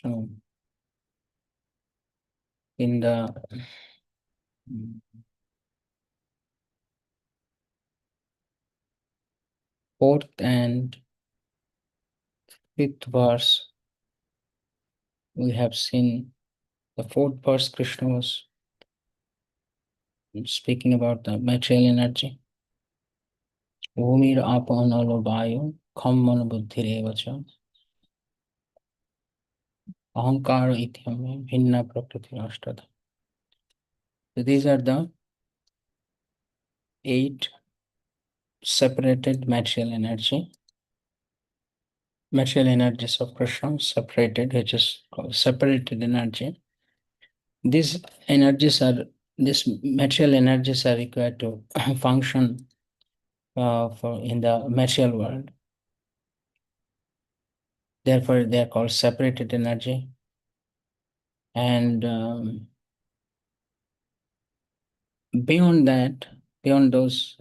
So, in the fourth and fifth verse, we have seen the fourth verse, Krishna was speaking about the material energy. Bhumir apanalo vayu khamman buddhirevacha ahankara ityam bhinna prakriti ashtadha. So these are the 8 separated material energies of Krishna, separated, which is called separated energy. These these material energies are required to function for in the material world. Therefore, they are called separated energy. And beyond that, beyond those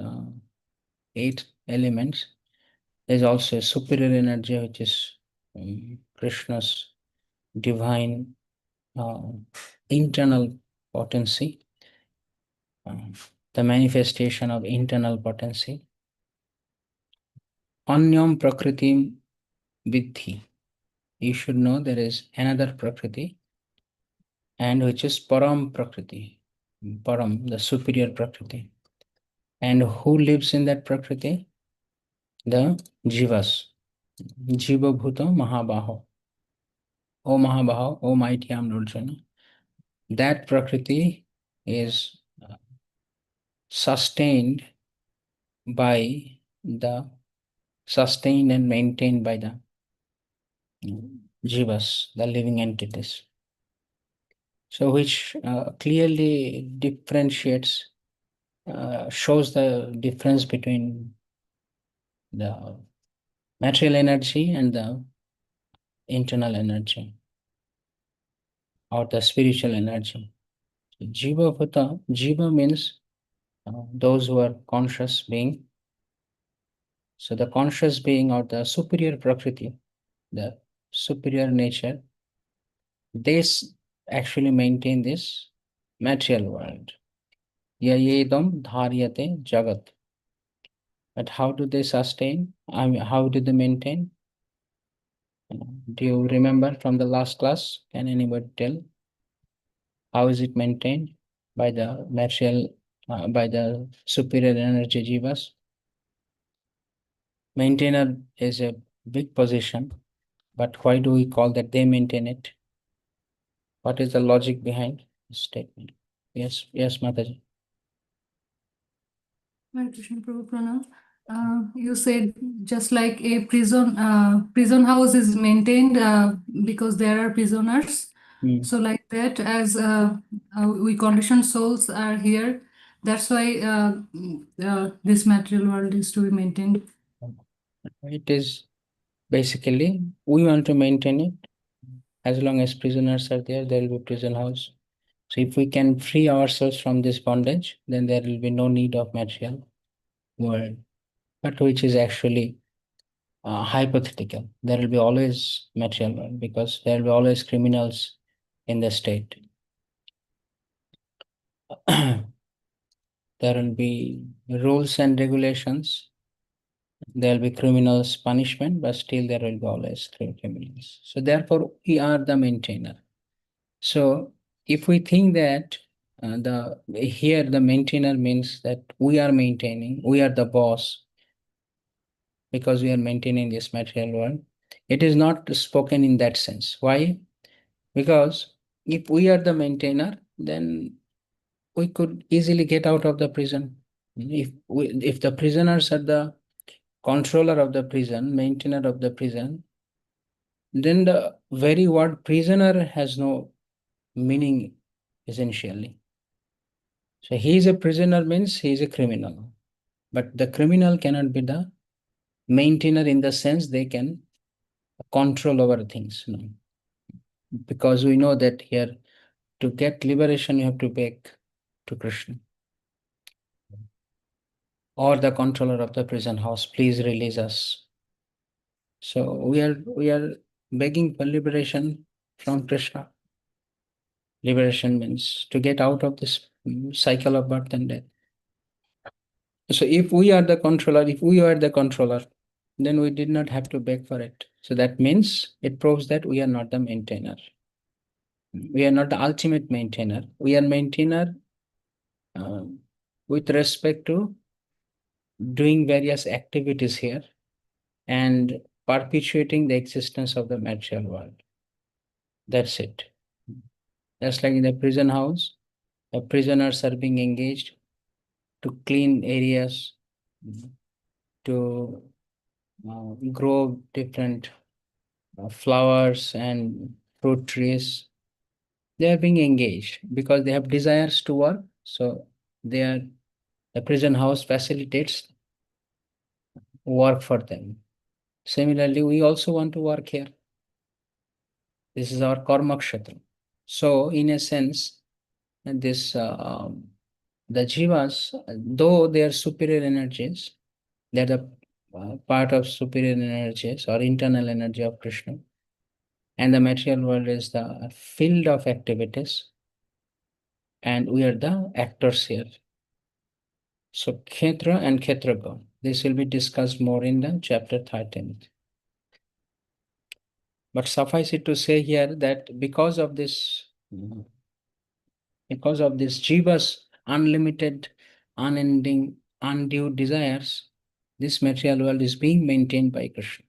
8 elements, there's also a superior energy, which is Krishna's divine internal potency, the manifestation of internal potency. Anyam prakritim vidhi. You should know there is another prakriti, and which is param prakriti, param, the superior prakriti. And who lives in that prakriti? The jivas. Jiva bhuta mahabaho. O mahabaho, O mighty armed Arjuna. That prakriti is sustained by the sustained and maintained by the jivas, the living entities. So which clearly differentiates, shows the difference between the material energy and the internal energy or the spiritual energy. So jiva bhuta, jiva means those who are conscious being. So the conscious being or the superior prakriti, the superior nature, they actually maintain this material world. Yayedam dharyate jagat. But how do they sustain? I mean, how do they maintain? Do you remember from the last class? Can anybody tell? How is it maintained? By the material, by the superior energy jivas. Maintainer is a big position, but why do we call that they maintain it? What is the logic behind the statement? Yes, yes, Mataji. Hare Krishna Prabhu Pranam. You said just like a prison house is maintained because there are prisoners. So like that, as we conditioned souls are here, that's why this material world is to be maintained. It is basically, we want to maintain it. As long as prisoners are there, there will be prison house. So if we can free ourselves from this bondage, then there will be no need of material world, but which is actually hypothetical. There will be always material world because there will be always criminals in the state. There will be rules and regulations. There will be criminals punishment, but still there will be always criminals. So therefore, we are the maintainer. So if we think that here the maintainer means that we are maintaining, we are the boss because we are maintaining this material world, it is not spoken in that sense. Why? Because if we are the maintainer, then we could easily get out of the prison. If the prisoners are the controller of the prison, maintainer of the prison, then the very word prisoner has no meaning essentially. So he is a prisoner means he is a criminal. But the criminal cannot be the maintainer in the sense they can control over things. No. Because we know that here to get liberation you have to beg to Krishna or the controller of the prison house, please release us. So we are begging for liberation from Krishna. Liberation means to get out of this cycle of birth and death. So if we are the controller, then we did not have to beg for it. So that means it proves that we are not the maintainer. We are not the ultimate maintainer. We are maintainer with respect to doing various activities here and perpetuating the existence of the material world. That's it. Just like in the prison house, the prisoners are being engaged to clean areas, to grow different flowers and fruit trees. They are being engaged because they have desires to work. So the prison house facilitates work for them. Similarly, we also want to work here. This is our karma kshetra. So in a sense, this the jivas, though they are superior energies, they are the part of superior energies or internal energy of Krishna. And the material world is the field of activities. And we are the actors here. So Kshetra and Kshetraga, this will be discussed more in the chapter 13. But suffice it to say here that because of this jiva's unlimited, unending, undue desires, this material world is being maintained by Krishna.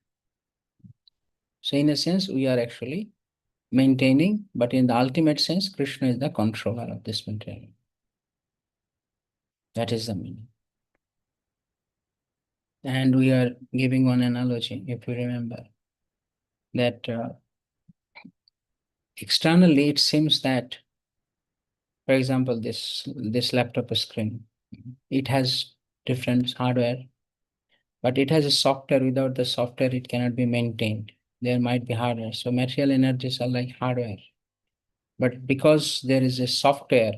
So in a sense, we are actually maintaining, but in the ultimate sense, Krishna is the controller of this material. That is the meaning. And we are giving one analogy, if you remember, that externally it seems that, for example, this laptop screen, it has different hardware, but it has a software. Without the software, it cannot be maintained. There might be hardware. So material energies are like hardware. But because there is a software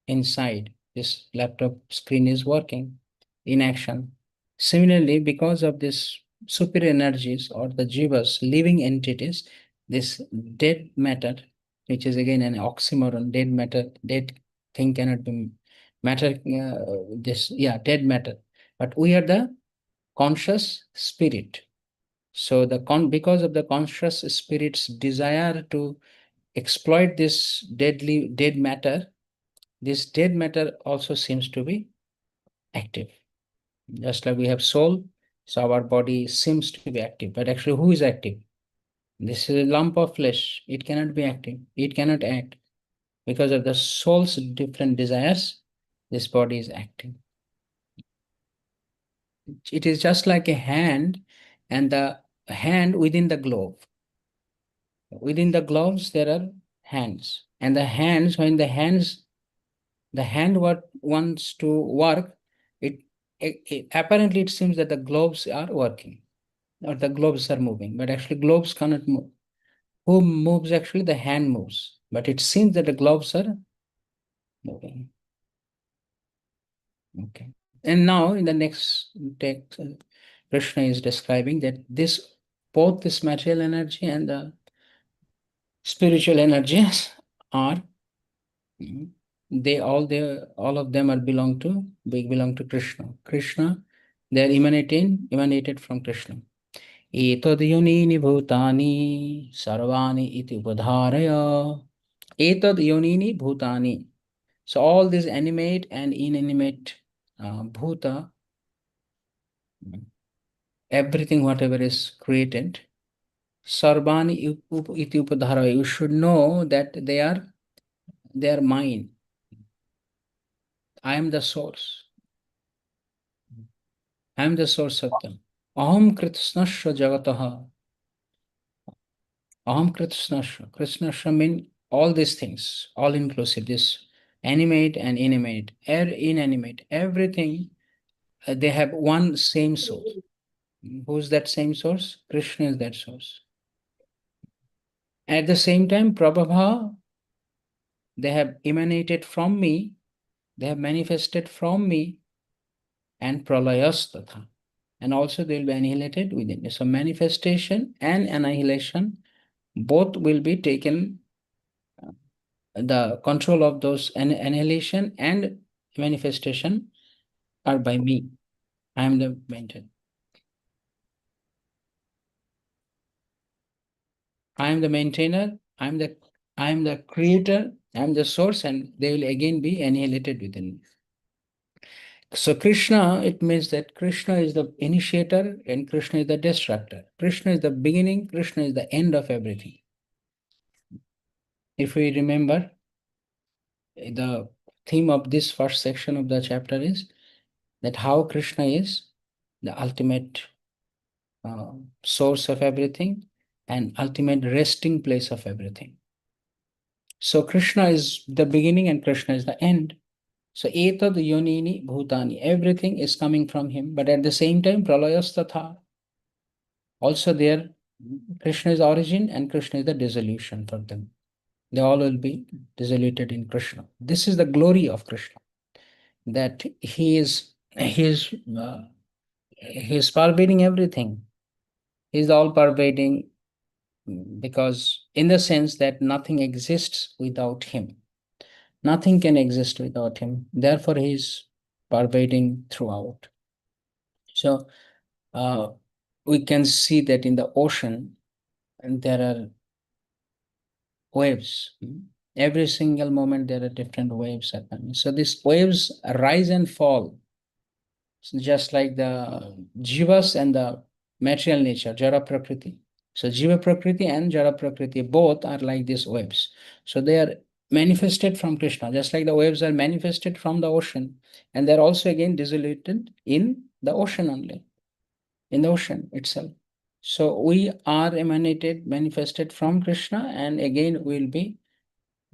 inside, this laptop screen is working in action. Similarly, because of this super energies or the jivas, living entities, this dead matter, which is again an oxymoron, dead matter, dead thing cannot be matter, dead matter. But we are the conscious spirit. So because of the conscious spirit's desire to exploit this dead matter, this dead matter also seems to be active. Just like we have soul, so our body seems to be active. But actually, who is active? This is a lump of flesh. It cannot be active. It cannot act. Because of the soul's different desires, this body is acting. It is just like a hand and the hand within the glove. Within the gloves, there are hands. And the hands, when the hand what wants to work, apparently it seems that the globes are working or the globes are moving, but actually globes cannot move. Who moves? Actually, the hand moves, but it seems that the globes are moving. Okay. And now in the next text, Krishna is describing that both this material energy and the spiritual energies are all of them belong to Krishna. Krishna, they are emanated from Krishna. Etad yonini bhutani sarvani iti ubadharaya. Etad yonini bhutani. So all these animate and inanimate bhuta, everything whatever is created, sarvani iti upadharaya. You should know that they are mine. I am the source. I am the source of them. Aham kritisnasya jagataha. Aham kritisnasya. Kritisnasya means all these things, all inclusive, this animate and inanimate, inanimate, everything, they have one same source. Who's that same source? Krishna is that source. At the same time, Prabhava, they have emanated from me, they have manifested from me, and pralayas tatha. And also they will be annihilated within. So manifestation and annihilation both will be taken, the control of those annihilation and manifestation are by me. I am the maintainer. I am the maintainer. I am the creator. I am the source, and they will again be annihilated within me. So Krishna, it means that Krishna is the initiator and Krishna is the destructor. Krishna is the beginning, Krishna is the end of everything. If we remember, the theme of this first section of the chapter is that how Krishna is the ultimate source of everything and ultimate resting place of everything. So Krishna is the beginning and Krishna is the end. So etad yonini bhutani, everything is coming from him, but at the same time, pralayastatha. Also there, Krishna is origin and Krishna is the dissolution for them. They all will be dissoluted in Krishna. This is the glory of Krishna, that he is pervading everything. He is all pervading, because in the sense that nothing exists without him. Nothing can exist without him. Therefore, he is pervading throughout. So we can see that in the ocean, and there are waves. Every single moment there are different waves happening. So these waves rise and fall. So just like the jivas and the material nature, jara prakriti. So jiva prakriti and jara prakriti both are like these waves. So they are manifested from Krishna, just like the waves are manifested from the ocean. And they're also again dissoluted in the ocean only, in the ocean itself. So we are emanated, manifested from Krishna, and again we'll be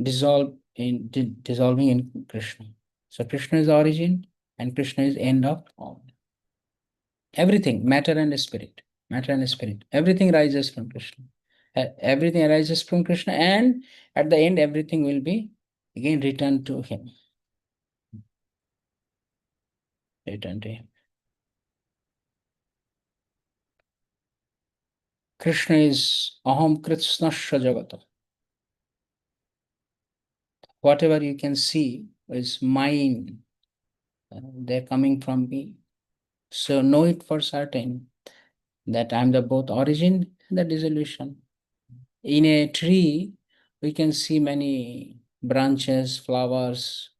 dissolving in Krishna. So Krishna is origin and Krishna is end of all. Everything, matter and spirit, everything rises from Krishna. Everything arises from Krishna, and at the end, everything will be again returned to him. Return to him. Krishna is Aham Kritsnasya Jagata. Whatever you can see is mine. They're coming from me. So know it for certain that I'm the both origin and the dissolution. In a tree, we can see many branches, flowers,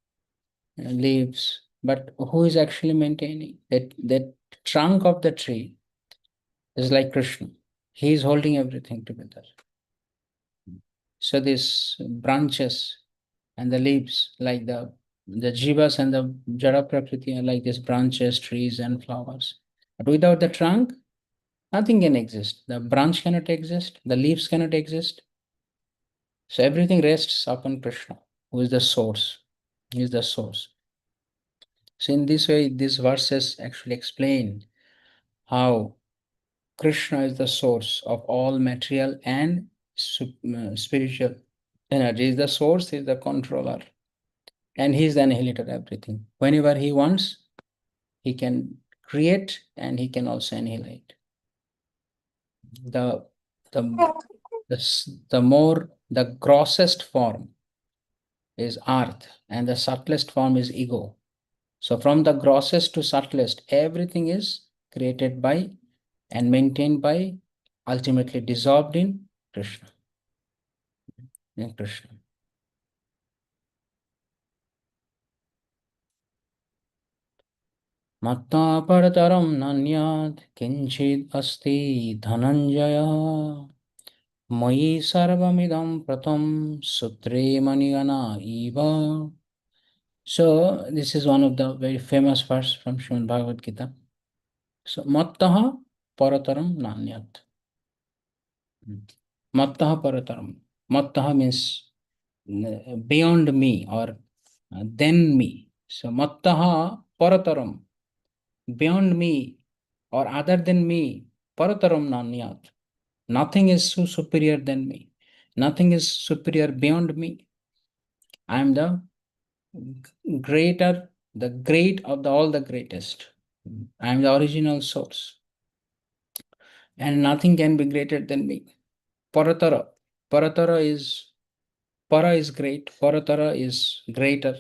leaves, but who is actually maintaining that trunk of the tree is like Krishna. He is holding everything together. So these branches and the leaves, like the jivas and the jara prakriti, are like these branches, trees, and flowers. But without the trunk, nothing can exist. The branch cannot exist. The leaves cannot exist. So everything rests upon Krishna, who is the source. He is the source. So in this way, these verses actually explain how Krishna is the source of all material and spiritual energy. He is the source, he is the controller, and he is the annihilator of everything. Whenever he wants, he can create and he can also annihilate. The the grossest form is earth, and the subtlest form is ego. So from the grossest to subtlest, everything is created by and maintained by, ultimately dissolved in Krishna. In Krishna. Matta parataram nanyat kinchid asti dhananjaya Mayi sarvamidam pratam sutre manigana eva. So this is one of the very famous verse from Srimad Bhagavad Gita. So mattaha parataram nanyat. Mattaha parataram. Mattaha means beyond me or than me. So mattaha parataram, beyond me or other than me, parataram nanyat. Nothing is so superior than me. Nothing is superior beyond me. I am the greater, the great of all the greatest. I am the original source. And nothing can be greater than me. Paratara. Paratara is, para is great, paratara is greater.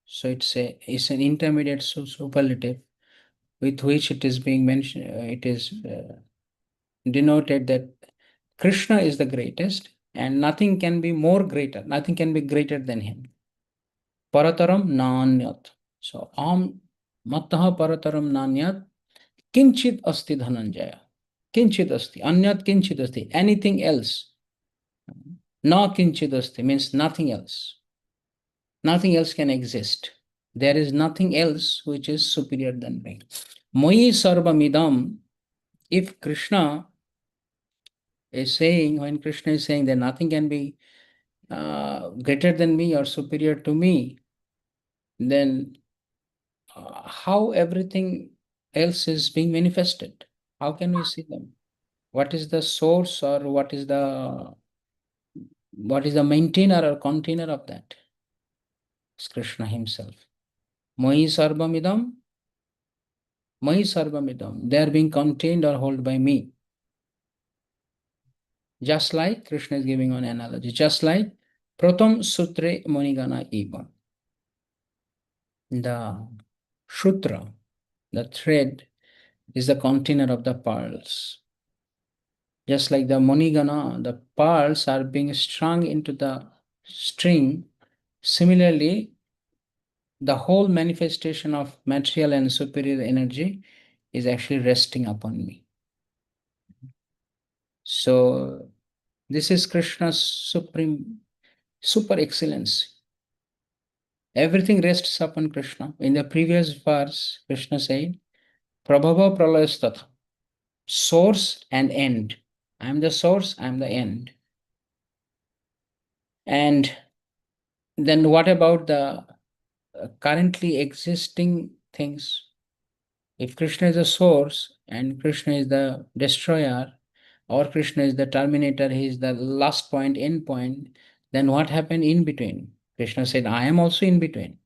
So it's an intermediate superlative with which it is being mentioned, it is denoted that Krishna is the greatest and nothing can be more greater, nothing can be greater than him. Parataram nanyat. So mattaha parataram nanyat kinchit asti dhananjaya. Kinchit asti, anyat kinchit asti, anything else. Na kinchit asti means nothing else. Nothing else can exist. There is nothing else which is superior than me. Moi sarvamidam, if Krishna is saying, when Krishna is saying that nothing can be greater than me or superior to me, then how everything else is being manifested? How can we see them? What is the source or what is the maintainer or container of that? It's Krishna himself. Moi sarvamidam, Mai sarvamidam. They are being contained or held by me. Just like Krishna is giving an analogy, just like Pratam Sutre Monigana Eva. The Sutra, the thread, is the container of the pearls. Just like the Monigana, the pearls are being strung into the string. Similarly, the whole manifestation of material and superior energy is actually resting upon me. So, this is Krishna's supreme, super excellence. Everything rests upon Krishna. In the previous verse, Krishna said, Prabhava pralayastata, source and end. I am the source, I am the end. And then what about the currently existing things? If Krishna is the source and Krishna is the destroyer, or Krishna is the terminator, he is the last point, end point, then what happened in between? Krishna said, I am also in between.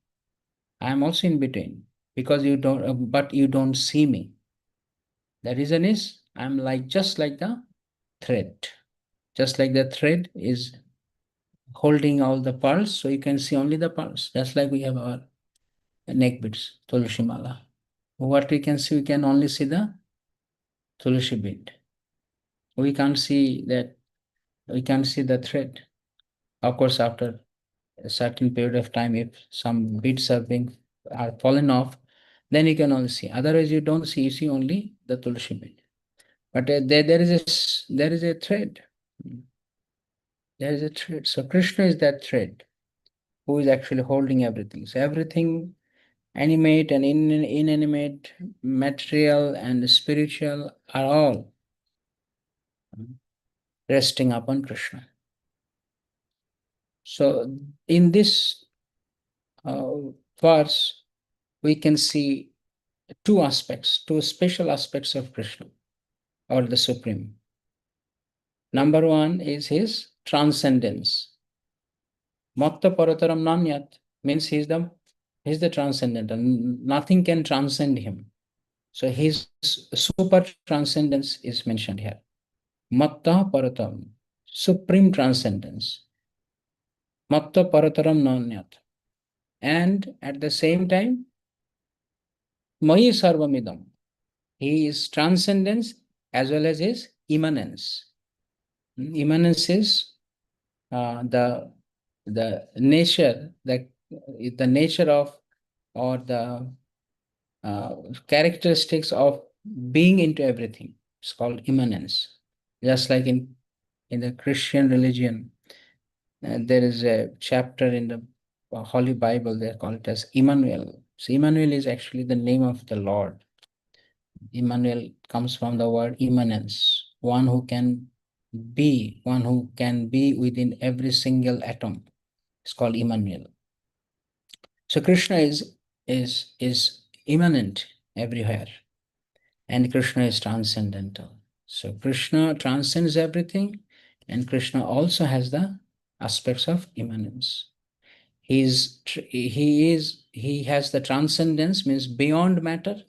I am also in between because you don't, but you don't see me. The reason is I'm like just like the thread. Just like the thread is holding all the pearls, so you can see only the pearls. Just like we have our neck beads, Tulsi Mala. What we can see, we can only see the Tulsi bead. We can't see that, we can't see the thread. Of course, after a certain period of time, if some beads are fallen off, then you can only see. Otherwise, you don't see, you see only the Tulsi bead. But there is a thread. There is a thread. So Krishna is that thread who is actually holding everything. So everything, animate and inanimate, material and spiritual, are all resting upon Krishna. So in this verse, we can see two aspects, two special aspects of Krishna or the Supreme. Number one is his transcendence. Matta parataram nanyat means he's the transcendental. Nothing can transcend him. So his super transcendence is mentioned here. Matta paratam, supreme transcendence. Matta parataram nanyat. And at the same time, Mayi sarvamidam. He is transcendence as well as his immanence. Immanence is the nature, the nature of, or the characteristics of being into everything. It's called immanence. Just like in the Christian religion, there is a chapter in the Holy Bible, they call it as Emmanuel. So Emmanuel is actually the name of the Lord. Emmanuel comes from the word immanence, one who can be within every single atom. It's called Emmanuel. So Krishna is immanent everywhere, and Krishna is transcendental. So Krishna transcends everything, and Krishna also has the aspects of immanence. He has the transcendence, means beyond matter.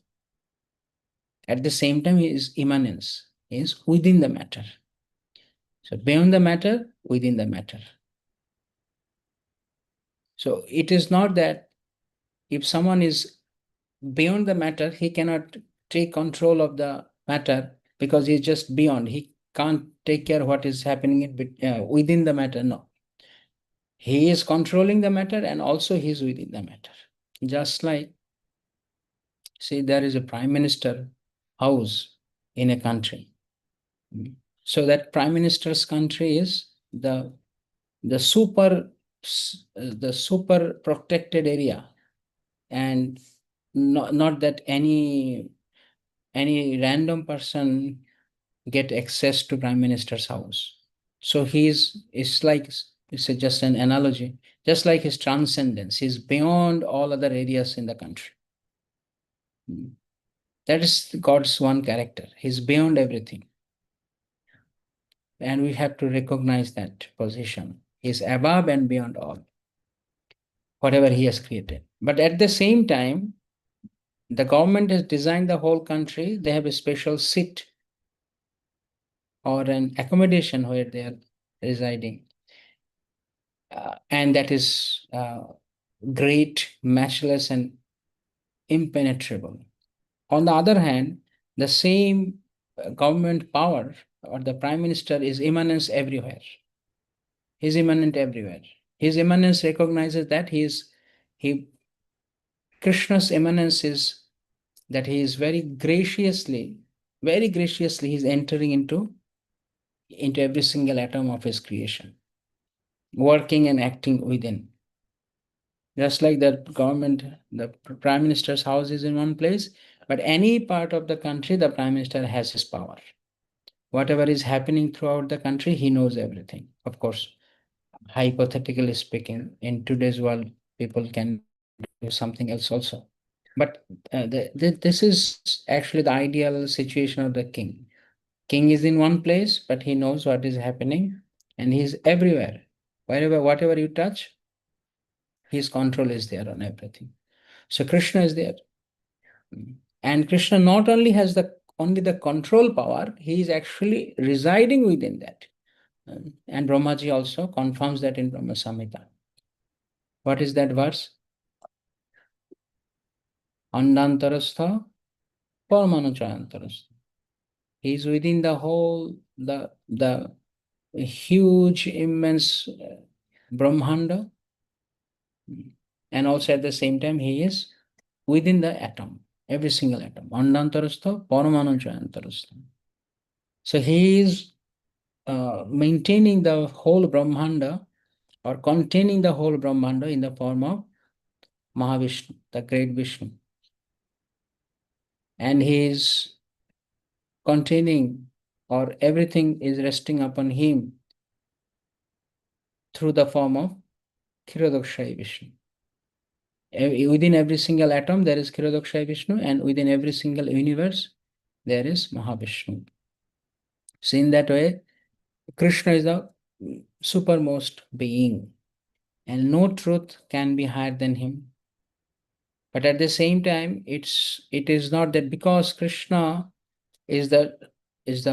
At the same time, he is immanence, he is within the matter. So beyond the matter, within the matter. So it is not that if someone is beyond the matter, he cannot take control of the matter because he's just beyond. He can't take care of what is happening within the matter. No. He is controlling the matter and also he is within the matter. Just like, see, there is a prime minister house in a country. So that prime minister's country is the super protected area, and not that any random person get access to prime minister's house. So it's just an analogy, just like his transcendence. He's beyond all other areas in the country. That is God's one character. He's beyond everything. And we have to recognize that position. He's above and beyond all, whatever he has created. But at the same time, the government has designed the whole country. They have a special seat or an accommodation where they are residing. And that is great, matchless, and impenetrable. On the other hand, the same government power or the prime minister is immanence everywhere. He's immanent everywhere. His immanence recognizes that Krishna's immanence is that he is very graciously, he's entering into every single atom of his creation, working and acting within. Just like the government, the prime minister's house is in one place, but any part of the country, the prime minister has his power. Whatever is happening throughout the country, he knows everything. Of course, hypothetically speaking, in today's world, people can do something else also. But this is actually the ideal situation of the king. King is in one place, but he knows what is happening, and he's everywhere. Whatever you touch, his control is there on everything. So Krishna is there. And Krishna not only has only the control power, he is actually residing within that. And Brahmaji also confirms that in Brahma Samhita. What is that verse? Andantarastha Paramanuchayantarastha. He is within the whole, the huge, immense Brahmanda. And also at the same time, he is within the atom, every single atom. Andantarastha Paramanuchayantarastha. So he is maintaining the whole Brahmanda or containing the whole Brahmanda in the form of Mahavishnu, the great Vishnu. And he is containing, or everything is resting upon him through the form of Kshirodakshaya Vishnu. Within every single atom, there is Kshirodakshaya Vishnu, and within every single universe, there is Mahavishnu. So in that way, Krishna is the supermost being, and no truth can be higher than him. But at the same time, it is not that because Krishna is there is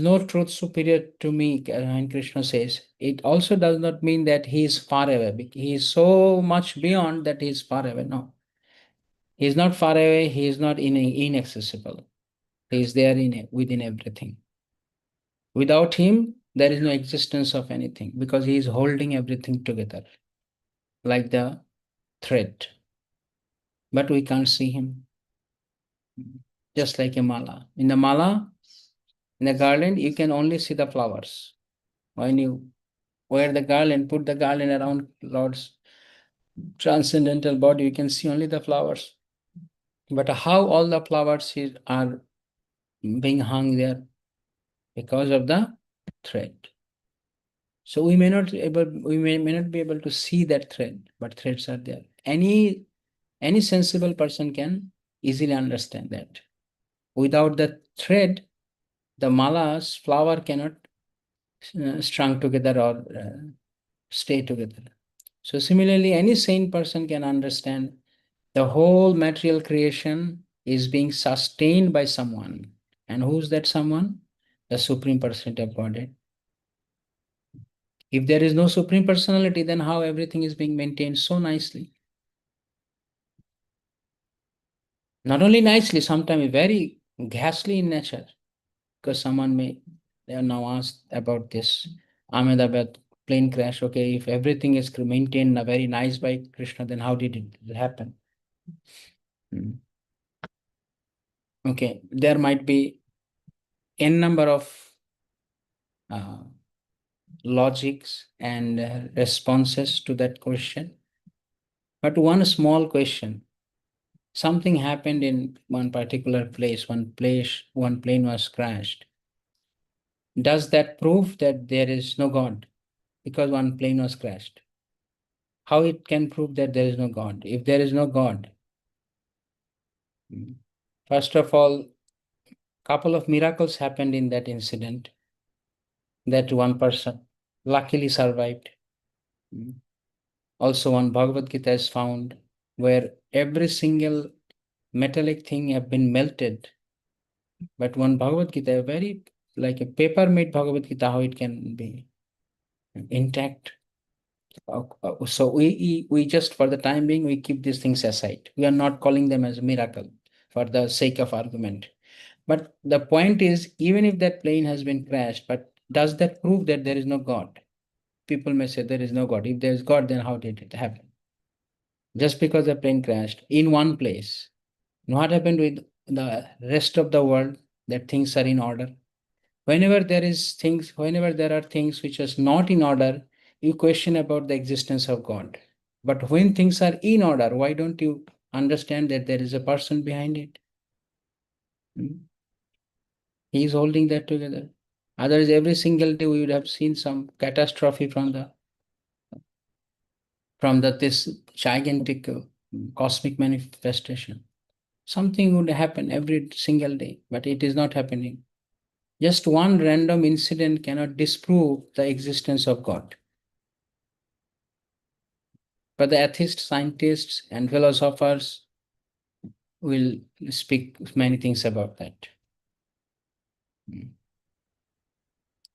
no truth superior to me, and Krishna says, it also does not mean that he is far away. He is so much beyond that he is far away. No, he is not far away. He is not inaccessible. He is there within everything. Without him, there is no existence of anything because he is holding everything together like the thread. But we can't see him. Just like a mala. In the mala, in the garland, you can only see the flowers. When you wear the garland, put the garland around Lord's transcendental body, you can see only the flowers. But how all the flowers are being hung there? Because of the thread. So we may not be able to see that thread, but threads are there. Any sensible person can easily understand that. Without the thread, the mala's flower cannot strung together or stay together. So similarly, any sane person can understand the whole material creation is being sustained by someone. And who's that someone? The Supreme Personality of Godhead. If there is no Supreme Personality, then how everything is being maintained so nicely? Not only nicely, sometimes very ghastly in nature. Because someone may, they are now asked about this Ahmedabad plane crash. Okay, if everything is maintained very nice by Krishna, then how did it happen? Hmm. Okay, there might be n number of uh, logics and responses to that question. But one small question, something happened in one particular place, one plane was crashed. Does that prove that there is no God because one plane was crashed? How it can prove that there is no God? If there is no God, first of all, couple of miracles happened in that incident that one person luckily survived. Also, one Bhagavad Gita is found where every single metallic thing have been melted, but one Bhagavad Gita, very like a paper made Bhagavad Gita, how it can be intact. So we just for the time being we keep these things aside. We are not calling them as a miracle for the sake of argument. But the point is, even if that plane has been crashed, but does that prove that there is no God? People may say there is no God. If there is God, then how did it happen? Just because the plane crashed in one place. What happened with the rest of the world? That things are in order. Whenever there are things which is not in order, you question about the existence of God. But when things are in order, why don't you understand that there is a person behind it? He is holding that together. Otherwise, every single day we would have seen some catastrophe from this gigantic cosmic manifestation. Something would happen every single day, but it is not happening. Just one random incident cannot disprove the existence of God. But the atheists, scientists, and philosophers will speak many things about that.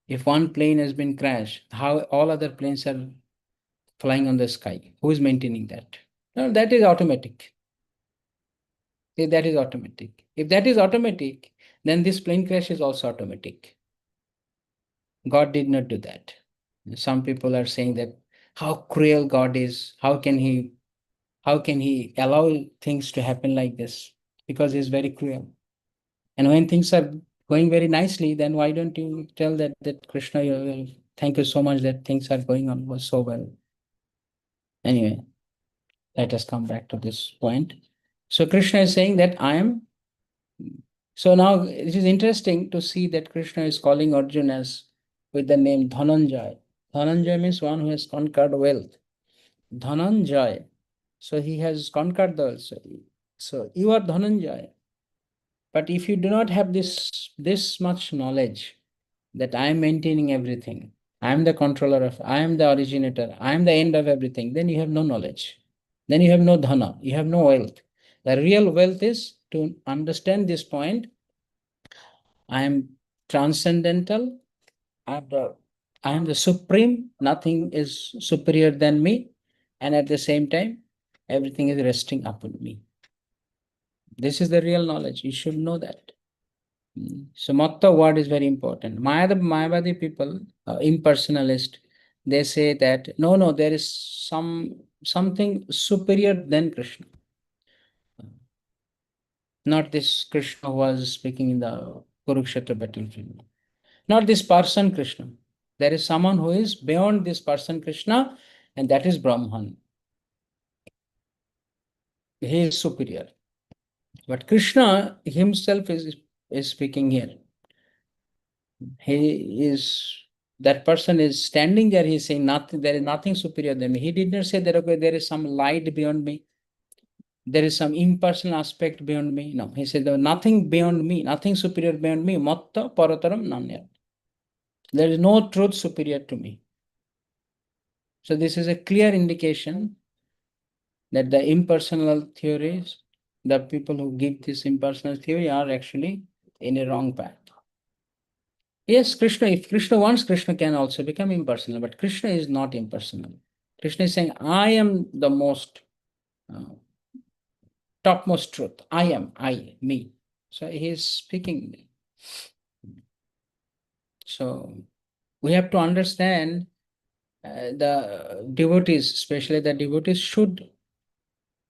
If one plane has been crashed, how all other planes are flying on the sky? Who is maintaining that? No, that is automatic. If that is automatic. If that is automatic, then this plane crash is also automatic. God did not do that. Some people are saying that how cruel God is. How can he allow things to happen like this? Because he's very cruel. And when things are going very nicely, then why don't you tell that Krishna, thank you so much that things are going on was so well. Anyway, let us come back to this point. So Krishna is saying that I am. So now it is interesting to see that Krishna is calling Arjuna as with the name Dhananjay. Dhananjay means one who has conquered wealth. Dhananjay. So he has conquered the world. So you are Dhananjay. But if you do not have this much knowledge that I am maintaining everything, I am the controller of, I am the originator, I am the end of everything, then you have no knowledge. Then you have no dhana, you have no wealth. The real wealth is to understand this point. I am transcendental. I am the supreme. Nothing is superior than me. And at the same time, everything is resting upon me. This is the real knowledge. You should know that. So Matta word is very important. Mayavadi people, impersonalist, they say that no, there is something superior than Krishna. Not this Krishna who was speaking in the Kurukshetra battlefield. Not this person Krishna. There is someone who is beyond this person Krishna, and that is Brahman. He is superior. But Krishna himself is speaking here. He is that person is standing there, he's saying nothing, there is nothing superior than me. He did not say that okay, there is some light beyond me, there is some impersonal aspect beyond me. No, he said there was nothing beyond me, nothing superior beyond me. Matta parataram nanya. There is no truth superior to me. So this is a clear indication that the impersonal theories, the people who give this impersonal theory are actually in a wrong path. Yes, Krishna, if Krishna wants, Krishna can also become impersonal, but Krishna is not impersonal. Krishna is saying, I am the most uh, topmost truth. I am, me. So he is speaking. So we have to understand the devotees, especially the devotees,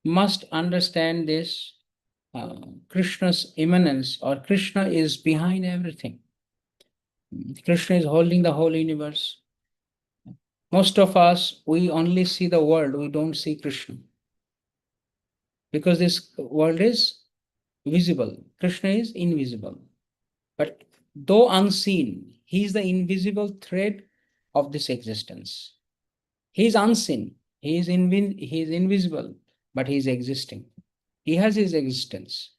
must understand this Krishna's imminence, or Krishna is behind everything. Krishna is holding the whole universe. Most of us, we only see the world, we don't see Krishna. Because this world is visible, Krishna is invisible. But though unseen, he is the invisible thread of this existence. He is unseen, he is invisible, but he is existing. He has his existence.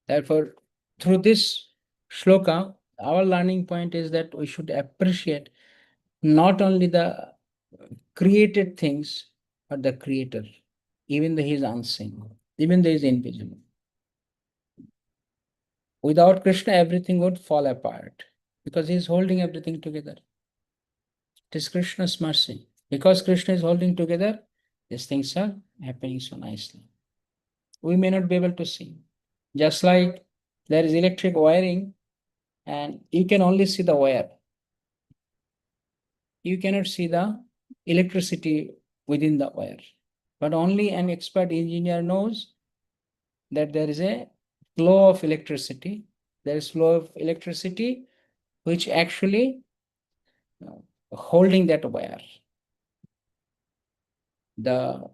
Therefore, through this shloka, our learning point is that we should appreciate not only the created things, but the creator, even though he is unseen, even though he is invisible. Without Krishna, everything would fall apart because he is holding everything together. It is Krishna's mercy. Because Krishna is holding together, these things are happening so nicely. We may not be able to see. Just like there is electric wiring and you can only see the wire. You cannot see the electricity within the wire. But only an expert engineer knows that there is a flow of electricity. There is flow of electricity which actually holding that wire. The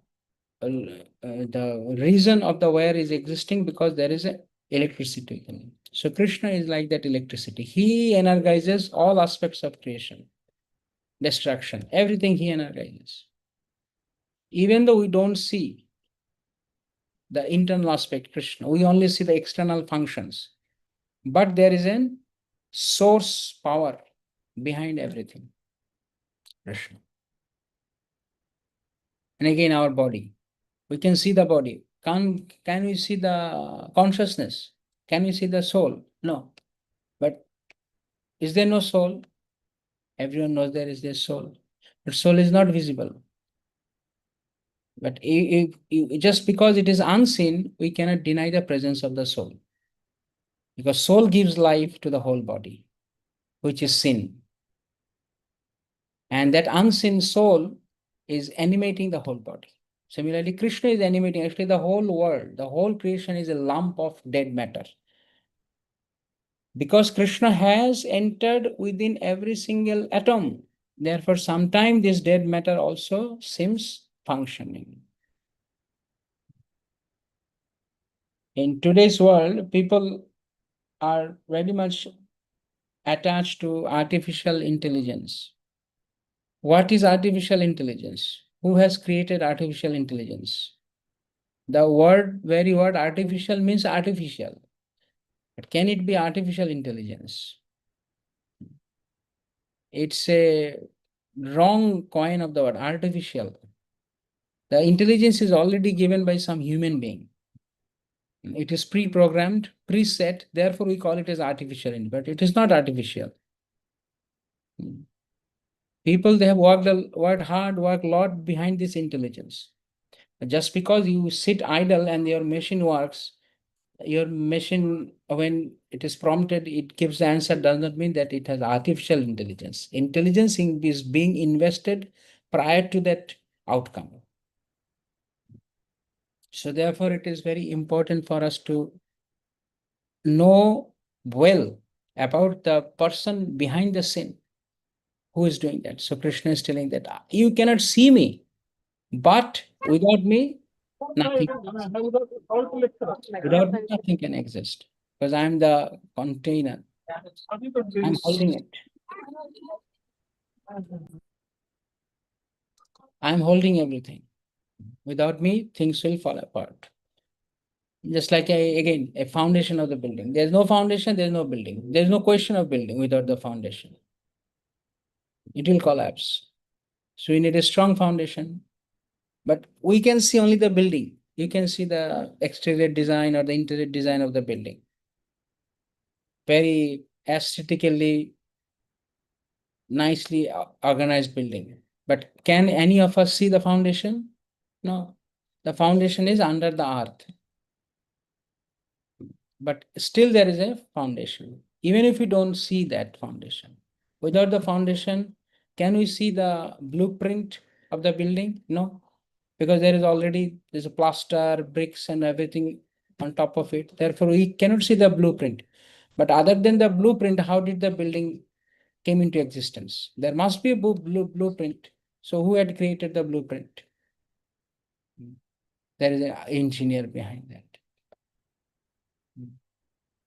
reason of the wire is existing because there is a electricity in it. So Krishna is like that electricity. He energizes all aspects of creation, destruction, everything he energizes. Even though we don't see the internal aspect, Krishna, we only see the external functions. But there is a source power behind everything, Krishna. And again, our body. We can see the body. Can we see the consciousness? Can we see the soul? No. But is there no soul? Everyone knows there is their soul. But soul is not visible. But just because it is unseen, we cannot deny the presence of the soul. Because soul gives life to the whole body, which is sin. And that unseen soul is animating the whole body. Similarly, Krishna is animating actually the whole world. The whole creation is a lump of dead matter. Because Krishna has entered within every single atom. Therefore, sometimes this dead matter also seems functioning. In today's world, people are very much attached to artificial intelligence. What is artificial intelligence? Who has created artificial intelligence? The very word artificial means artificial. But can it be artificial intelligence? It's a wrong coin of the word artificial. The intelligence is already given by some human being. It is pre-programmed, preset, therefore we call it as artificial, but it is not artificial. People, they have worked hard, worked a lot behind this intelligence. Just because you sit idle and your machine works, your machine, when it is prompted, it gives the answer, does not mean that it has artificial intelligence. Intelligence is being invested prior to that outcome. So therefore, it is very important for us to know well about the person behind the sin who is doing that. So Krishna is telling that you cannot see me, but without me, nothing. Without me, nothing can exist because I'm the container. I'm holding it. I'm holding everything. Without me, things will fall apart. Just like again, a foundation of the building. There's no foundation, there's no building. There's no question of building without the foundation. It will collapse. So we need a strong foundation. But we can see only the building. You can see the exterior design or the interior design of the building. Very aesthetically nicely organized building. But can any of us see the foundation? No. The foundation is under the earth. But still there is a foundation. Even if we don't see that foundation. Without the foundation, can we see the blueprint of the building? No. Because there's a plaster, bricks and everything on top of it. Therefore, we cannot see the blueprint. But other than the blueprint, how did the building came into existence? There must be a blueprint. So who had created the blueprint? There is an engineer behind that.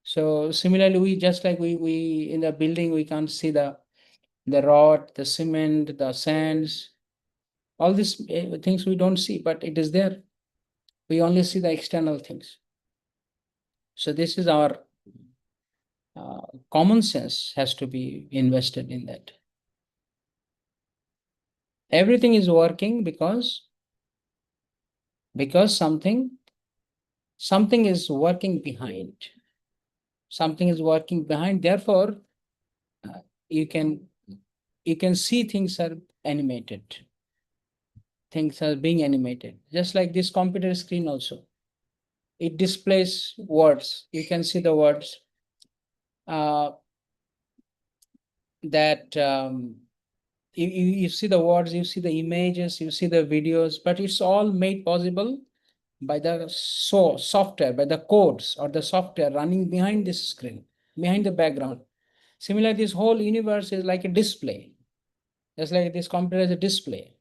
So similarly, we in the building, we can't see the rod, the cement, the sands, all these things we don't see, but it is there. We only see the external things. So this is our common sense has to be invested in that. Everything is working because something is working behind. Something is working behind. Therefore, you can see things are animated. Things are being animated. Just like this computer screen also. It displays words. You can see the words that you see the words, you see the images, you see the videos, but it's all made possible by the software, by the codes or the software running behind this screen, behind the background. Similarly, this whole universe is like a display, just like this computer is a display.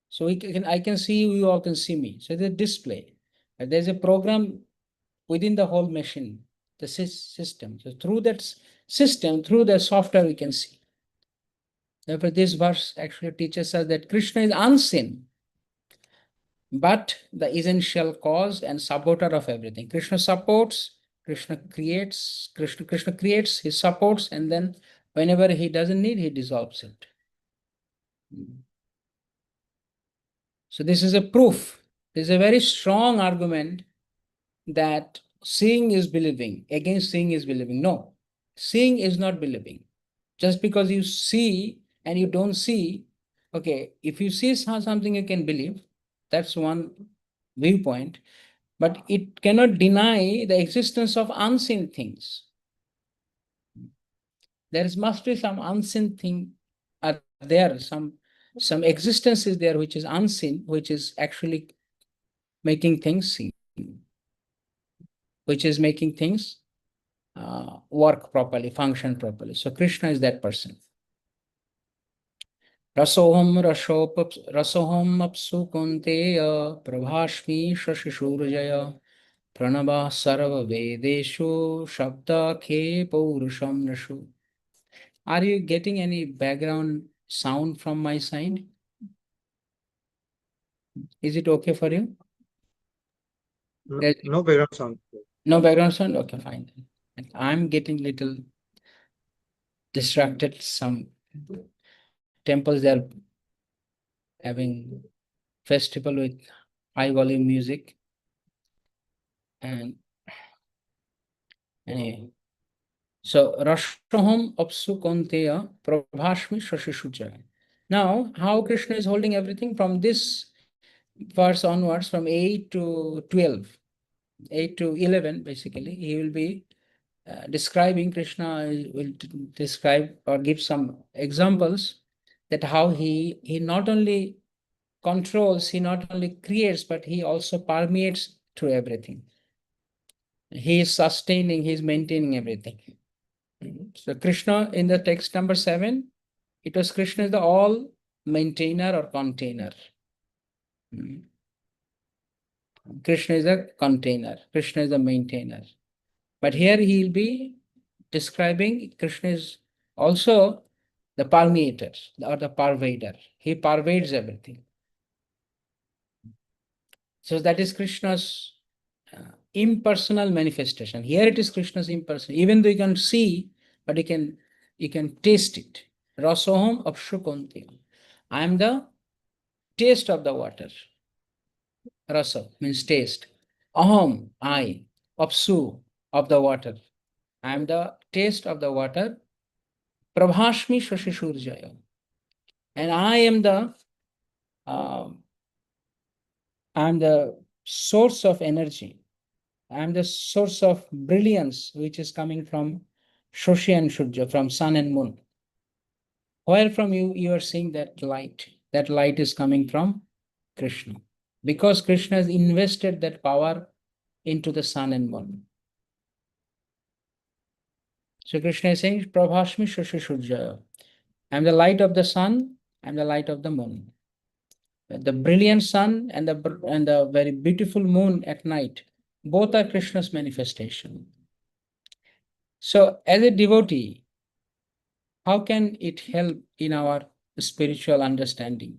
So I can see you, you all can see me. So it's a display. And there's a program within the whole machine, the system. So through that system, through the software, we can see. Therefore, this verse actually teaches us that Krishna is unseen, but the essential cause and supporter of everything. Krishna supports, Krishna creates, Krishna creates, he supports, and then whenever he doesn't need, he dissolves it. So this is a proof. This is a very strong argument that seeing is believing. Against seeing is believing. No, seeing is not believing. Just because you see and you don't see, okay, if you see something you can believe, that's one viewpoint, but it cannot deny the existence of unseen things. There must be some unseen thing are there, some existence is there which is unseen, which is actually making things seen, which is making things work properly, function properly. So Krishna is that person. Rasoham apsu kunteya prabhashmi shashishurjaya pranava sarva vedeshu shabda khe paurusham nashu. Are you getting any background sound from my side? Is it okay for you? No background sound. No background sound? Okay, fine. I'm getting little distracted. Some temples, they are having festival with high volume music. And anyway, so Rashaham Apsu Konteya Prabhashmi Shashishucha. Now, how Krishna is holding everything from this verse onwards, from 8 to 12, 8 to 11, basically, he will be describing, Krishna will describe or give some examples that how he not only controls, he not only creates, but he also permeates through everything. He is sustaining, he is maintaining everything. So Krishna in the text number 7, it was Krishna is the all maintainer or container. Krishna is a container, Krishna is a maintainer. But here he will be describing Krishna is also the permeator or the pervader. He pervades everything. So that is Krishna's impersonal manifestation. Here it is Krishna's impersonal. Even though you can see, but you can taste it. Rasoham apshukonti. I am the taste of the water. Rasa means taste. Aham, I. Apsu, of the water. I am the taste of the water. Prabhashmi Shashishurjaya. And I am the source of energy. I am the source of brilliance, which is coming from Shoshi and Shurja, from sun and moon. Where from you are seeing that light. That light is coming from Krishna. Because Krishna has invested that power into the sun and moon. So Krishna is saying, Prabhashmi Shashi Shurjaya. I am the light of the sun, I am the light of the moon. The brilliant sun and the very beautiful moon at night, both are Krishna's manifestation. So as a devotee, how can it help in our spiritual understanding?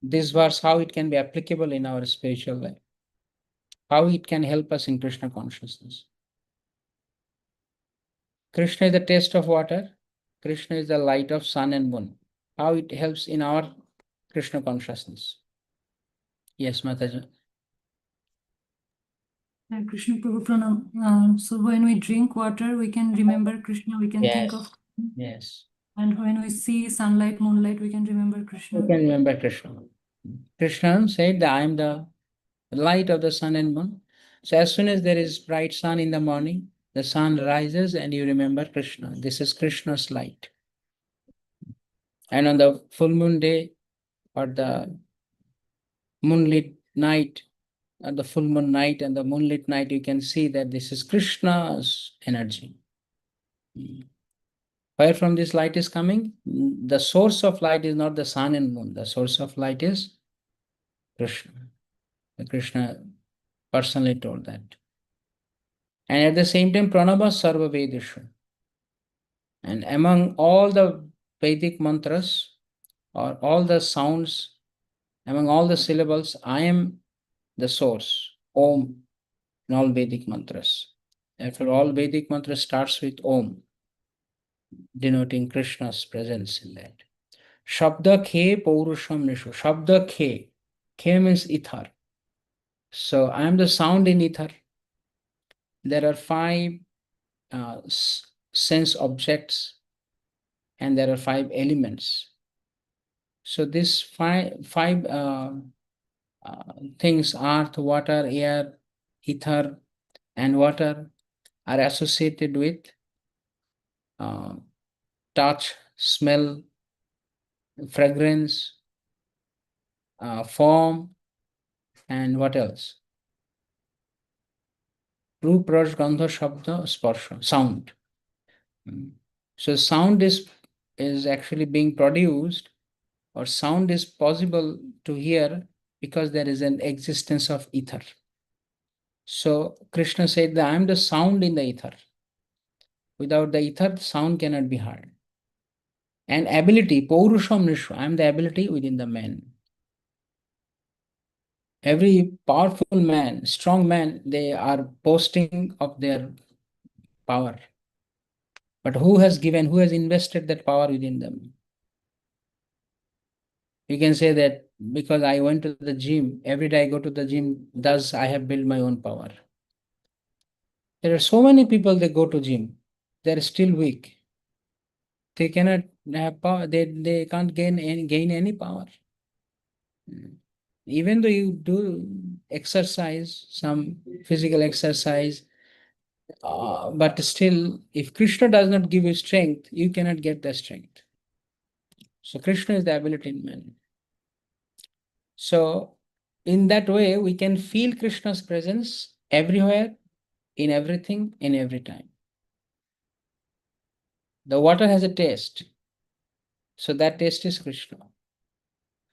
This verse, how it can be applicable in our spiritual life? How it can help us in Krishna consciousness? Krishna is the taste of water. Krishna is the light of sun and moon. How it helps in our Krishna consciousness? Yes, Mataji. Krishna Prabhu Pranam. So when we drink water, we can remember Krishna, we can think of Krishna. Yes. And when we see sunlight, moonlight, we can remember You Krishna. can remember Krishna. Krishna said that I am the light of the sun and moon. So as soon as there is bright sun in the morning, the sun rises and you remember Krishna. This is Krishna's light. And on the full moon day or the moonlit night, or the full moon night and the moonlit night, you can see that this is Krishna's energy. Where from this light is coming? The source of light is not the sun and moon. The source of light is Krishna. Krishna personally told that. And at the same time, Pranava Sarva Vedishu. And among all the Vedic mantras or all the sounds, among all the syllables, I am the source, Om, in all Vedic mantras. Therefore, all Vedic mantras starts with Om, denoting Krishna's presence in that. Shabda Khe Paurusham Nishu. Shabda Khe. Khe means ether. So I am the sound in ether. There are five sense objects and there are five elements. So these five things, earth, water, air, ether, and water, are associated with touch, smell, fragrance, form, and what else? Roop, Raj, Gandha, Shabda, Sparsha, sound. So sound is actually being produced, or sound is possible to hear because there is an existence of ether. So Krishna said that I am the sound in the ether. Without the ether, sound cannot be heard. And ability, Paurusham Nishwa, I am the ability within the man. Every powerful man, strong man, they are boasting of their power. But who has invested that power within them? You can say that because I went to the gym, every day I go to the gym, thus I have built my own power. There are so many people that go to gym, they're still weak. They cannot have power, they can't gain any power. Even though you do exercise, some physical exercise, but still, if Krishna does not give you strength, you cannot get the strength. So Krishna is the ability in man. So in that way, we can feel Krishna's presence everywhere, in everything, in every time. The water has a taste. So that taste is Krishna.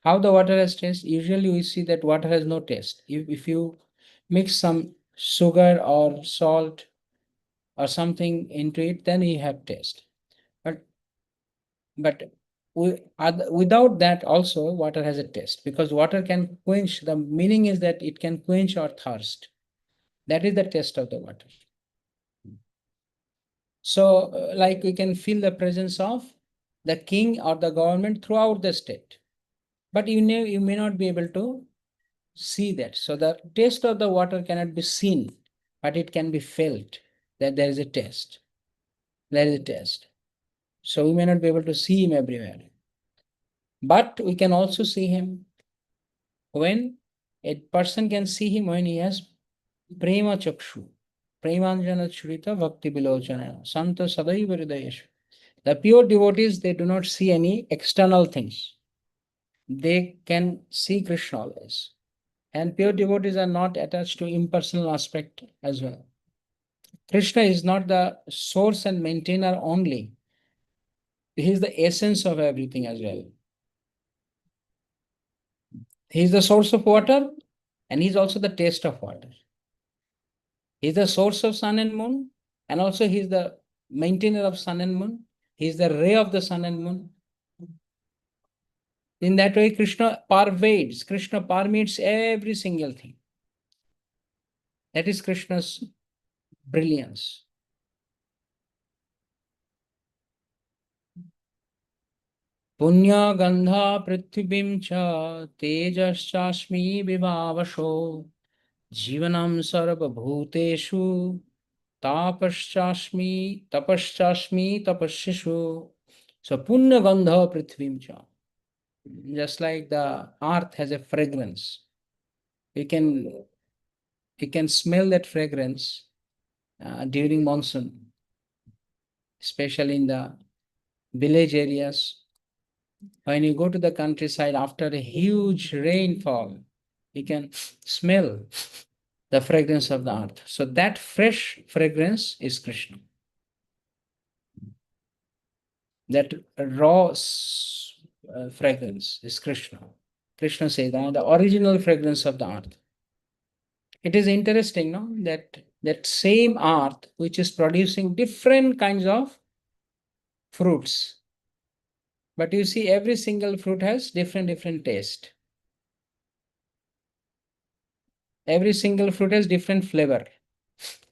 How the water has taste? Usually we see that water has no taste. If you mix some sugar or salt or something into it, then you have taste. But without that also water has a taste, because water can quench, the meaning is that it can quench our thirst. That is the taste of the water. So like we can feel the presence of the king or the government throughout the state, but you may not be able to see that. So the taste of the water cannot be seen, but it can be felt. that there is a taste. There is a taste. So we may not be able to see him everywhere. But we can also see him when a person can see him when he has prema chakshu, premanjana churita bhakti bilochana, santa sadaiva hridayeshu. The pure devotees, they do not see any external things. They can see Krishna always. And pure devotees are not attached to impersonal aspect as well. Krishna is not the source and maintainer only. He is the essence of everything as well. He is the source of water and he is also the taste of water. He is the source of sun and moon and also he is the maintainer of sun and moon. He is the ray of the sun and moon. In that way, Krishna pervades, Krishna permeates every single thing. That is Krishna's brilliance. Punya gandha prithvim cha tejaschasmi vibhavasho jivanam sarva bhuteshu tapaschasmi tapashishu. So punya gandha prithvim cha. Just like the earth has a fragrance, you can smell that fragrance during monsoon, especially in the village areas. When you go to the countryside after a huge rainfall, you can smell the fragrance of the earth. So that fresh fragrance is Krishna. That raw fragrance is Krishna. Krishna says that the original fragrance of the earth. It is interesting, no, that same earth which is producing different kinds of fruits. But you see, every single fruit has different taste. Every single fruit has different flavor.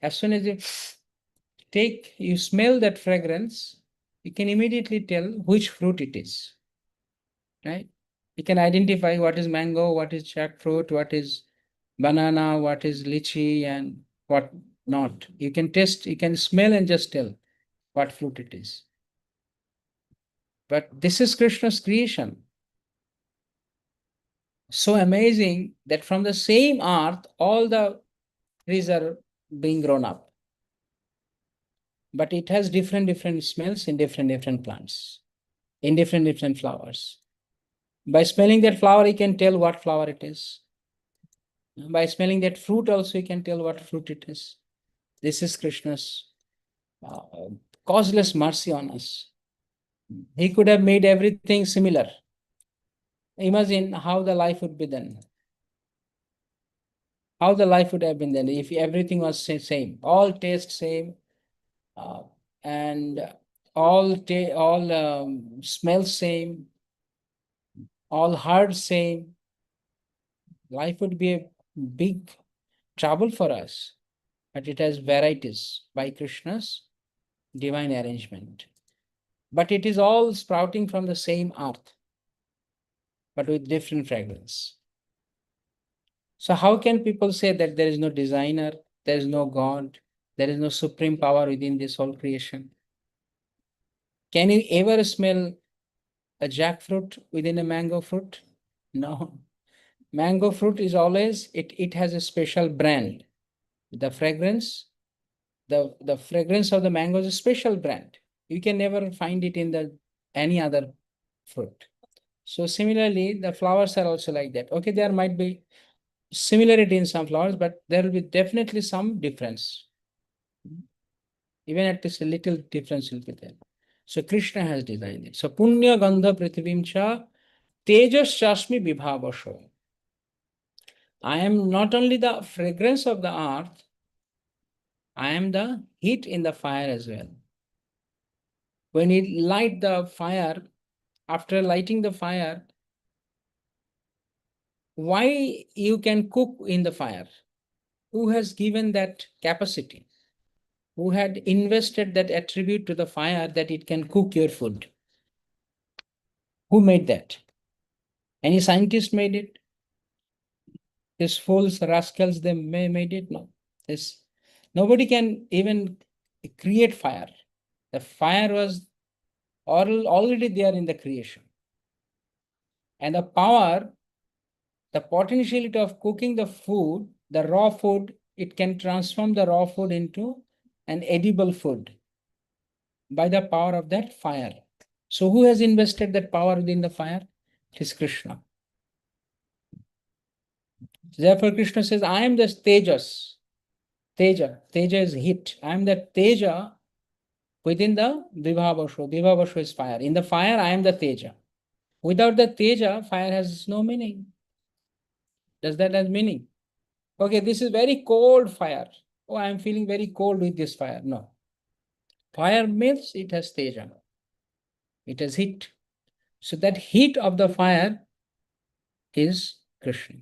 As soon as you smell that fragrance, you can immediately tell which fruit it is. Right? You can identify what is mango, what is jackfruit, what is banana, what is lychee, and what not. You can taste, you can smell and just tell what fruit it is. But this is Krishna's creation. So amazing that from the same earth, all the trees are being grown up. But it has different smells in different plants, in different flowers. By smelling that flower, you can tell what flower it is. By smelling that fruit also, you can tell what fruit it is. This is Krishna's causeless mercy on us. He could have made everything similar. Imagine how the life would be then. How the life would have been then if everything was same, all taste same, and all smell same, all heard same. Life would be a big trouble for us, but it has varieties by Krishna's divine arrangement. But it is all sprouting from the same earth, but with different fragrance. So how can people say that there is no designer, there is no God, there is no supreme power within this whole creation? Can you ever smell a jackfruit within a mango fruit? No. Mango fruit is always, it has a special brand. The fragrance, the fragrance of the mango is a special brand. You can never find it in the any other fruit. So similarly, the flowers are also like that. Okay, there might be similarity in some flowers, but there will be definitely some difference. Even at least a little difference will be there. So Krishna has designed it. So Punya Gandha Prithivim Cha Tejas Chasmi Vibhavasho. I am not only the fragrance of the earth, I am the heat in the fire as well. When you light the fire, after lighting the fire, why you can cook in the fire? Who has given that capacity? Who had invested that attribute to the fire that it can cook your food? Who made that? Any scientist made it? These fools, rascals, they made it? No. Nobody can even create fire. The fire was already there in the creation. And the power, the potentiality of cooking the food, the raw food, it can transform the raw food into an edible food by the power of that fire. So who has invested that power within the fire? It is Krishna. Therefore, Krishna says, I am the Tejas. Teja. Teja is heat. I am the Teja within the Vibhavasho. Vibhavasho is fire. In the fire, I am the Teja. Without the Teja, fire has no meaning. Does that have meaning? Okay, this is very cold fire. Oh, I am feeling very cold with this fire. No. Fire means it has Teja. It has heat. So that heat of the fire is Krishna.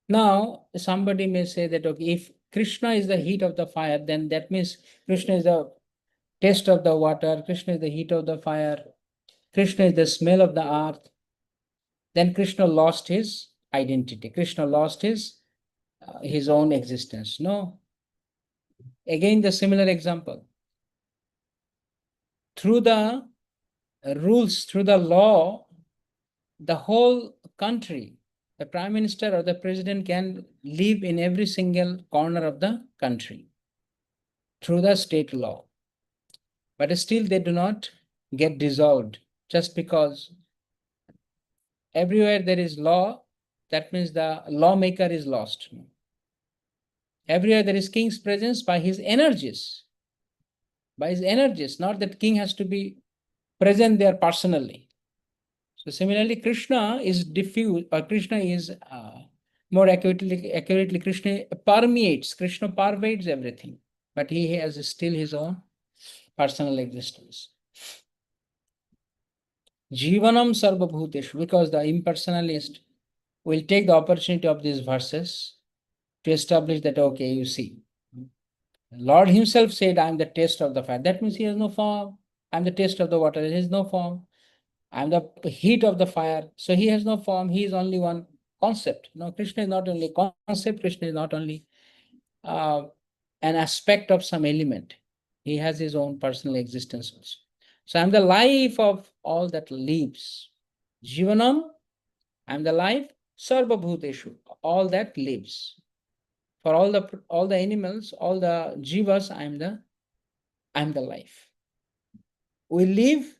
Now, somebody may say that, okay, if Krishna is the heat of the fire, then that means Krishna is the taste of the water, Krishna is the heat of the fire, Krishna is the smell of the earth. Then Krishna lost his identity. Krishna lost his own existence. No. Again, the similar example. Through the rules, through the law, the whole country, the prime minister or the president can live in every single corner of the country through the state law. But still they do not get dissolved just because everywhere there is law, that means the lawmaker is lost. Everywhere there is king's presence by his energies. By his energies, not that king has to be present there personally. So similarly, Krishna is diffused, or Krishna is more accurately, Krishna permeates, Krishna pervades everything, but he has still his own personal existence. Jivanam sarvabhuteshu, because the impersonalist will take the opportunity of these verses to establish that, okay, you see, Lord himself said, I am the taste of the fire. That means he has no form. I am the taste of the water. He has no form. I am the heat of the fire. So he has no form. He is only one concept. No, Krishna is not only concept. Krishna is not only an aspect of some element. He has his own personal existence also. So I am the life of all that lives. Jivanam, I am the life. Sarvabhuteshu, all that lives. For all the animals, all the jivas, I am the life. We live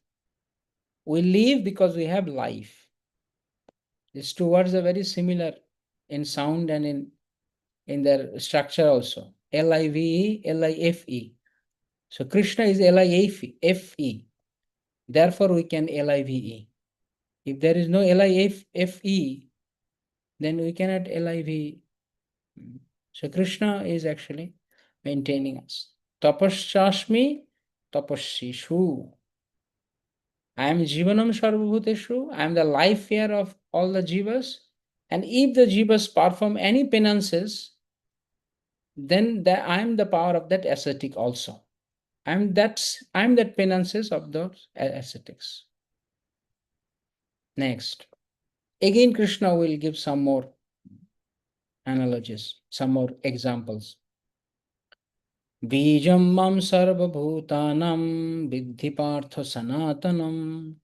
because we have life. These two words are very similar in sound and in their structure also. Live, life. So Krishna is life. Therefore we can live. If there is no life, then we cannot live. So Krishna is actually maintaining us. Tapasyasmi, tapassishu. I am Jivanam Sarvabhuteshu. I am the life here of all the jivas. And if the jivas perform any penances, then I am the power of that ascetic also. I am that penances of those ascetics. Next. Again, Krishna will give some more analogies, some more examples. Bijam mam sarvabhutanam viddhi partha sanatanam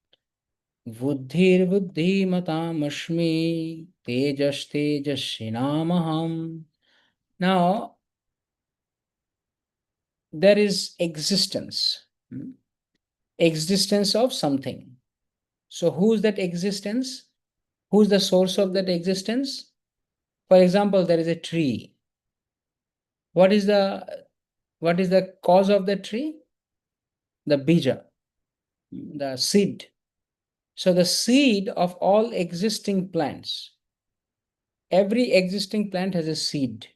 buddhir buddhimatamashmi tejas tejasvinamaham. Now, there is existence of something. So who's that existence? Who's the source of that existence? For example, there is a tree. What is the cause of the tree? The bija, the seed. So the seed of all existing plants, every existing plant has a seed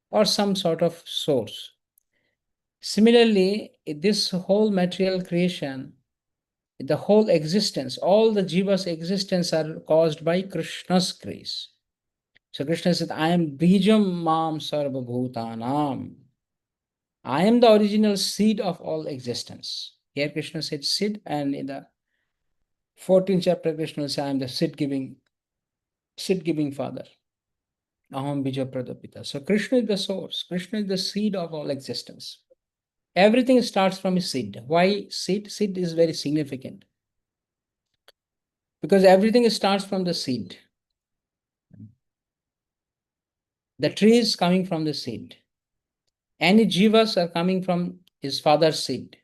or some sort of source. Similarly, this whole material creation, the whole existence, all the jivas' existence are caused by Krishna's grace. So Krishna said, I am Bijam Mam Sarva Bhutanam. I am the original seed of all existence. Here Krishna said seed, and in the 14th chapter, Krishna said, I am the seed giving Father. Aham bija pradapita. So Krishna is the source. Krishna is the seed of all existence. Everything starts from a seed. Why seed? Seed is very significant. Because everything starts from the seed. The tree is coming from the seed. Any jivas are coming from his father's seed.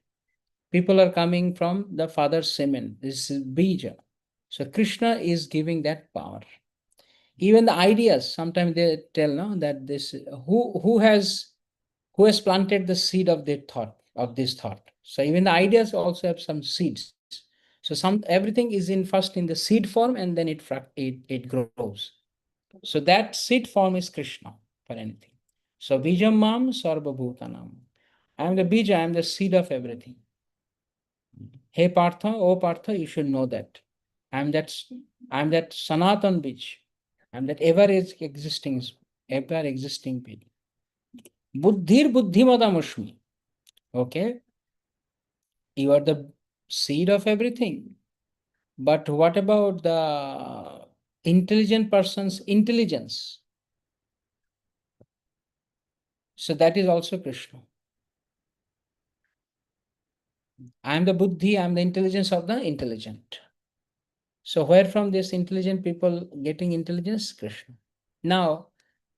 People are coming from the father's semen. This is bija. So Krishna is giving that power. Even the ideas, sometimes they tell no that this who has planted the seed of their thought of this thought. So even the ideas also have some seeds. So everything is in first in the seed form and then it grows. So that seed form is Krishna for anything. So bijam mam sarva bhutanam. I am the bija, I am the seed of everything. Hey Partha, oh Partha, you should know that. I am that Sanatan bij. I am that ever existing being. Buddhir buddhimadamashmi. Okay, you are the seed of everything. But what about the intelligent person's intelligence? So that is also Krishna. I am the buddhi, I am the intelligence of the intelligent. So where from this intelligent people getting intelligence? Krishna. Now,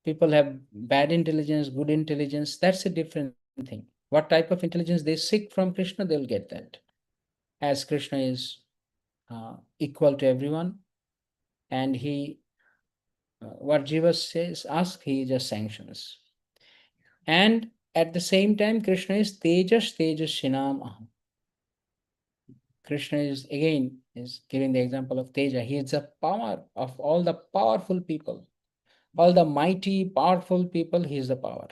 people have bad intelligence, good intelligence. That's a different thing. What type of intelligence they seek from Krishna, they'll get that. As Krishna is equal to everyone, and what Jiva says, ask, he just sanctions. And at the same time, Krishna is Tejas Shinam Aham. Krishna is again is giving the example of Teja. He is the power of all the powerful people. All the mighty, powerful people, he is the power.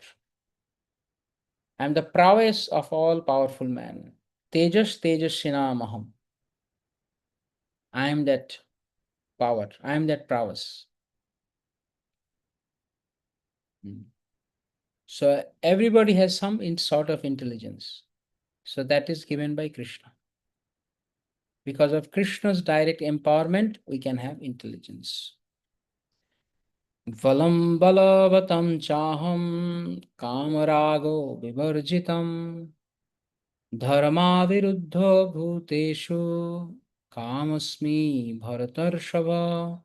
I am the prowess of all powerful men. Tejas Shinamaham. I am that power. I am that prowess. So everybody has some sort of intelligence. So that is given by Krishna. Because of Krishna's direct empowerment, we can have intelligence. Valam balavatam chaham kamarago vivarjitam dharma viruddho bhuteshu kamasmi bharatarshava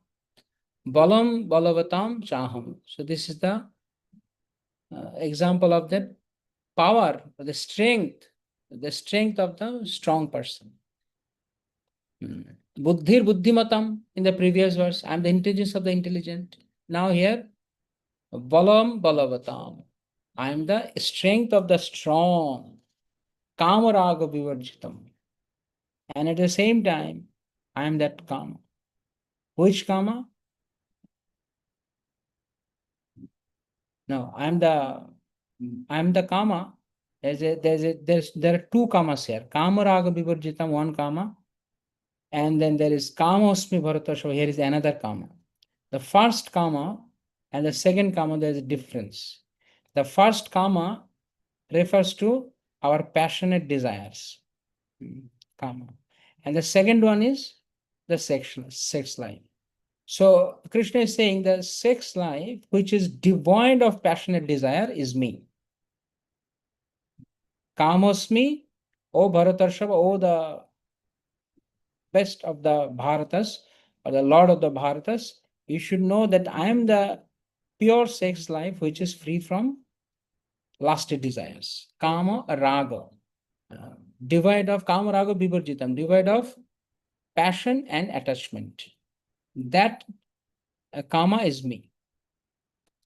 balam balavatam chaham. So this is the example of that power, the strength of the strong person. Buddhir buddhimatam in the previous verse. I am the intelligence of the intelligent. Now here, balam balavatam. I am the strength of the strong. Kamaraga vivarjitam. And at the same time, I am that kama. Which kama? No, I am the kama. There are two kamas here. Kamaraga vivarjitam, one kama. And then there is kamosmi bharatasva. Here is another kama. The first kama and the second kama, there is a difference. The first kama refers to our passionate desires. Kama. And the second one is the sex life. So Krishna is saying the sex life, which is devoid of passionate desire, is me. Kamosmi, O Bharatarshava, O the best of the Bharatas, or the Lord of the Bharatas, you should know that I am the pure sex life which is free from lusted desires. Kama raga. Divide of kama raga vivarjitam, divide of passion and attachment. That kama is me.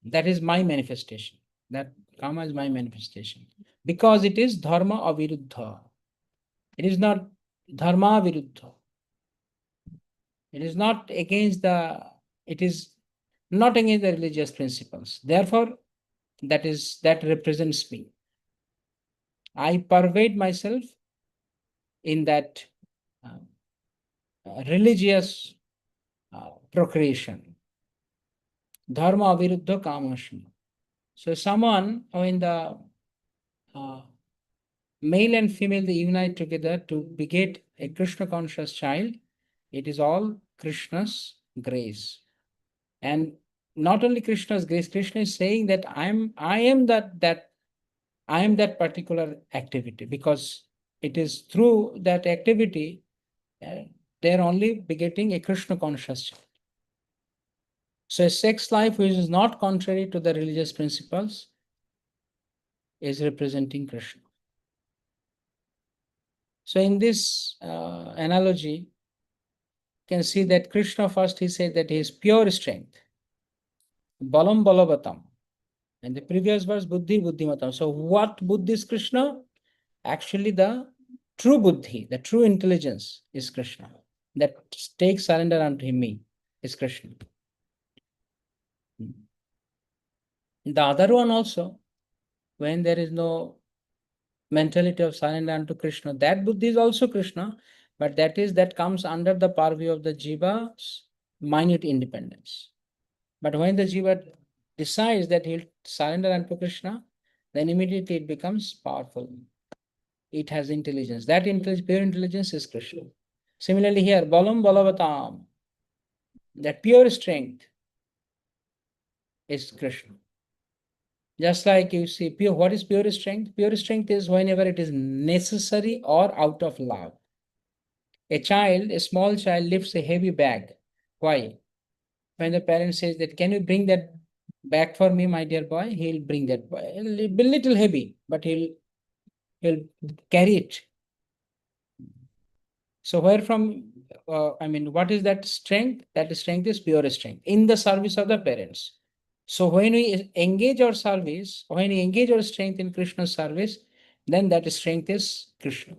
That is my manifestation. That kama is my manifestation. Because it is dharma aviruddha. It is not dharma viruddha. It is not against it is not against the religious principles. Therefore, that represents me. I pervade myself in that religious procreation. Dharma aviruddha kamashmi. So someone when the male and female they unite together to beget a Krishna conscious child, it is all Krishna's grace. And not only Krishna's grace, Krishna is saying that I am that particular activity, because it is through that activity they're only begetting a Krishna consciousness. So a sex life which is not contrary to the religious principles is representing Krishna. So in this analogy, you can see that Krishna first, he said that he is pure strength, balam balavatam. And the previous verse, buddhi buddhimatam. So what buddhi is Krishna? Actually, the true buddhi, the true intelligence is Krishna. That takes surrender unto me is Krishna. The other one also, when there is no mentality of surrender unto Krishna, that buddhi is also Krishna, but that comes under the purview of the jiva's minute independence. But when the jiva decides that he'll surrender unto Krishna, then immediately it becomes powerful. It has intelligence. That intelligence, pure intelligence is Krishna. Similarly here, balam balavatam, that pure strength is Krishna. Just like you see, pure, what is pure strength? Pure strength is whenever it is necessary or out of love. A small child lifts a heavy bag. Why? When the parent says that, can you bring that bag for me, my dear boy? He'll bring that boy. It'll be a little heavy, but he'll carry it. So where from, what is that strength? That strength is pure strength in the service of the parents. So when we engage our service, when we engage our strength in Krishna's service, then that strength is Krishna.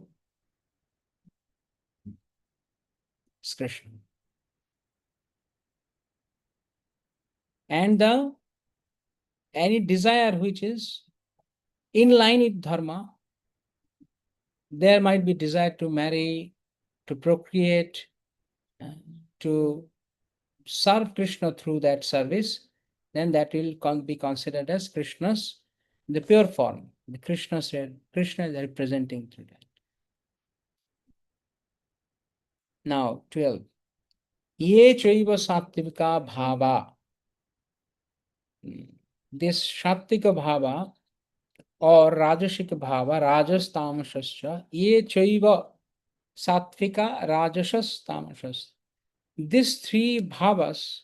It's Krishna. And any desire which is in line with dharma, there might be desire to marry, to procreate, to serve Krishna through that service, then that will be considered as Krishna's, the pure form. The Krishna is representing through that. Now, 12. Ye chaiva sattvika bhava. This Sattvika bhava or Rajasika bhava, Rajas Tamashascha, ye chaiva Sattvika Rajasas Tamashas. These three bhavas,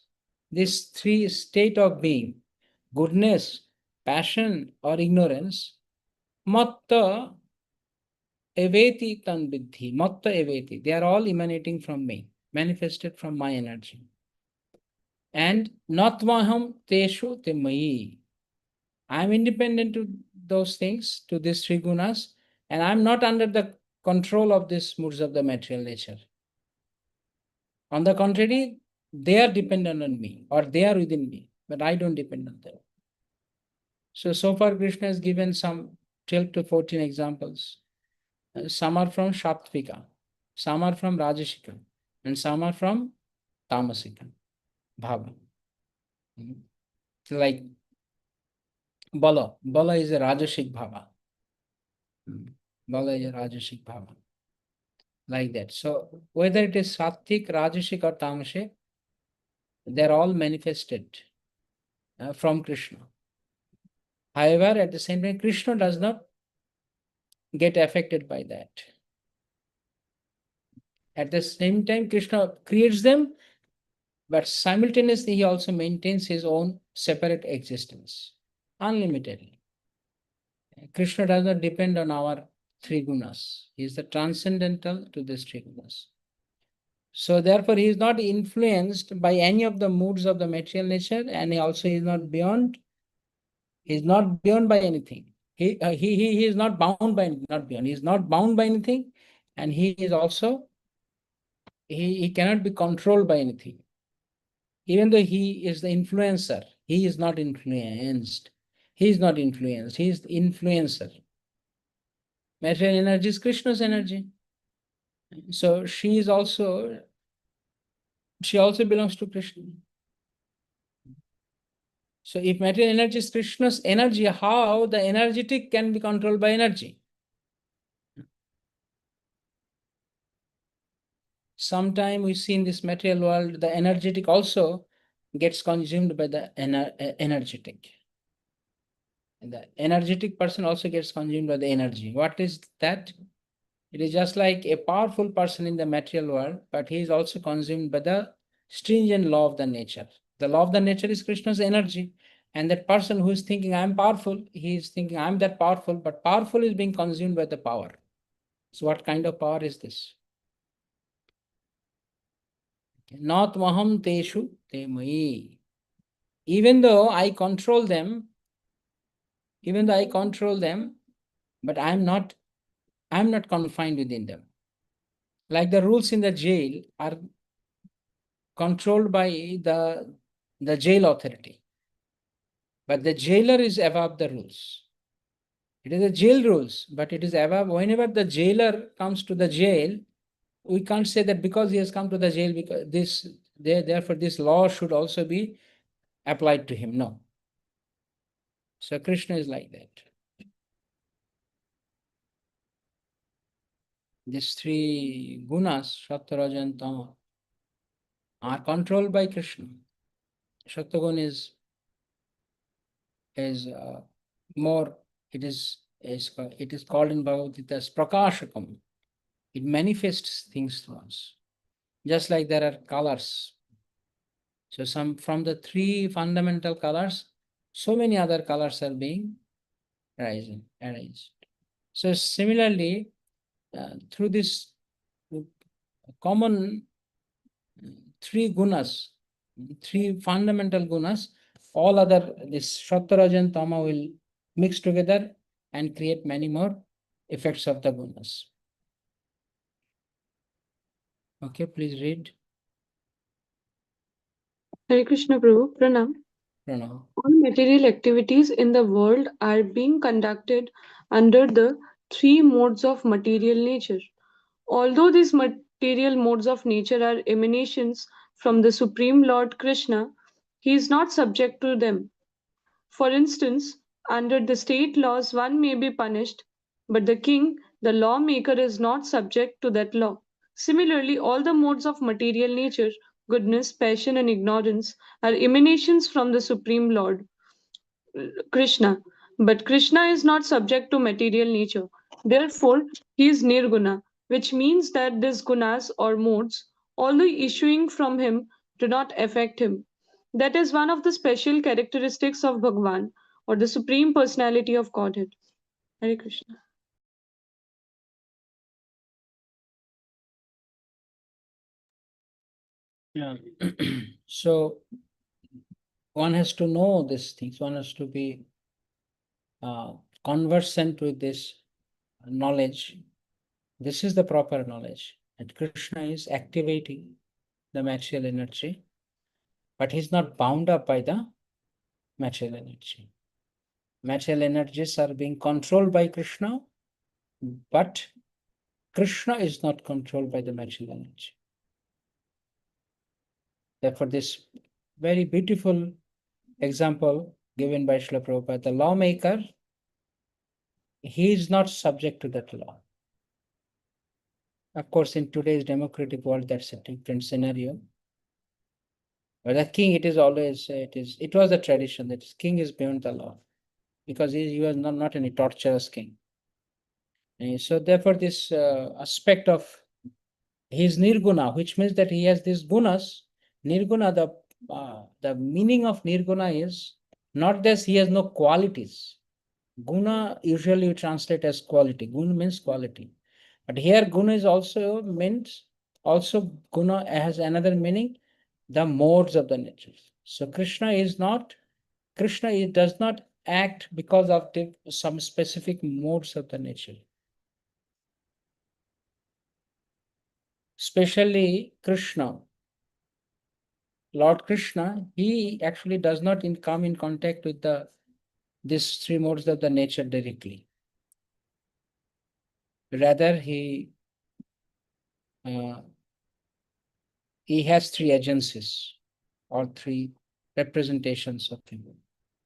this three state of being, goodness, passion, or ignorance, matta eveti tan vidhi, matta eveti, they are all emanating from me, manifested from my energy. And natmaham teshu te mayi. I am independent to those things, to these three gunas, and I am not under the control of these moods of the material nature. On the contrary, they are dependent on me, or they are within me, but I don't depend on them. So far Krishna has given some 12 to 14 examples. Some are from Sattvika, some are from Rajashika, and some are from Tamasika, Bhava. Like Bala. Bala is a Rajashik Bhava. Bala is a Rajashik Bhava. Like that. So whether it is Sattvik, Rajashik, or Tamashik, they're all manifested from Krishna. However, at the same time, Krishna does not get affected by that. At the same time, Krishna creates them, but simultaneously he also maintains his own separate existence, unlimitedly. Krishna does not depend on our three gunas. He is the transcendental to these three gunas. So therefore, he is not influenced by any of the moods of the material nature, and he also is not beyond. He is not beyond by anything. He is not bound by, not beyond. He is not bound by anything, and he is also, he cannot be controlled by anything. Even though he is the influencer, he is not influenced. He is not influenced. He is the influencer. Material energy is Krishna's energy. So she also belongs to Krishna. So if material energy is Krishna's energy, how the energetic can be controlled by energy? Sometimes we see in this material world, the energetic also gets consumed by the energetic. And the energetic person also gets consumed by the energy. What is that? It is just like a powerful person in the material world, but he is also consumed by the stringent law of the nature. The law of the nature is Krishna's energy. And that person who is thinking, I'm powerful, he is thinking, I'm that powerful, but powerful is being consumed by the power. So what kind of power is this? Not maham teshu te mai. Even though I control them, but I'm not confined within them. Like the rules in the jail are controlled by the jail authority. But the jailer is above the rules. It is the jail rules, but it is above. Whenever the jailer comes to the jail, we can't say that because he has come to the jail, because therefore this law should also be applied to him. No. So Krishna is like that. These three gunas, Sattva, Raja, and Tama, are controlled by Krishna. Sattvagun is more. It is called in Bhagavad Gita as prakashakam. It manifests things to us. Just like there are colors. So from the three fundamental colors, so many other colors are being arranged. So similarly, through this common three gunas, three fundamental gunas, all other, this Sattva, Raja, and Tama will mix together and create many more effects of the gunas. Okay, please read. Hare Krishna Prabhu, Pranam. Pranam. All material activities in the world are being conducted under the three modes of material nature. Although these material modes of nature are emanations from the Supreme Lord Krishna, he is not subject to them. For instance, under the state laws, one may be punished, but the king, the lawmaker, is not subject to that law. Similarly, all the modes of material nature, goodness, passion, and ignorance, are emanations from the Supreme Lord, Krishna. But Krishna is not subject to material nature. Therefore, he is nirguna, which means that these gunas or modes, although issuing from him, do not affect him. That is one of the special characteristics of Bhagavan, or the Supreme Personality of Godhead. Hare Krishna. Yeah. So one has to know these things. One has to be conversant with this knowledge. This is the proper knowledge. And Krishna is activating the material energy, but he's not bound up by the material energy. Material energies are being controlled by Krishna, but Krishna is not controlled by the material energy. Therefore, this very beautiful example given by Srila Prabhupada, the lawmaker, he is not subject to that law. Of course, in today's democratic world, that's a different scenario. But the king, it was a tradition that king is beyond the law, because he was not any torturous king. And so therefore, this aspect of his nirguna, which means that he has these gunas. Nirguna, the meaning of nirguna is not that he has no qualities. Guna usually we translate as quality. Guna means quality. But here guna is also guna has another meaning, the modes of the nature. So Krishna does not act because of some specific modes of the nature. Especially Krishna, Lord Krishna, he actually does not come in contact with these three modes of the nature directly. Rather, he has three agencies or three representations of him: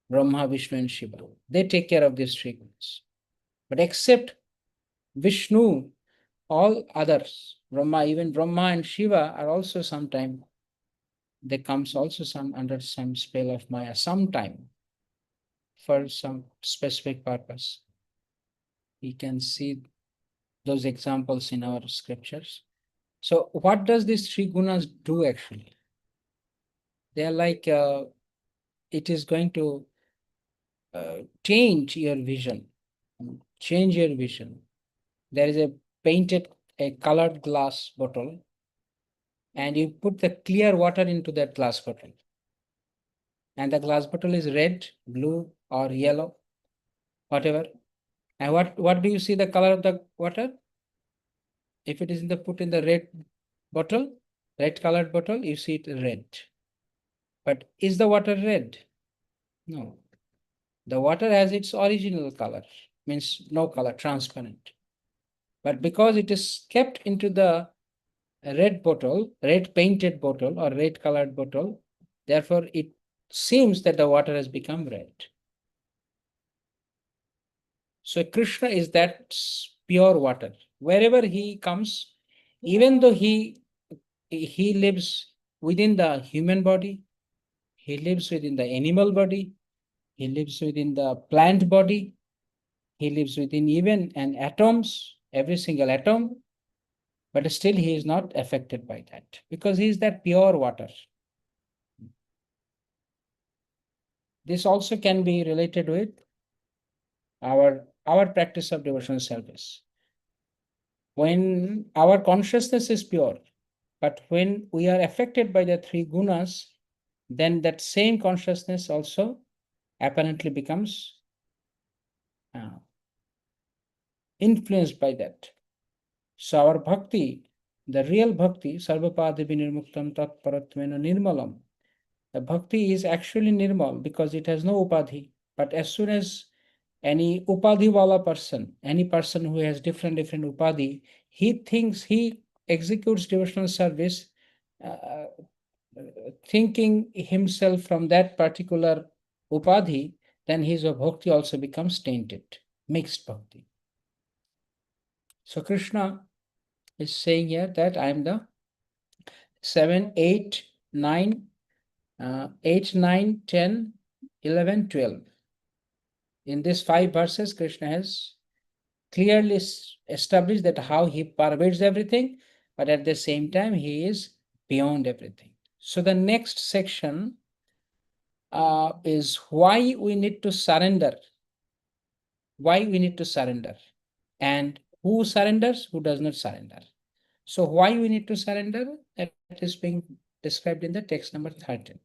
Brahma, Vishnu, and Shiva. They take care of these three gunas. But except Vishnu, all others, even Brahma and Shiva, are also sometimes they comes also some under some spell of Maya sometime for some specific purpose. We can see those examples in our scriptures. So what does these three gunas do actually? They are like, it is going to change your vision, change your vision. There is a colored glass bottle, and you put the clear water into that glass bottle. And the glass bottle is red, blue, or yellow, whatever. And what do you see the color of the water? If it is put in the red bottle, red colored bottle, you see it red. But is the water red? No. The water has its original color, means no color, transparent. But because it is kept into the red bottle, red painted bottle or red colored bottle, therefore it seems that the water has become red. So Krishna is that pure water. Wherever he comes, even though he lives within the human body, he lives within the animal body, he lives within the plant body, he lives within even an atoms, every single atom, but still he is not affected by that because he is that pure water. This also can be related with our practice of devotional service. When our consciousness is pure, but when we are affected by the three gunas, then that same consciousness also apparently becomes influenced by that. So our bhakti, the real bhakti, sarvapadi vinirmuktam tat paratvena nirmalam. The bhakti is actually nirmal because it has no upadhi. But as soon as any upadhi wala person, any person who has different upadhi, he thinks he executes devotional service uh, thinking himself from that particular upadhi, then his bhakti also becomes tainted, mixed bhakti. So Krishna is saying here that I am the 7, 8, 9, 8, 9, 10, 11, 12. In these 5 verses, Krishna has clearly established that how he pervades everything, but at the same time, he is beyond everything. So the next section is why we need to surrender. Why we need to surrender. And who surrenders, who does not surrender. So why we need to surrender? That is being described in the text number 13.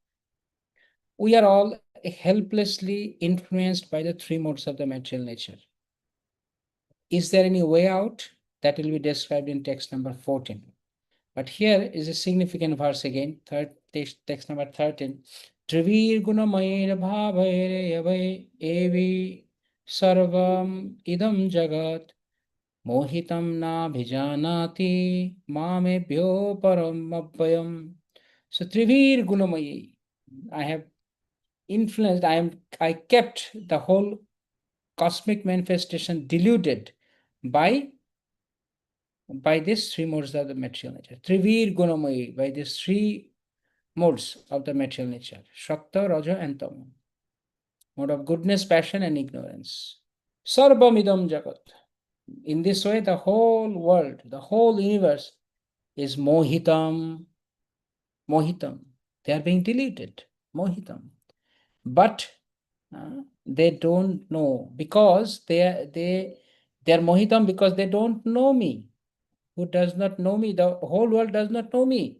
We are all helplessly influenced by the 3 modes of the material nature. Is there any way out? That will be described in text number 14. But here is a significant verse again, text number 13. Trivir gunamayer bhavayer yavai evi sarvam idam jagat mohitam na bhijanati mamebhyo param abhayam. So Trivir gunamayi, I have influenced, I kept the whole cosmic manifestation deluded by these 3 modes of the material nature. Trivir gunamayi, by these 3 modes of the material nature. Shakta, Raja, and Tama. Mode of goodness, passion, and ignorance. Sarvamidam jagat. In this way, the whole world, the whole universe is mohitam. Mohitam. They are being deleted. Mohitam. But they don't know because they are mohitam because they don't know me. Who does not know me? The whole world does not know me.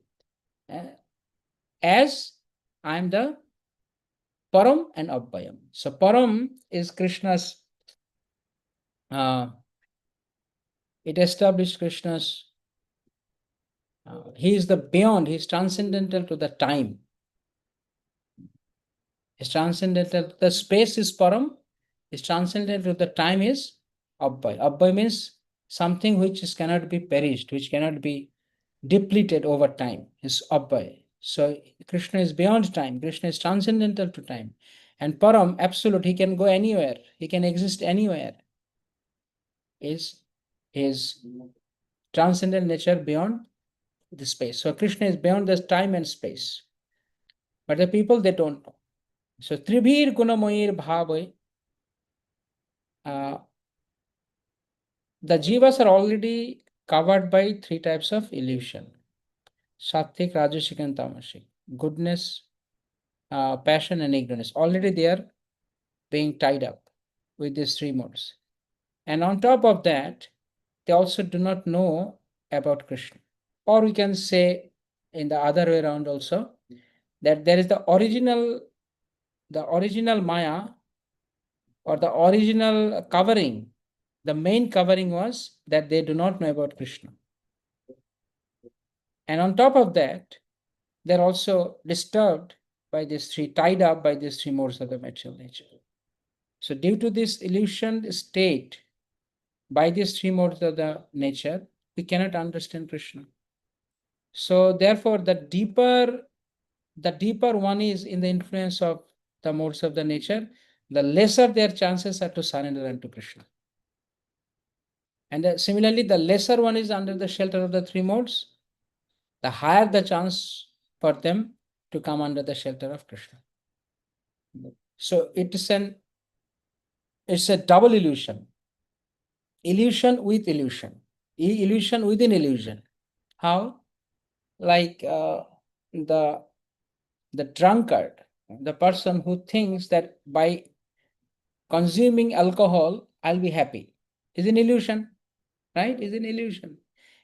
As I am the Param and Abhayam. So Param is Krishna's, it established Krishna's, he is the beyond, he is transcendental to the time. Is transcendental, the space is Param, is transcendental to the time is Abhay. Abhay means something which cannot be perished, which cannot be depleted over time, is Abhay. So Krishna is beyond time, Krishna is transcendental to time. And Param, absolute, he can go anywhere, he can exist anywhere. Is transcendent nature beyond the space. So Krishna is beyond the time and space. But the people, they don't know. So Tribhir Gunamoyir Bhavai, the jivas are already covered by three types of illusion: Sattvic, Rajasic, and Tamasic. Goodness, passion, and ignorance. Already they are being tied up with these three modes. And on top of that, they also do not know about Krishna. Or we can say in the other way around also, that there is the original Maya, or the original covering. The main covering was that they do not know about Krishna. And on top of that, they're also disturbed by these three, tied up by these three modes of the material nature. So due to this illusion state, by these three modes of the nature, we cannot understand Krishna. So therefore, the deeper one is in the influence of the modes of the nature, the lesser their chances are to surrender unto Krishna. And similarly, the lesser one is under the shelter of the three modes, the higher the chance for them to come under the shelter of Krishna. So it's a double illusion. Illusion with illusion. Illusion within illusion. How? Like the drunkard, the person who thinks that by consuming alcohol, I'll be happy, is an illusion, right? Is an illusion.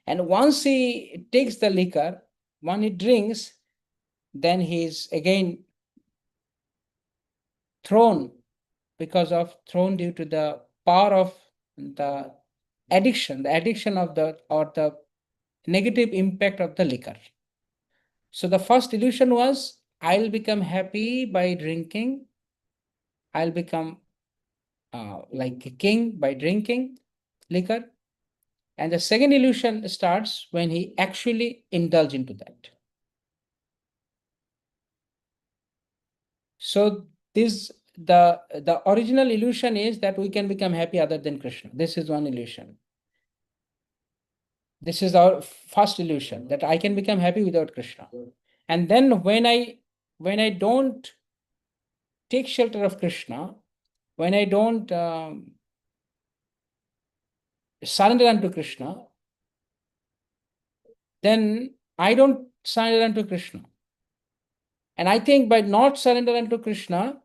And once he takes the liquor, when he drinks, then he is again thrown thrown due to the power of the addiction of the negative impact of the liquor. So the first illusion was, I'll become happy by drinking. I'll become like a king by drinking liquor. And the second illusion starts when he actually indulge into that. So the original illusion is that we can become happy other than Krishna. This is one illusion. This is our first illusion, that I can become happy without Krishna. And then when I don't take shelter of Krishna, when I don't surrender unto Krishna, then I don't surrender unto Krishna. And I think by not surrender unto Krishna,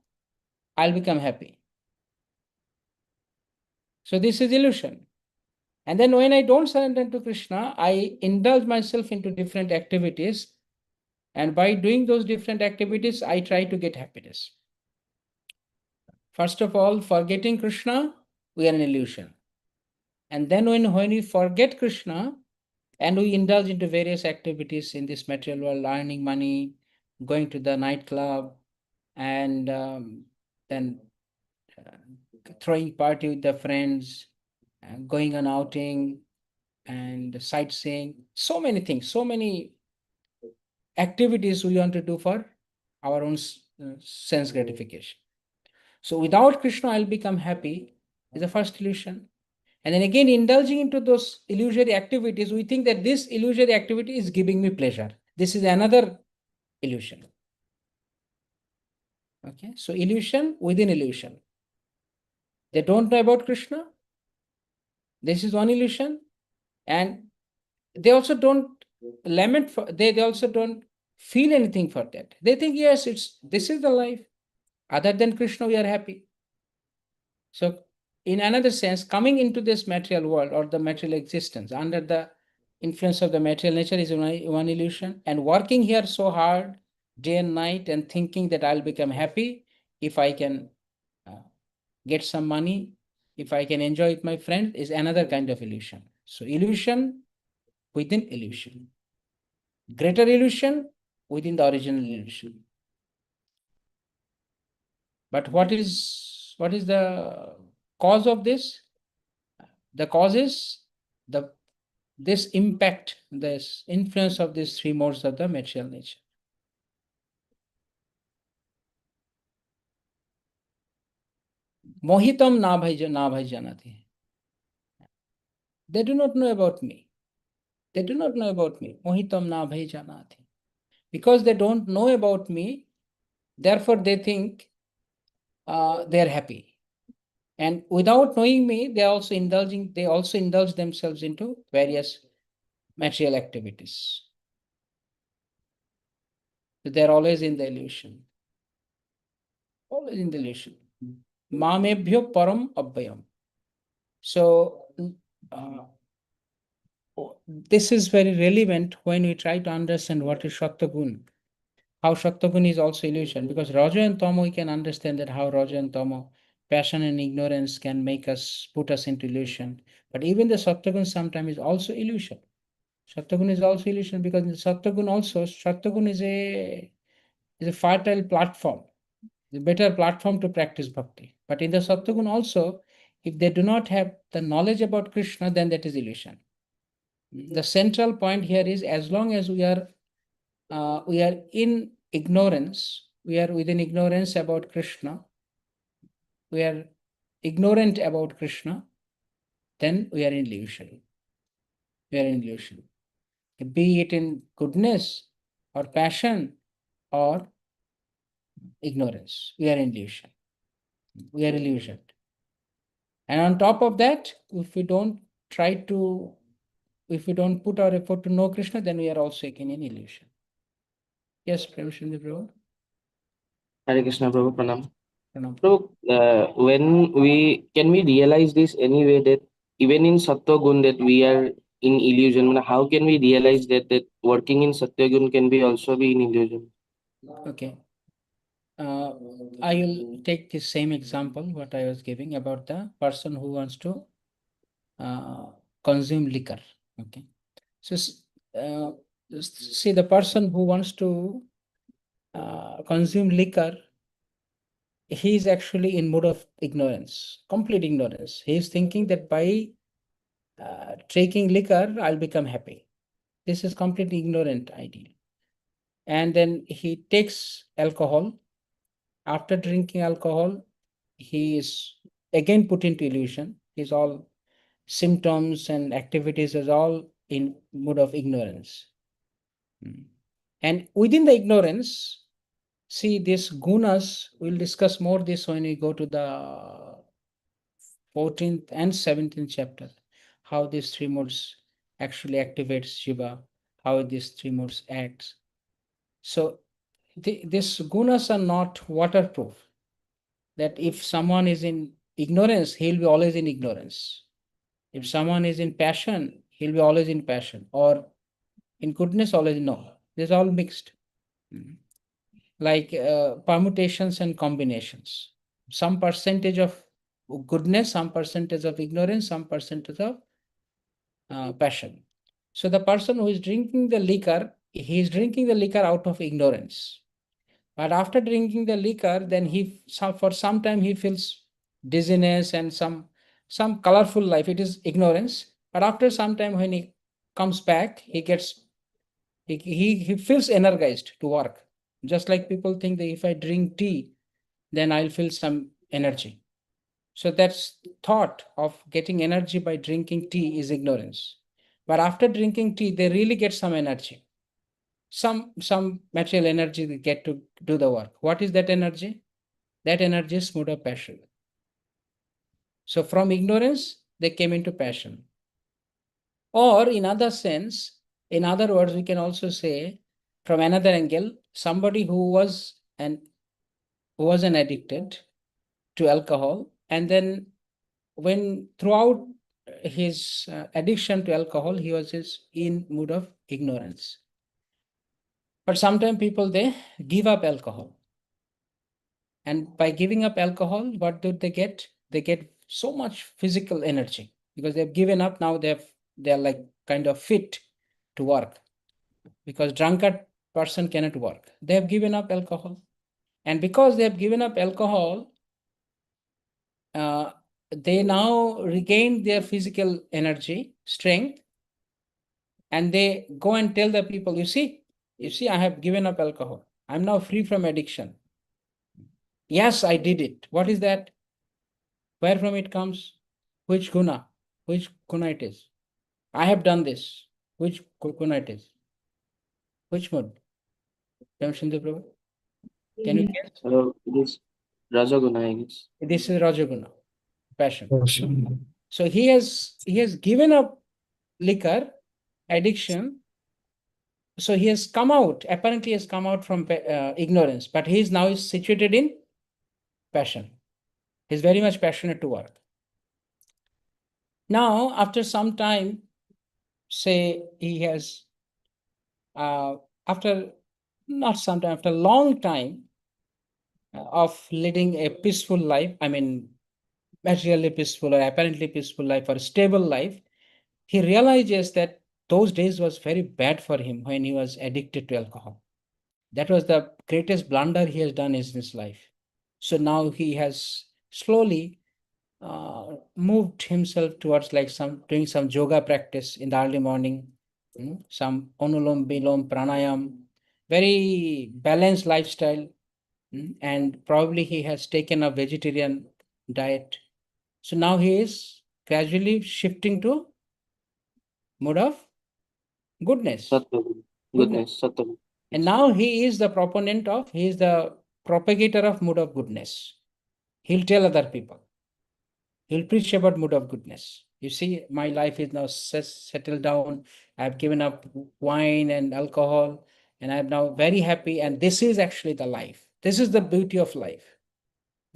I'll become happy. So this is illusion. And then when I don't surrender to Krishna, I indulge myself into different activities. And by doing those different activities, I try to get happiness. First of all, forgetting Krishna, we are an illusion. And then when we forget Krishna and we indulge into various activities in this material world, earning money, going to the nightclub, and then throwing party with the friends, going on outing and sightseeing, so many things, so many activities we want to do for our own sense gratification. So without Krishna, I'll become happy is the first illusion. And then again, indulging into those illusory activities, we think that this illusory activity is giving me pleasure. This is another illusion. Okay, so illusion within illusion. They don't know about Krishna. This is one illusion. And they also don't lament for, they also don't feel anything for that. They think, yes, this is the life. Other than Krishna, we are happy. So in another sense, coming into this material world or the material existence under the influence of the material nature is one illusion. And working here so hard day and night and thinking that I'll become happy if I can get some money, if I can enjoy with my friend, is another kind of illusion. So illusion within illusion. Greater illusion within the original illusion. But what is the cause of this? The cause is this impact, this influence of these three modes of the material nature. Mohitam na bhai janati. They do not know about me. They do not know about me. Mohitam na bhai janati. Because they don't know about me, Therefore, they think they are happy. And without knowing me, they also indulge themselves into various material activities. So they're always in the illusion. Always in the illusion. Mamebhyo param abhyam. So this is very relevant when we try to understand what is Shaktagun. How Shaktagun is also illusion. Because Raja and Tamo, we can understand that how Raja and Tamo, passion and ignorance can put us into illusion. But even the Shaktagun sometimes is also illusion. Shaktagun is also illusion because in the Shaktagun is a fertile platform, a better platform to practice bhakti. But in the Shaktagun also, if they do not have the knowledge about Krishna, then that is illusion. The central point here is as long as we are in ignorance, we are within ignorance about Krishna, we are ignorant about Krishna, then we are in illusion. We are in illusion. Be it in goodness or passion or ignorance, we are in illusion. We are illusioned. And on top of that, if we don't put our effort to know Krishna, then we are also again in illusion. Yes, Prabhupada Prabhu. Hare Krishna, Prabhu, Pranam. Pranam. Prabhu, can we realize this anyway that even in Sattva Gun that we are in illusion? How can we realize that working in Sattva Gun can be also be in illusion? Okay. I will take the same example what I was giving about the person who wants to consume liquor. Okay. So see, the person who wants to consume liquor, he is actually in mood of ignorance, complete ignorance. He is thinking that by taking liquor, I'll become happy. This is completely ignorant idea. And then he takes alcohol. After drinking alcohol, he is again put into illusion. His all symptoms and activities is all in mood of ignorance. And within the ignorance, see this gunas, we'll discuss more this when we go to the 14th and 17th chapter, how these three modes actually activates Shiva, how these three modes acts. So these gunas are not waterproof. That if someone is in ignorance, he'll be always in ignorance. If someone is in passion, he'll be always in passion. Or in goodness, always no. This is all mixed. Like permutations and combinations. Some percentage of goodness, some percentage of ignorance, some percentage of passion. So the person who is drinking the liquor, he is drinking the liquor out of ignorance. But after drinking the liquor, then for some time he feels dizziness and some colorful life. It is ignorance. But after some time, when he comes back, he feels energized to work. Just like people think that if I drink tea, then I'll feel some energy. So that's thought of getting energy by drinking tea is ignorance. But after drinking tea, they really get some energy. Some material energy they get to do the work. What is that energy? That energy is mood of passion. So from ignorance, they came into passion. Or in other sense, in other words, we can also say from another angle, somebody who was an addicted to alcohol, and then when throughout his addiction to alcohol, he was just in mood of ignorance. But sometimes people, they give up alcohol. And by giving up alcohol, what do they get? They get so much physical energy because they've given up. Now they're like kind of fit to work, because drunkard person cannot work. They have given up alcohol. And because they have given up alcohol, they now regain their physical energy, strength, and they go and tell the people, you see, I have given up alcohol. I'm now free from addiction. Yes, I did it. What is that? Where from it comes? Which guna? Which guna it is? I have done this. Which guna it is? Which mode? Prabhu? Can you guess? This Rajaguna, I guess. This is Rajaguna, passion. So he has given up liquor addiction. So he has come out, apparently has come out from ignorance, but he is now situated in passion. He's very much passionate to work. Now, after some time, say he has, after not some time, after a long time of leading a peaceful life, I mean, materially peaceful or apparently peaceful life or stable life, he realizes that those days was very bad for him when he was addicted to alcohol. That was the greatest blunder he has done in his life. So now he has slowly moved himself towards like doing some yoga practice in the early morning, some onulom bilom pranayam, very balanced lifestyle, and probably he has taken a vegetarian diet. So now he is gradually shifting to mode of goodness. Sattvagun. Goodness, Sattvagun. And now he is the propagator of mood of goodness. He'll tell other people. He'll preach about mood of goodness. You see, my life is now settled down. I've given up wine and alcohol, and I'm now very happy. And this is actually the life. This is the beauty of life.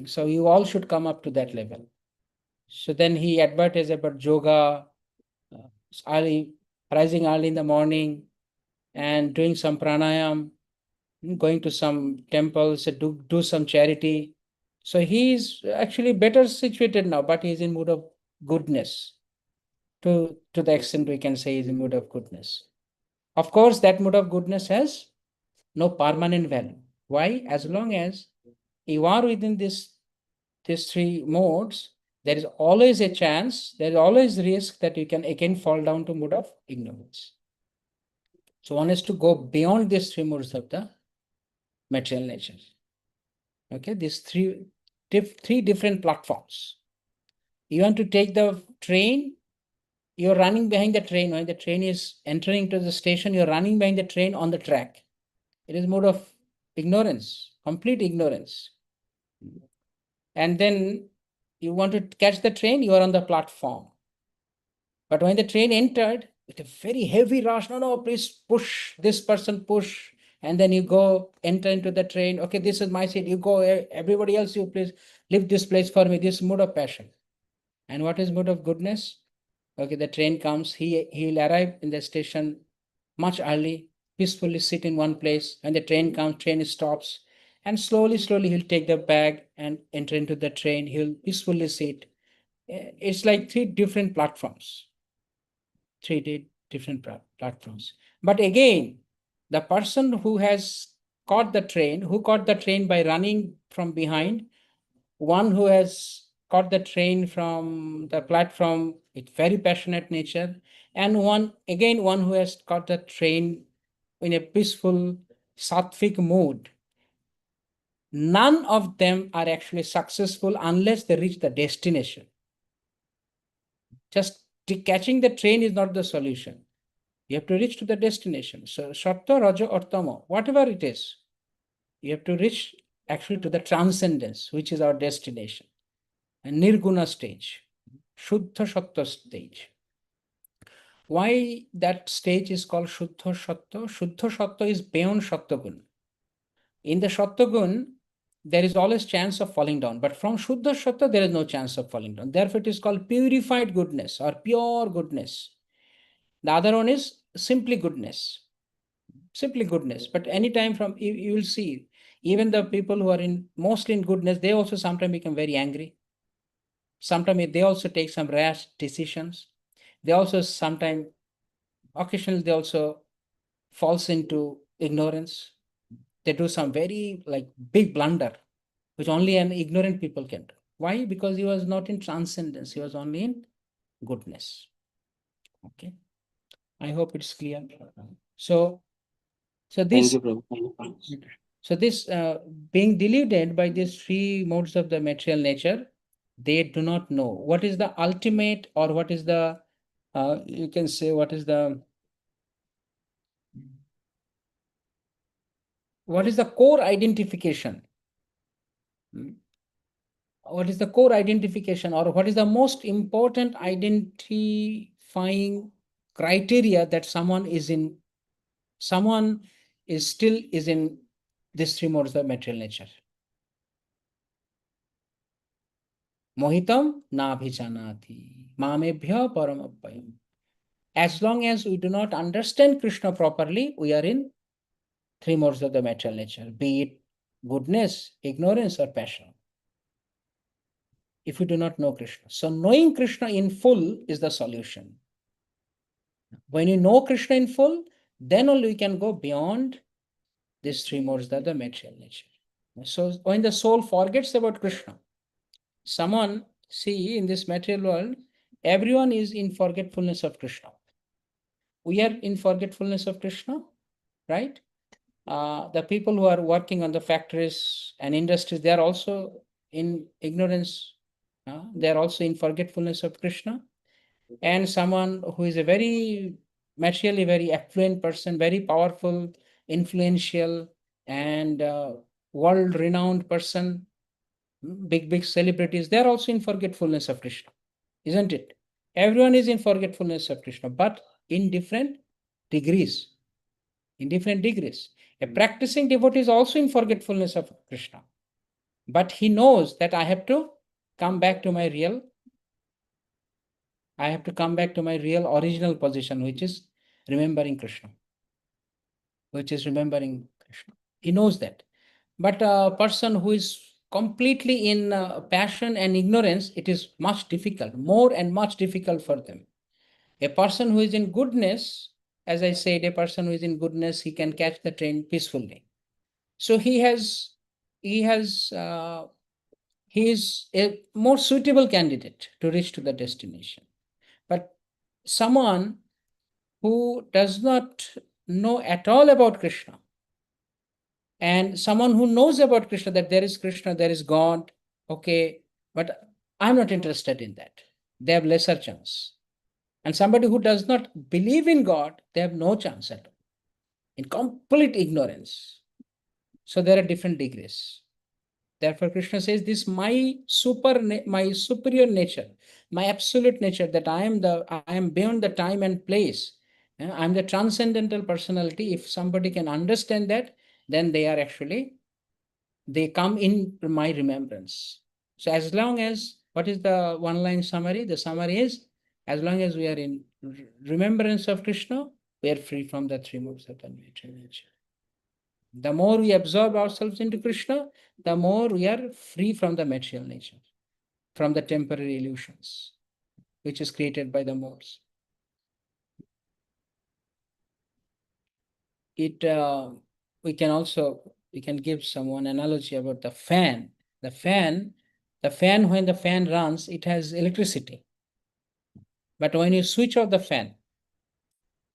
So you all should come up to that level. So then he advertised about yoga, rising early in the morning, and doing some pranayam, going to some temples, do some charity. So he is actually better situated now, but he's in mood of goodness. To the extent we can say he's in mood of goodness. Of course, that mood of goodness has no permanent value. Why? As long as you are within these three modes, there is always a chance, there is always risk that you can again fall down to mood of ignorance. So one has to go beyond these three modes of the material nature. Okay, these three different platforms. You want to take the train, you're running behind the train. When the train is entering to the station, you're running behind the train on the track. It is mode of ignorance, complete ignorance. And then you want to catch the train, you are on the platform. But when the train entered, with a very heavy rush, no, please push, this person push. And then you go enter into the train. Okay, this is my seat. You go, everybody else, you please leave this place for me. This mood of passion. And what is mood of goodness? Okay, the train comes. He'll arrive in the station much early, peacefully sit in one place. When the train comes, train stops. And slowly he'll take the bag and enter into the train. He'll peacefully sit. It's like three different platforms. But again, the person who has caught the train by running from behind, one who has caught the train from the platform with very passionate nature, and one who has caught the train in a peaceful sattvic mood. None of them are actually successful unless they reach the destination. Just catching the train is not the solution. You have to reach to the destination. So Sattva, Raja, or Tama, whatever it is, you have to reach actually to the transcendence, which is our destination. And Nirguna stage, Shuddha Sattva stage. Why that stage is called Shuddha Sattva? Shuddha Sattva is beyond Sattvagun. In the Sattvagun, there is always chance of falling down. But from Shuddha Sattva, there is no chance of falling down. Therefore, it is called purified goodness or pure goodness. The other one is simply goodness. Simply goodness. But anytime you will see, even the people who are mostly in goodness, they also sometimes become very angry. Sometimes they also take some rash decisions. They also occasionally they also falls into ignorance. They do some very big blunder, which only an ignorant people can do. Why? Because he was not in transcendence. He was only in goodness. Okay. I hope it's clear. So this. Thank you, Prabhu. So this being deluded by these three modes of the material nature, they do not know what is the ultimate, or what is the you can say what is the what is the core identification? What is the core identification, or what is the most important identifying criteria that someone is in this three modes of material nature? Mohitam na abhijanati mamebhya paramapayam. As long as we do not understand Krishna properly, we are in three modes of the material nature, be it goodness, ignorance, or passion. If we do not know Krishna. So knowing Krishna in full is the solution. When you know Krishna in full, then only we can go beyond these three modes of the material nature. So when the soul forgets about Krishna, someone, see, in this material world, everyone is in forgetfulness of Krishna. We are in forgetfulness of Krishna, right? The people who are working on the factories and industries, they are also in ignorance. They are also in forgetfulness of Krishna. And someone who is a very materially very affluent person, very powerful, influential, and world-renowned person, big celebrities, they are also in forgetfulness of Krishna, isn't it? Everyone is in forgetfulness of Krishna, but in different degrees. In different degrees. A practicing devotee is also in forgetfulness of Krishna, but he knows that I have to come back to my real original position, which is remembering Krishna. He knows that. But a person who is completely in passion and ignorance, it is much difficult, more and much difficult for them. A person who is in goodness, as I said, a person who is in goodness, he can catch the train peacefully. So he is a more suitable candidate to reach to the destination. But someone who does not know at all about Krishna, and someone who knows about Krishna, that there is Krishna, there is God, okay, but I'm not interested in that, they have lesser chance. And somebody who does not believe in God, they have no chance at all, in complete ignorance. So there are different degrees. Therefore, Krishna says, this my superior nature, my absolute nature, that I am beyond the time and place. I am the transcendental personality. If somebody can understand that, then they come in my remembrance. So as long as, what is the one-line summary? The summary is, as long as we are in remembrance of Krishna, we are free from the three modes of the material nature. The more we absorb ourselves into Krishna, the more we are free from the material nature, from the temporary illusions, which is created by the modes. We can give someone analogy about the fan. The fan, when the fan runs, it has electricity. But when you switch off the fan,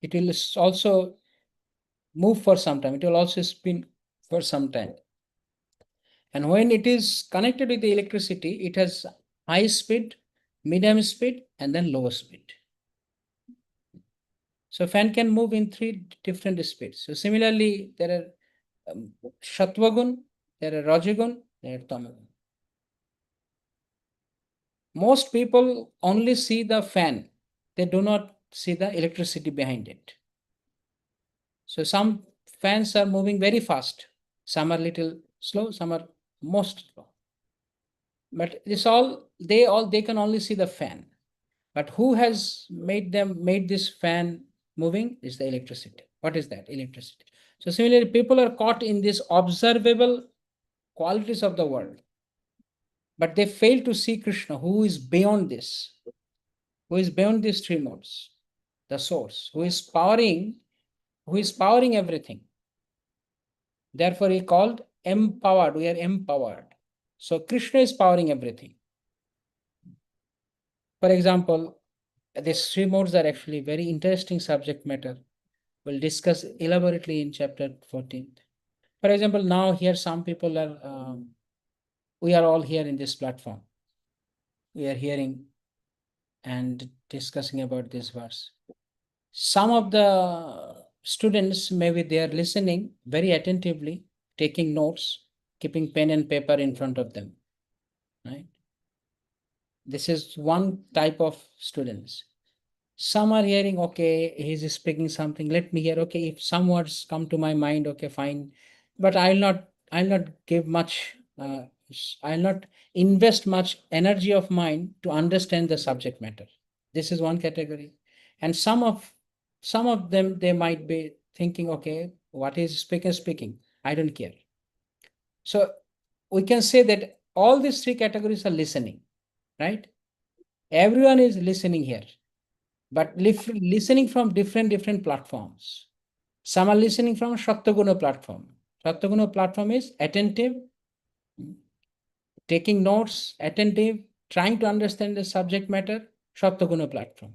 it will also move for some time. It will also spin for some time. And when it is connected with the electricity, it has high speed, medium speed, and then low speed. So fan can move in three different speeds. So similarly, there are Shatvagun, there are Rajagun, there are Tamagun. Most people only see the fan. They do not see the electricity behind it. So some fans are moving very fast. Some are little slow, some are most slow. But they can only see the fan. But who has made this fan moving is the electricity. What is that? Electricity. So similarly, people are caught in these observable qualities of the world, but they fail to see Krishna, who is beyond this, who is beyond these three modes, the source, who is powering everything. Therefore, he called empowered. We are empowered. So Krishna is powering everything. For example, these three modes are actually very interesting subject matter. We'll discuss elaborately in chapter 14. For example, now here some people are, we are all here in this platform. We are hearing and discussing about this verse. Some of the students, maybe they are listening very attentively, taking notes, keeping pen and paper in front of them, right? This is one type of students. Some are hearing, okay, he's speaking something, let me hear, okay, if some words come to my mind, okay, fine. But I'll not give much, I'll not invest much energy of mine to understand the subject matter. This is one category. And some of them, they might be thinking, okay, what is speaker speaking? I don't care. So we can say that all these three categories are listening, right? Everyone is listening here, but listening from different platforms. Some are listening from Shaktaguna platform. Shaktaguna platform is attentive, taking notes, attentive, trying to understand the subject matter, Shaktaguna platform.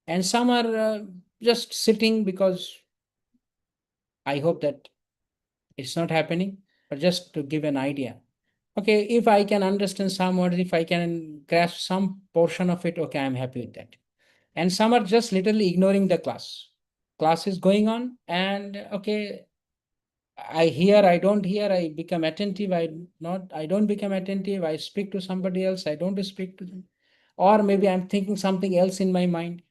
And some are just sitting because I hope that it's not happening, but just to give an idea. Okay, if I can understand some words, if I can grasp some portion of it, okay, I'm happy with that. And some are just literally ignoring the class. Class is going on, and okay, I hear, I don't hear, I become attentive, I don't become attentive, I speak to somebody else, I don't speak to them. Or maybe I'm thinking something else in my mind.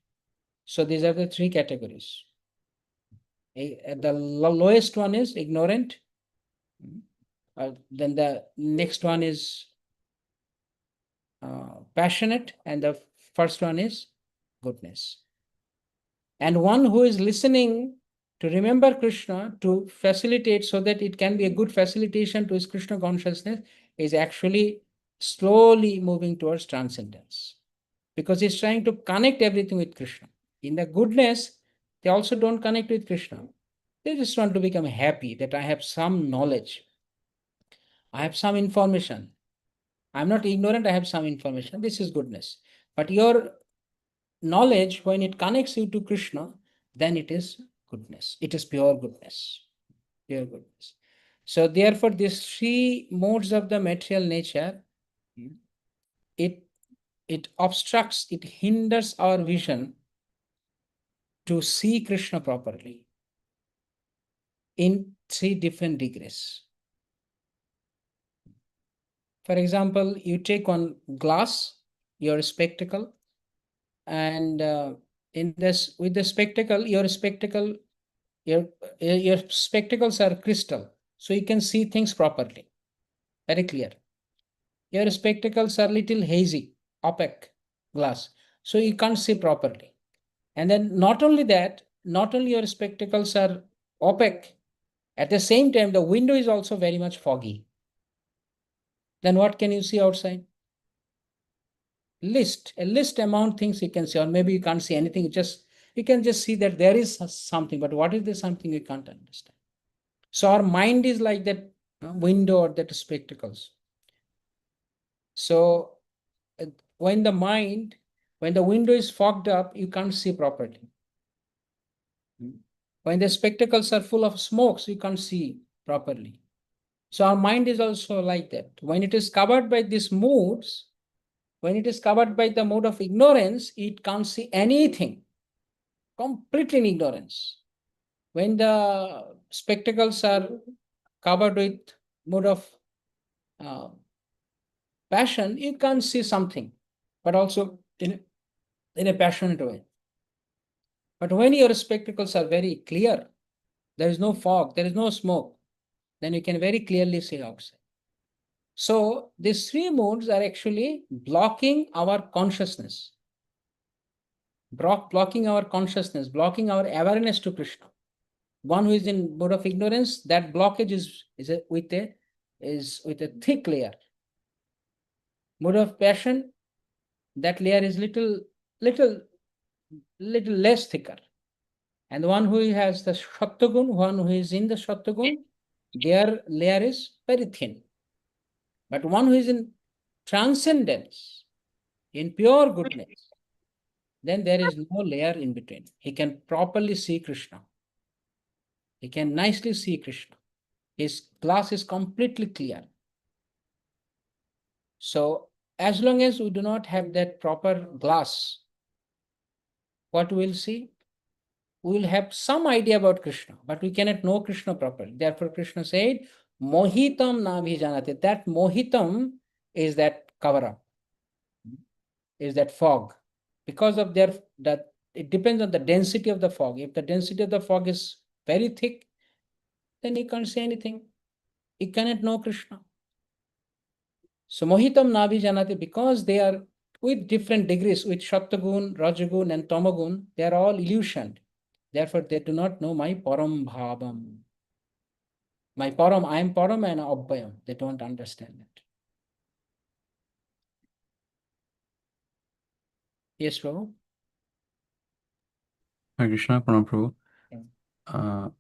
So these are the three categories. The lowest one is ignorant. Then the next one is passionate, and the first one is goodness. And one who is listening to remember Krishna, to facilitate so that it can be a good facilitation to his Krishna consciousness, is actually slowly moving towards transcendence, because he's trying to connect everything with Krishna. In the goodness, they also don't connect with Krishna. They just want to become happy that I have some knowledge, I have some information. I'm not ignorant, I have some information. This is goodness. But your knowledge, when it connects you to Krishna, then it is goodness. It is pure goodness. Pure goodness. So therefore, these three modes of the material nature, it obstructs, it hinders our vision to see Krishna properly in three different degrees. For example, you take one glass, your spectacle, and in this, with the spectacle, your spectacles are crystal, so you can see things properly, very clear. Your spectacles are little hazy, opaque glass, so you can't see properly. And then not only that, not only your spectacles are opaque, at the same time the window is also very much foggy. Then what can you see outside? A list amount things you can see, or maybe you can't see anything, you can just see that there is something, but what is this something you can't understand. So our mind is like that window or that spectacles. So when the window is fogged up, you can't see properly. When the spectacles are full of smokes, you can't see properly. So our mind is also like that. When it is covered by these moods, when it is covered by the mode of ignorance, it can't see anything. Completely in ignorance. When the spectacles are covered with mode of passion, you can see something, but also in a passionate way. But when your spectacles are very clear, there is no fog, there is no smoke, then you can very clearly see outside. So these three modes are actually blocking our consciousness, blocking our consciousness, blocking our awareness to Krishna. One who is in mode of ignorance, that blockage is with a thick layer. Mode of passion, that layer is little less thicker. And the one who has the Shattagun, one who is in the Shattagun, their layer is very thin. But one who is in transcendence, in pure goodness, then there is no layer in between. He can properly see Krishna. He can nicely see Krishna. His glass is completely clear. So as long as we do not have that proper glass, what we will see? We will have some idea about Krishna, but we cannot know Krishna properly. Therefore, Krishna said, Mohitam nabhijanati. That mohitam is that cover up, is that fog. Because of that, it depends on the density of the fog. If the density of the fog is very thick, then he can't say anything. He cannot know Krishna. So mohitam nabhijanati, because they are with different degrees, with Shattagun, Rajagun, and Tamagun, they are all illusioned. Therefore, they do not know my param bhavam. My param, I am param and abhayam. They don't understand it. Yes, Prabhu? Hare Krishna, Pranam Prabhu.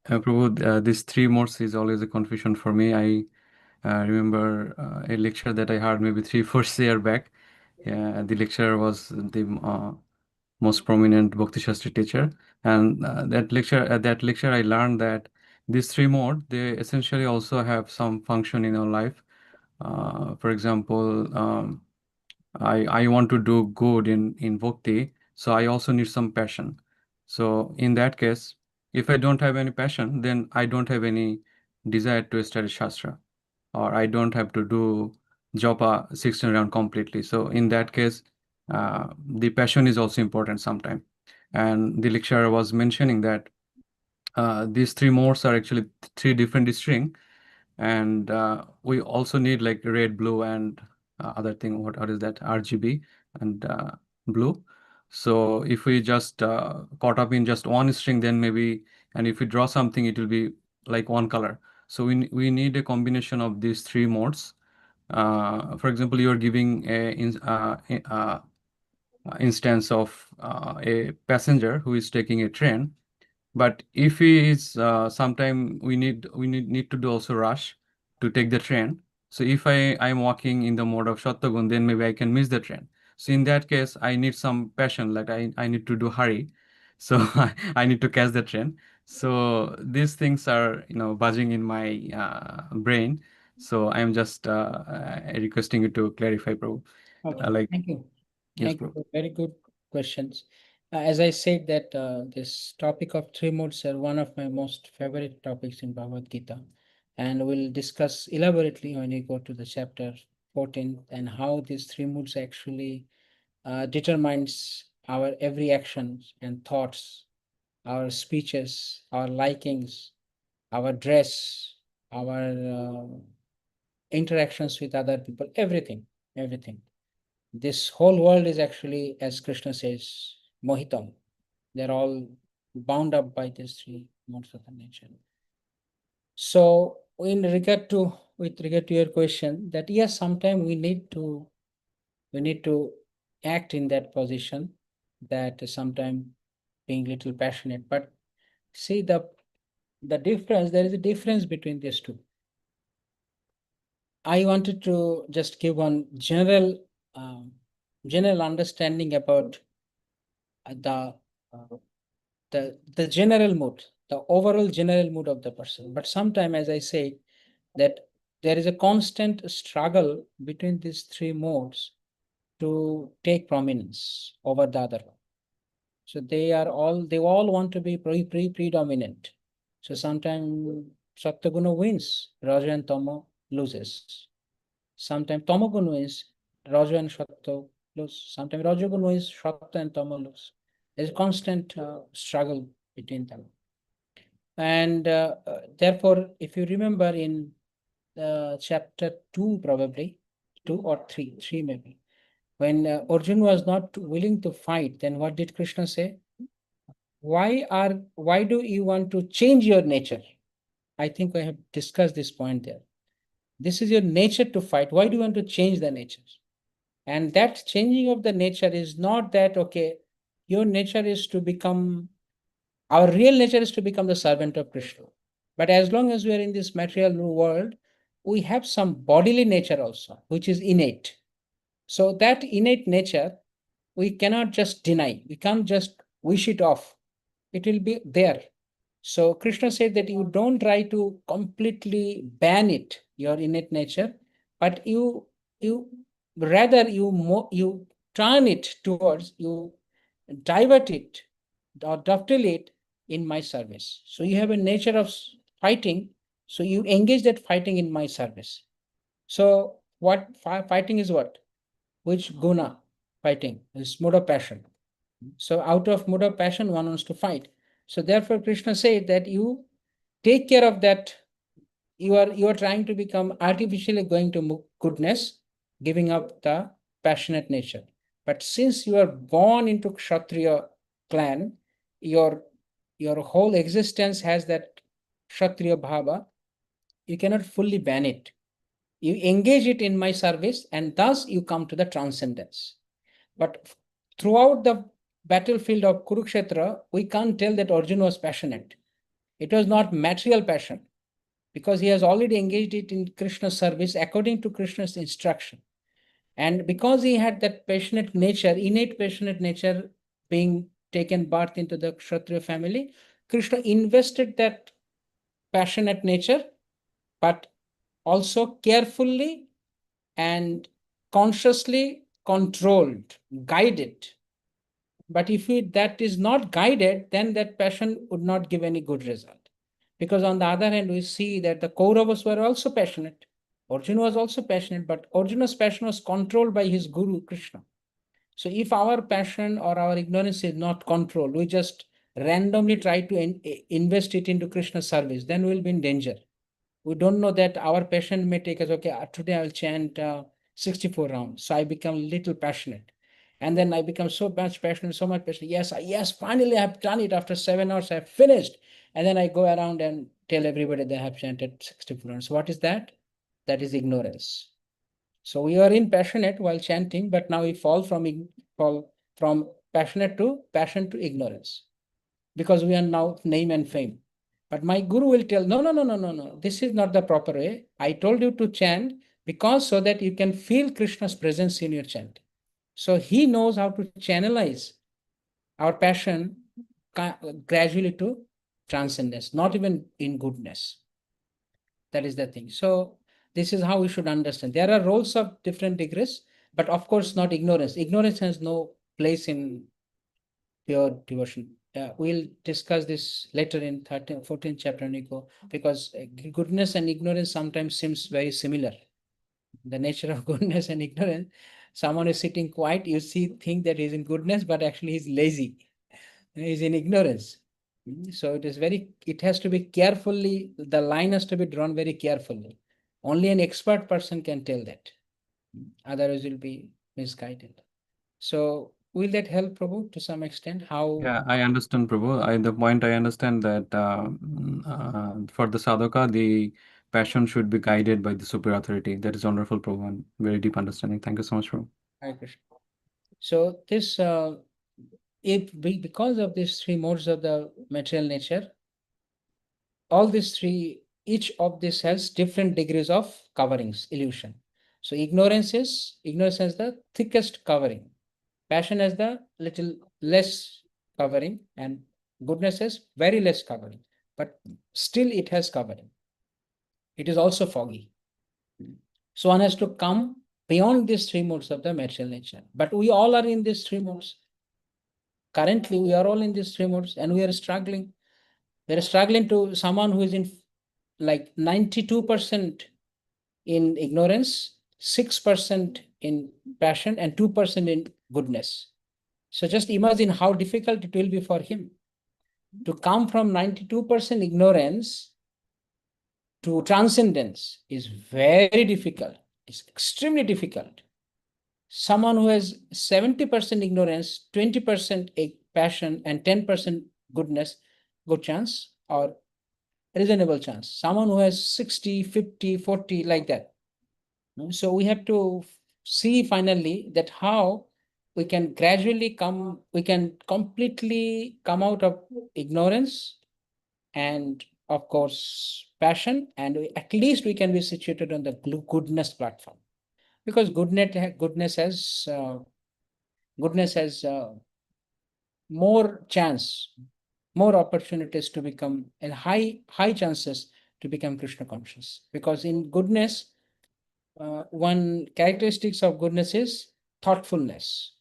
Prabhu, these three modes is always a confusion for me. I remember a lecture that I heard maybe 3-4 years back. The lecturer was the most prominent Bhakti Shastri teacher, and at that lecture I learned that these three modes, they essentially also have some function in our life. For example, I want to do good in bhakti, so I also need some passion. So in that case, if I don't have any passion, then I don't have any desire to study Shastra, or I don't have to do japa 16 round completely. So in that case, the passion is also important sometime. And the lecturer was mentioning that these three modes are actually three different string, and we also need like red, blue, and other thing. What is that? RGB and blue. So if we just caught up in just one string, then maybe, and if we draw something, it will be like one color. So we need a combination of these three modes. For example, you are giving instance of a passenger who is taking a train. But if he is sometime we need to do also rush to take the train. So if I'm walking in the mode of Shattagun, then maybe I can miss the train. So in that case, I need some passion, like I need to do hurry. So I need to catch the train. So these things are buzzing in my brain. So I'm just requesting you to clarify, Prabhu. Okay, thank you. Yes, Thank you Prabhu. for very good questions. As I said that this topic of three modes are one of my most favorite topics in Bhagavad Gita, and we'll discuss elaborately when we go to the chapter 14 and how these three modes actually determines our every actions and thoughts, our speeches, our likings, our dress, our interactions with other people, everything. This whole world is actually, as Krishna says, mohitam. They're all bound up by these three modes of the nature. So with regard to your question, that yes, sometimes we need to act in that position, that sometimes being little passionate. But see the difference, there is a difference between these two. I wanted to just give one general understanding about the the general mood, the overall general mood of the person. But sometime, as I say, that there is a constant struggle between these three modes to take prominence over the other one. So they all want to be predominant. So sometimes Sattaguna wins, Raja and Tamo loses. Sometimes Tamoguna wins, Raja and Sattva lose. Sometimes Rajaguna wins, Sattva and Tamo lose. There's a constant struggle between them. And therefore, if you remember in chapter 2, probably 2 or 3 maybe, when Arjun was not willing to fight, then what did Krishna say? Why do you want to change your nature? I think I have discussed this point there. This is your nature to fight. Why do you want to change the nature? And that changing of the nature is not that, okay, your nature is to become, our real nature is to become the servant of Krishna. But as long as we are in this material world, we have some bodily nature also, which is innate. So that innate nature, we cannot just deny. We can't just wish it off. It will be there. So Krishna said that you don't try to completely ban it, your innate nature, but you rather you turn it towards, you divert it or dovetail it in my service. So you have a nature of fighting. So you engage that fighting in my service. So what fighting is what? Which guna fighting is mode of passion. So out of mode of passion, one wants to fight. So therefore, Krishna said that you take care of that. You are trying to become artificially going to goodness, giving up the passionate nature. But since you are born into Kshatriya clan, your whole existence has that Kshatriya bhava. You cannot fully ban it. You engage it in my service, and thus you come to the transcendence. But throughout the battlefield of Kurukshetra, we can't tell that Arjuna was passionate. It was not material passion, because he has already engaged it in Krishna's service according to Krishna's instruction. And because he had that passionate nature, innate passionate nature, being taken birth into the Kshatriya family, Krishna invested that passionate nature, but also carefully and consciously controlled, guided. But if that is not guided, then that passion would not give any good result. Because on the other hand, we see that the Kauravas were also passionate. Arjuna was also passionate, but Arjuna's passion was controlled by his guru, Krishna. So if our passion or our ignorance is not controlled, we just randomly try to invest it into Krishna's service, then we'll be in danger. We don't know that our passion may take us, okay, today I'll chant 64 rounds. So I become little passionate. And then I become so much passionate, so much passionate. Yes, finally I've done it after 7 hours, I've finished. And then I go around and tell everybody they have chanted 64 rounds. What is that? That is ignorance. So we are in passionate while chanting, but now we fall from passionate to passion to ignorance, because we are now name and fame. But my guru will tell, no, no, no, no, no, no. This is not the proper way. I told you to chant because so that you can feel Krishna's presence in your chant. So he knows how to channelize our passion gradually to transcendence, not even in goodness. That is the thing. So this is how we should understand. There are roles of different degrees, but of course not ignorance. Ignorance has no place in pure devotion. We'll discuss this later in 14th chapter, Nico, because goodness and ignorance sometimes seems very similar. The nature of goodness and ignorance. Someone is sitting quiet, you think that he's in goodness, but actually he's lazy. He's in ignorance. So it has to be carefully, the line has to be drawn very carefully. Only an expert person can tell that. Otherwise, you'll be misguided. So will that help, Prabhu, to some extent? How? Yeah, I understand, Prabhu. The point I understand that for the sadhaka, the passion should be guided by the superior authority. That is wonderful, Prabhu, and very deep understanding. Thank you so much, Prabhu. Hare Krishna. So this, because of these three modes of the material nature, all these three, each of this has different degrees of coverings, illusion. So ignorance has the thickest covering. Passion has the little less covering, and goodness has very less covering. But still it has covering. It is also foggy. So one has to come beyond these three modes of the material nature. But we all are in these three modes. Currently, we are all in these three modes, and we are struggling. We are struggling to someone who is in like 92% in ignorance, 6% in passion, and 2% in goodness. So just imagine how difficult it will be for him to come from 92% ignorance to transcendence is very difficult. It's extremely difficult. Someone who has 70% ignorance, 20% passion, and 10% goodness, good chance or reasonable chance. Someone who has 60, 50, 40, like that. So we have to see finally that how we can gradually we can completely come out of ignorance and of course passion, and at least we can be situated on the goodness platform, because goodness has more chance, more opportunities to become, and high chances to become Krishna conscious. Because in goodness, one characteristics of goodness is thoughtfulness.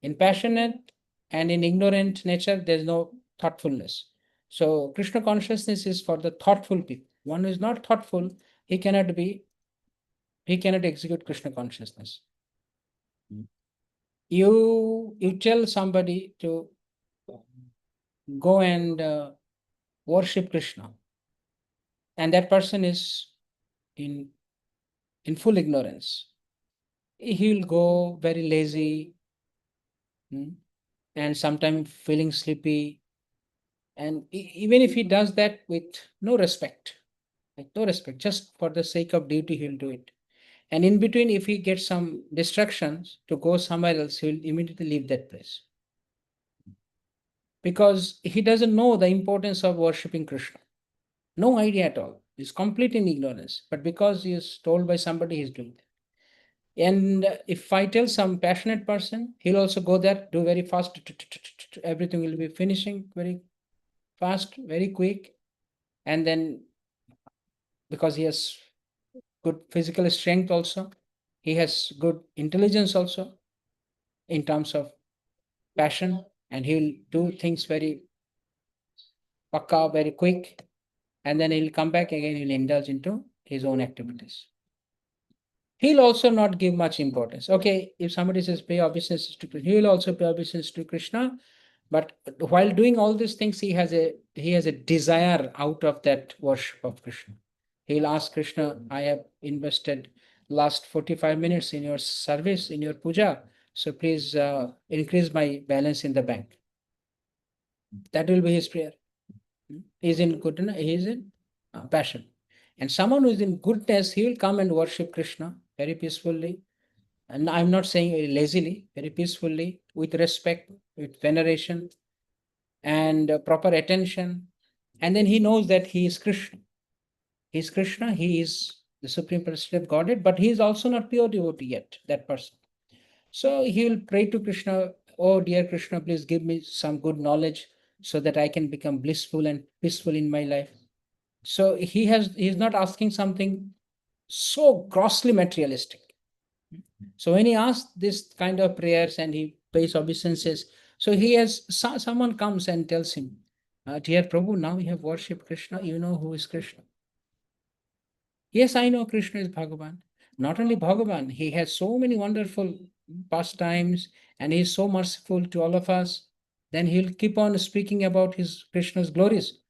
In passionate and in ignorant nature, there's no thoughtfulness. So Krishna consciousness is for the thoughtful people. One who is not thoughtful, he cannot execute Krishna consciousness. You tell somebody to go and worship Krishna, and that person is in full ignorance. He will go very lazy, and sometimes feeling sleepy. And even if he does that with no respect, just for the sake of duty, he'll do it. And in between, if he gets some distractions to go somewhere else, he'll immediately leave that place. Because he doesn't know the importance of worshipping Krishna. No idea at all. He's complete in ignorance. But because he is told by somebody, he's doing that. And if I tell some passionate person, he'll also go there, do very fast. Everything will be finishing very fast, very quick. And then because he has good physical strength also, he has good intelligence also in terms of passion, and he'll do things very pakka, very quick, and then he'll come back again, he'll indulge into his own activities. He'll also not give much importance. Okay, if somebody says pay obeisance to Krishna, he will also pay obeisance to Krishna. But while doing all these things, he has a desire out of that worship of Krishna. He'll ask Krishna, I have invested last 45 minutes in your service, in your puja. So please increase my balance in the bank. That will be his prayer. He's in goodness, he's in passion. And someone who is in goodness, he will come and worship Krishna very peacefully. And I'm not saying very lazily, very peacefully, with respect, with veneration, and proper attention. And then he knows that he is Krishna. He is Krishna, he is the Supreme Personality of Godhead, but he is also not pure devotee yet, that person. So he will pray to Krishna, oh dear Krishna, please give me some good knowledge so that I can become blissful and peaceful in my life. So he is not asking something so grossly materialistic. So when he asks this kind of prayers and he pays obeisances, so he has someone comes and tells him, dear Prabhu, now you have worshipped Krishna, you know who is Krishna. Yes, I know Krishna is Bhagavan. Not only Bhagavan, he has so many wonderful pastimes and he is so merciful to all of us. Then he'll keep on speaking about his Krishna's glories.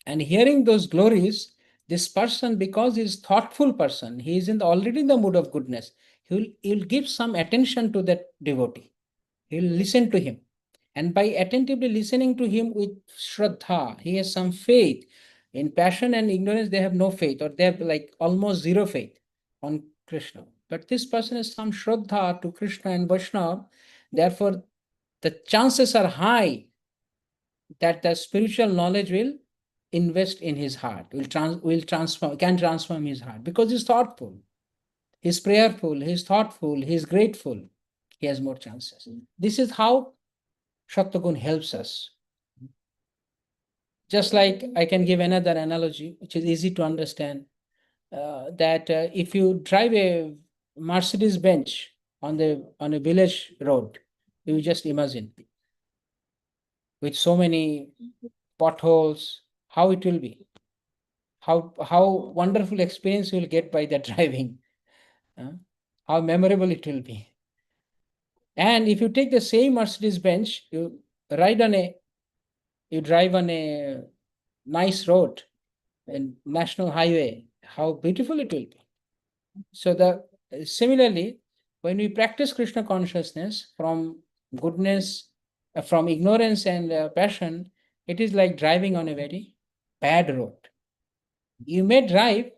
And hearing those glories, this person, because he is thoughtful person, he is already in the mood of goodness. He'll give some attention to that devotee. He'll listen to him. And by attentively listening to him with Shraddha, he has some faith. In passion and ignorance, they have no faith, or they have like almost zero faith on Krishna. But this person has some Shraddha to Krishna and Vaishnava. Therefore, the chances are high that the spiritual knowledge will invest in his heart, can transform his heart, because he's thoughtful, he's prayerful, he's thoughtful, he's grateful. He has more chances. This is how Shaktagun helps us. Just like I can give another analogy, which is easy to understand, that if you drive a Mercedes Benz on a village road, you just imagine with so many potholes, how it will be, how wonderful experience you will get by the driving, how memorable it will be. And if you take the same Mercedes Benz, you drive on a nice road and national highway, how beautiful it will be. So similarly, when we practice Krishna consciousness from goodness, from ignorance and passion, it is like driving on a very bad road. You may drive,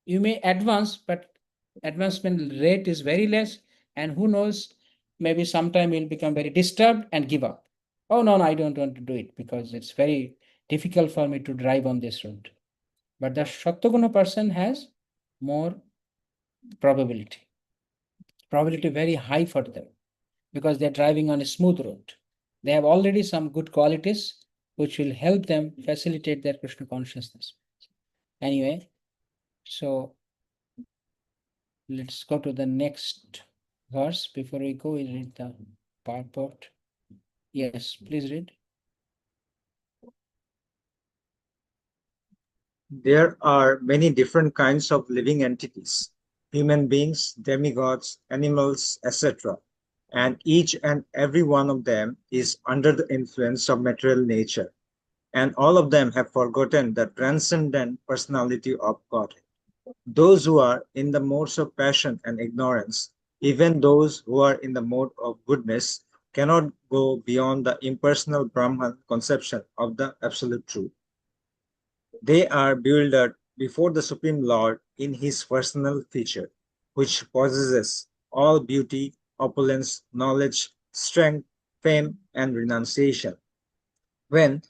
you may advance, but advancement rate is very less, and who knows, maybe sometime you'll become very disturbed and give up. Oh no, I don't want to do it because it's very difficult for me to drive on this road. But the Shaktaguna person has more probability very high for them, because they're driving on a smooth road. They have already some good qualities which will help them facilitate their Krishna consciousness. Anyway, so let's go to the next verse. Before we go, we read the purport. Yes, please read. there are many different kinds of living entities, human beings, demigods, animals, etc. And each and every one of them is under the influence of material nature. And all of them have forgotten the transcendent personality of God. Those who are in the modes of passion and ignorance, even those who are in the mode of goodness, cannot go beyond the impersonal Brahman conception of the absolute truth. They are bewildered before the Supreme Lord in his personal feature, which possesses all beauty, opulence, knowledge, strength, fame, and renunciation. When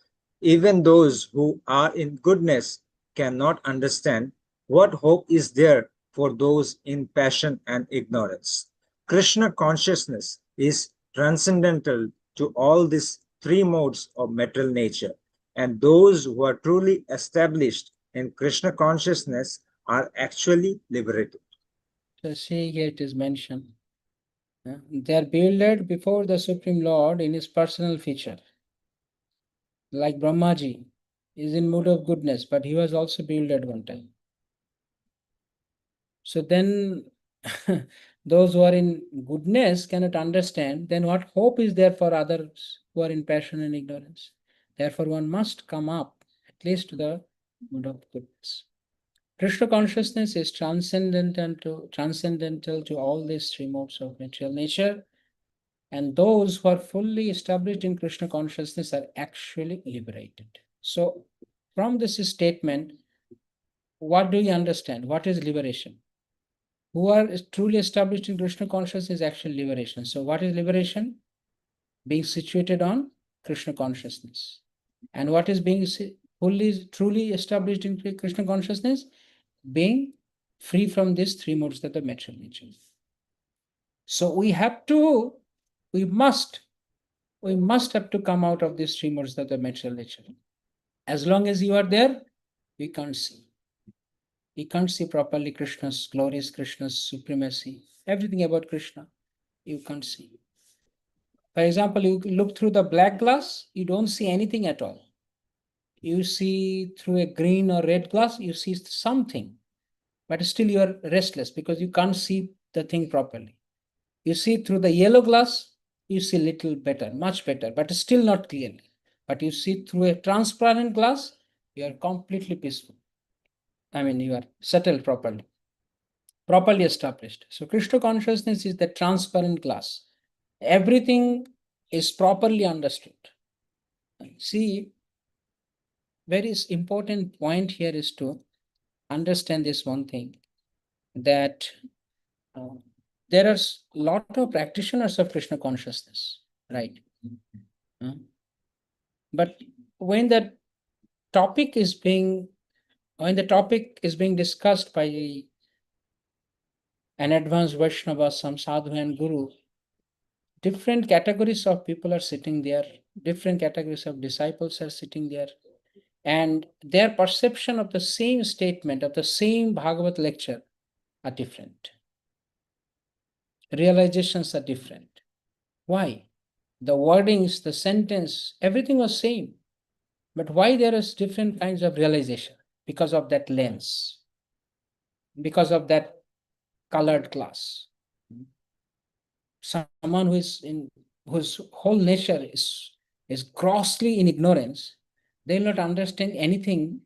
even those who are in goodness cannot understand, what hope is there for those in passion and ignorance? Krishna consciousness is transcendental to all these three modes of material nature, and those who are truly established in Krishna consciousness are actually liberated. So see here it is mentioned. They are bewildered before the Supreme Lord in his personal feature. Like Brahmaji is in mood of goodness, but he was also bewildered one time. So then those who are in goodness cannot understand, then what hope is there for others who are in passion and ignorance? Therefore, one must come up at least to the mood of goodness. Krishna consciousness is transcendental to all these three modes of material nature, and those who are fully established in Krishna consciousness are actually liberated. So, from this statement, what do you understand? What is liberation? Who are truly established in Krishna consciousness is actually liberation. So, what is liberation? Being situated on Krishna consciousness. And what is being fully, truly established in Krishna consciousness? Being free from these three modes that are material nature. So, we must have to come out of these three modes that are material nature. As long as you are there, we can't see. We can't see properly Krishna's glories, Krishna's supremacy, everything about Krishna. You can't see. For example, you look through the black glass, you don't see anything at all. You see through a green or red glass, you see something, but still you are restless because you can't see the thing properly. You see through the yellow glass, you see little better, much better, but still not clearly. But you see through a transparent glass, you are completely peaceful. I mean, you are settled properly established. So Krishna consciousness is the transparent glass. Everything is properly understood. See, very important point here is to understand this one thing, that there are a lot of practitioners of Krishna consciousness, right? But when the topic is being discussed by an advanced Vaishnava, some sadhu and guru, different categories of people are sitting there, different categories of disciples are sitting there, and their perception of the same statement, of the same Bhagavad lecture are different. Realizations are different. Why? The wordings, the sentence, everything was same. But why there is different kinds of realization? Because of that lens, because of that colored glass. Someone whose whole nature is grossly in ignorance, they'll not understand anything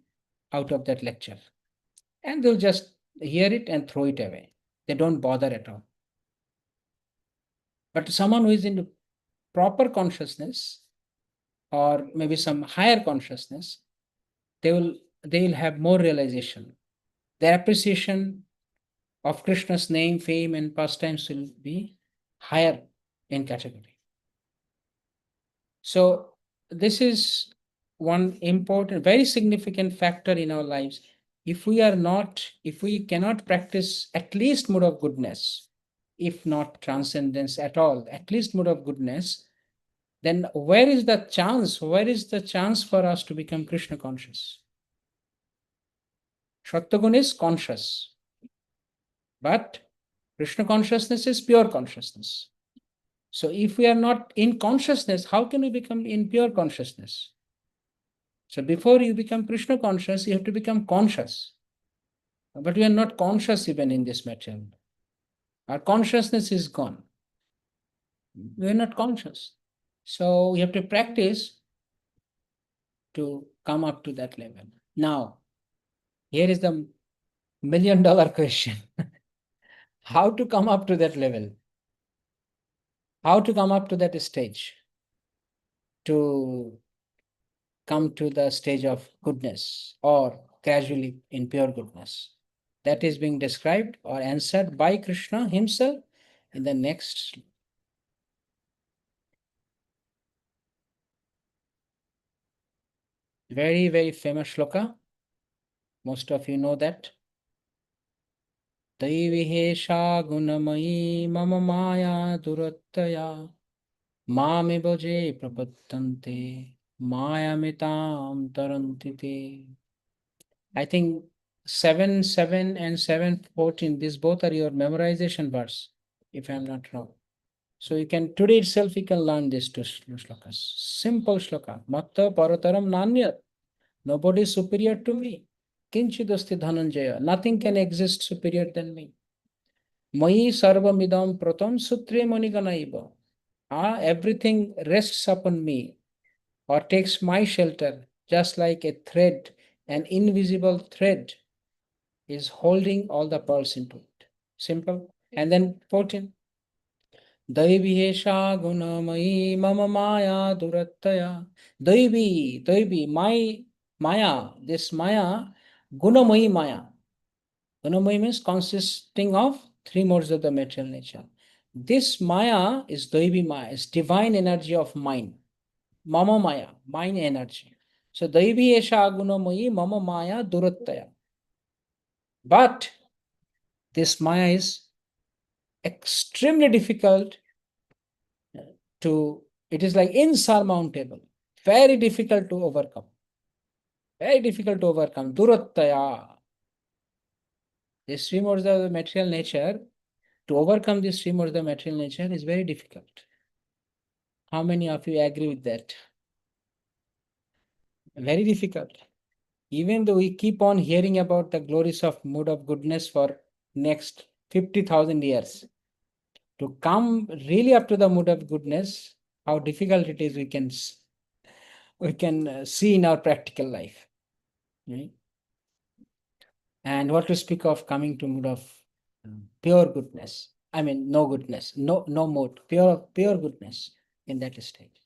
out of that lecture. And they'll just hear it and throw it away. They don't bother at all. But someone who is in proper consciousness, or maybe some higher consciousness, they will have more realization. Their appreciation of Krishna's name, fame, and pastimes will be higher in category. So this is one important, very significant factor in our lives. If we cannot practice at least mode of goodness, if not transcendence at all, at least mode of goodness, then where is the chance for us to become Krishna conscious? Sattvagun is conscious, but Krishna consciousness is pure consciousness. So if we are not in consciousness, how can we become in pure consciousness? So before you become Krishna conscious, you have to become conscious. But we are not conscious even in this material. Our consciousness is gone. We are not conscious. So we have to practice to come up to that level. Now, here is the million-dollar question. How to come up to that level? How to come up to that stage? To come to the stage of goodness or gradually in pure goodness. That is being described or answered by Krishna himself in the next. Very, very famous shloka. Most of you know that. Daivihesha gunamayi mama maya durattaya mame bhaje prapattante maya mitam tarantite. I think 7:7 and 7:14, these both are your memorization verse, if I'm not wrong. So you can, today itself, you can learn these two shlokas. Simple shloka. Matta parataram nanya. Nobody is superior to me. Kinchidasti dhananjaya. Nothing can exist superior than me. Mayi sarvamidam pratam sutre maniganaiva. Everything rests upon me or takes my shelter, just like a thread, an invisible thread is holding all the pearls into it. Simple. And then 14. Daivihesha gunamayi mama maya durattaya. Daivi, my maya, this maya, gunamayi maya. Gunamayi means consisting of three modes of the material nature. This maya is Daivi maya, is divine energy of mind. Mama maya, mind energy. So Daivihesha gunamayi mama maya durattaya. But this maya is extremely difficult to, it is like insurmountable, very difficult to overcome. Very difficult to overcome. Durattaya. These three modes of the material nature, to overcome these three modes of the material nature is very difficult. How many of you agree with that? Very difficult. Even though we keep on hearing about the glories of mood of goodness for next 50,000 years, to come really up to the mood of goodness, how difficult it is, we can see in our practical life. Right? And what to speak of coming to mood of pure goodness. I mean, no goodness, no mode, pure goodness in that stage.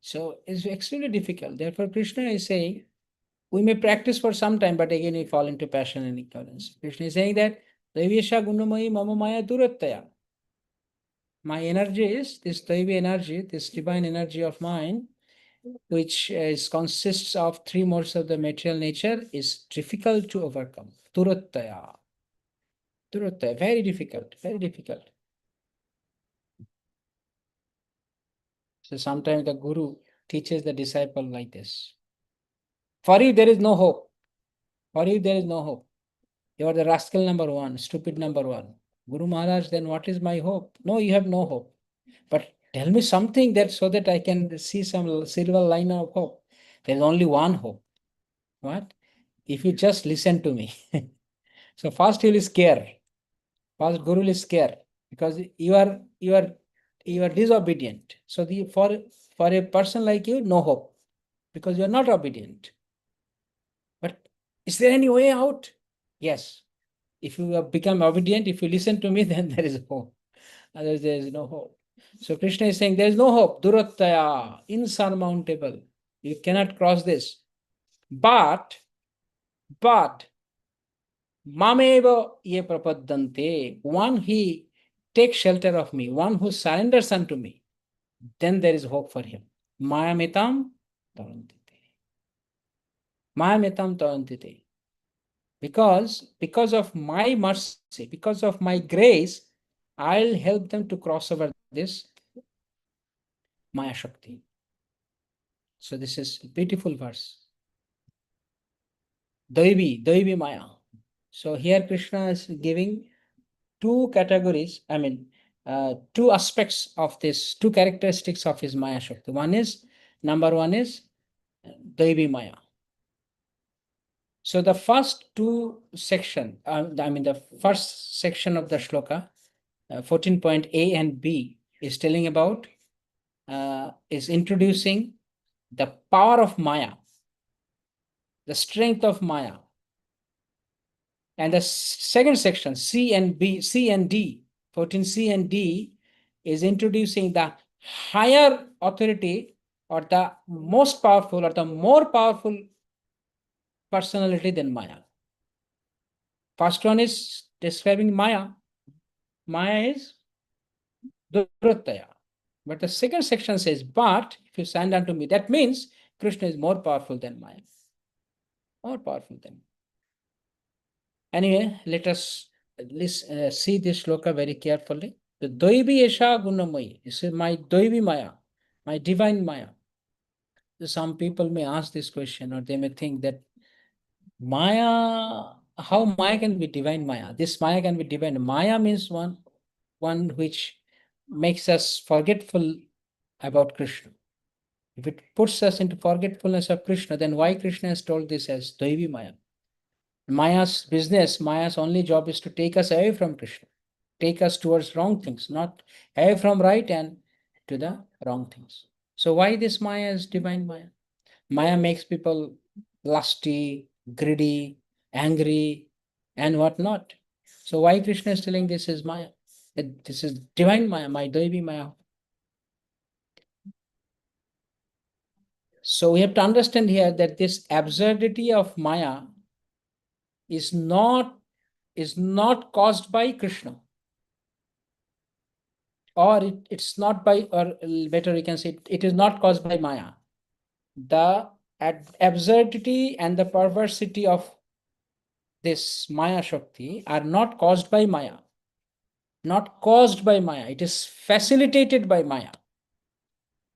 So it's extremely difficult. Therefore, Krishna is saying, we may practice for some time, but again we fall into passion and ignorance. Krishna is saying that Daivesha Gunamayi Mama Maya Durattaya. My energy is this Daivi energy, this divine energy of mine, which consists of three modes of the material nature, is difficult to overcome. Durattaya. Durattaya, very difficult, very difficult. So sometimes the guru teaches the disciple like this. For you, there is no hope. For you, there is no hope. You are the rascal number one, stupid number one. Guru Maharaj, then what is my hope? No, you have no hope. But tell me something that so that I can see some silver line of hope. There is only one hope. What? If you just listen to me. So first he will scare. First Guru will scare because you are disobedient. So for a person like you, no hope because you are not obedient. But is there any way out? Yes. If you have become obedient, if you listen to me, then there is hope. Otherwise, there is no hope. So Krishna is saying there is no hope. Durattaya, insurmountable. You cannot cross this. But mameva ye prapaddante. One he takes shelter of me, one who surrenders unto me, then there is hope for him. Mayamitam tarantite. Mayamitam tarantite. Because of my mercy, because of my grace, I'll help them to cross over this Maya Shakti. So this is a beautiful verse. Daivi Maya. So here Krishna is giving two categories, two aspects of this, two characteristics of his Maya Shakti. Number one is Devi Maya. So the first two section, the first section of the shloka, 14 point A and B, is telling about, is introducing the power of Maya, the strength of Maya. And the second section, C and D, 14C and D, is introducing the higher authority, or the most powerful, or the more powerful personality than Maya. First one is describing Maya. Maya is Durataya. But the second section says, but if you stand unto me, that means Krishna is more powerful than Maya. More powerful than. Anyway, let us see this shloka very carefully. The Doibi Esha Gunamoyi. This is my Doibi Maya, my divine Maya. Some people may ask this question, or they may think that Maya, how Maya can be divine Maya? This Maya can be divine. Maya means one which makes us forgetful about Krishna. If it puts us into forgetfulness of Krishna, then why Krishna has told this as Daivi Maya? Maya's business, Maya's only job is to take us away from Krishna, take us towards wrong things, not away from right and to the wrong things. So why this Maya is divine Maya? Maya makes people lusty, greedy, angry, and whatnot. So why Krishna is telling this is Maya? That this is divine Maya, my Devi Maya. So we have to understand here that this absurdity of Maya is not caused by Krishna. Or it's not by, or better we can say, it is not caused by Maya. The absurdity and the perversity of this Maya Shakti are not caused by Maya. Not caused by Maya. It is facilitated by Maya.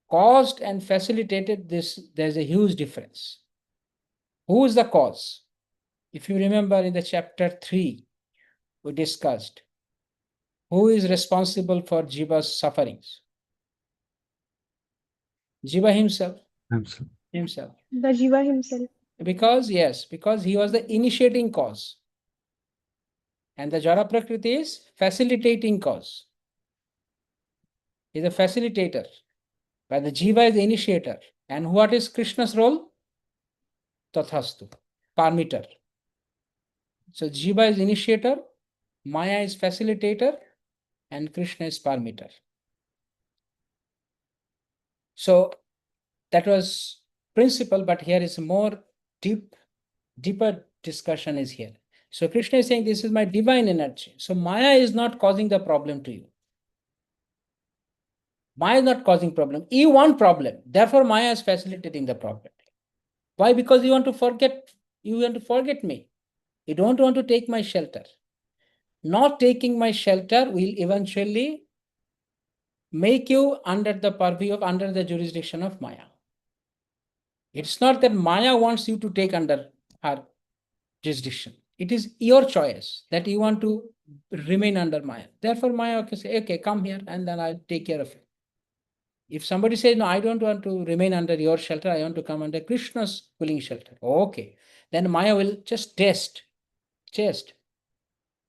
Caused and facilitated, there's a huge difference. Who is the cause? If you remember in the chapter 3, we discussed who is responsible for Jiva's sufferings. Jiva himself. Himself. The Jiva himself. Because he was the initiating cause. And the Jara Prakriti is facilitating cause. He is a facilitator. But the Jiva is the initiator. And what is Krishna's role? Tathastu, permitter. So Jiva is initiator, Maya is facilitator, and Krishna is permitter. So that was principle, but here is more deeper discussion is here. So Krishna is saying, this is my divine energy. So Maya is not causing the problem to you. Maya is not causing problem. You want problem. Therefore, Maya is facilitating the problem. Why? Because you want to forget me. You don't want to take my shelter. Not taking my shelter will eventually make you under the purview of, under the jurisdiction of Maya. It's not that Maya wants you to take under her jurisdiction. It is your choice that you want to remain under Maya. Therefore, Maya can say, okay, come here and then I'll take care of you. If somebody says, no, I don't want to remain under your shelter, I want to come under Krishna's willing shelter. Okay. Then Maya will just test.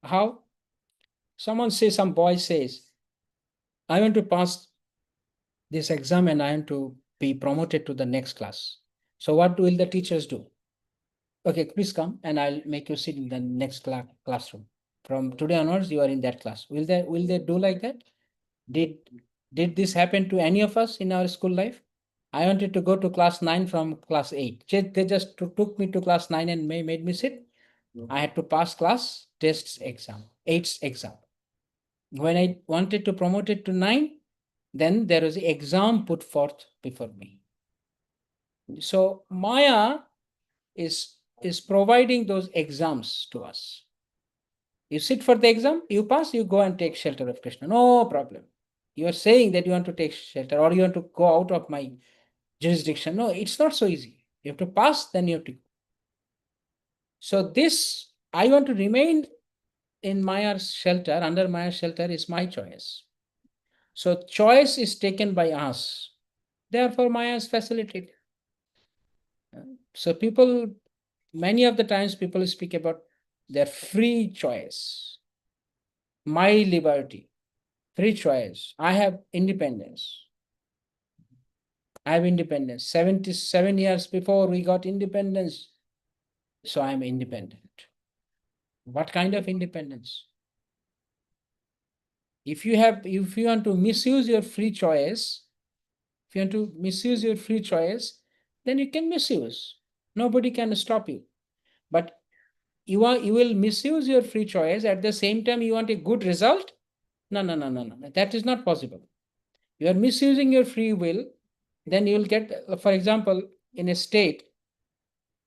How? Someone says, some boy says, I want to pass this exam and I want to be promoted to the next class. So what will the teachers do? Okay, please come and I'll make you sit in the next classroom. From today onwards, you are in that class. Will they do like that? Did this happen to any of us in our school life? I wanted to go to class 9 from class 8. They just took me to class 9 and made me sit. I had to pass class tests exam, 8th exam. When I wanted to promote it to 9, then there was an exam put forth before me. So Maya is providing those exams to us. You sit for the exam, you pass, you go and take shelter of Krishna. No problem. You are saying that you want to take shelter or you want to go out of my jurisdiction. No, it's not so easy. You have to pass, then you have to go. So this, I want to remain in Maya's shelter, under Maya's shelter is my choice. So choice is taken by us. Therefore, Maya is facilitated. So people, many of the times people speak about their free choice, my liberty, free choice. I have independence. I have independence. 77 years before we got independence, so I'm independent. What kind of independence? If you want to misuse your free choice, then you can misuse. Nobody can stop you. But you will misuse your free choice. At the same time, you want a good result? No. That is not possible. You are misusing your free will, then you will get, for example, in a state,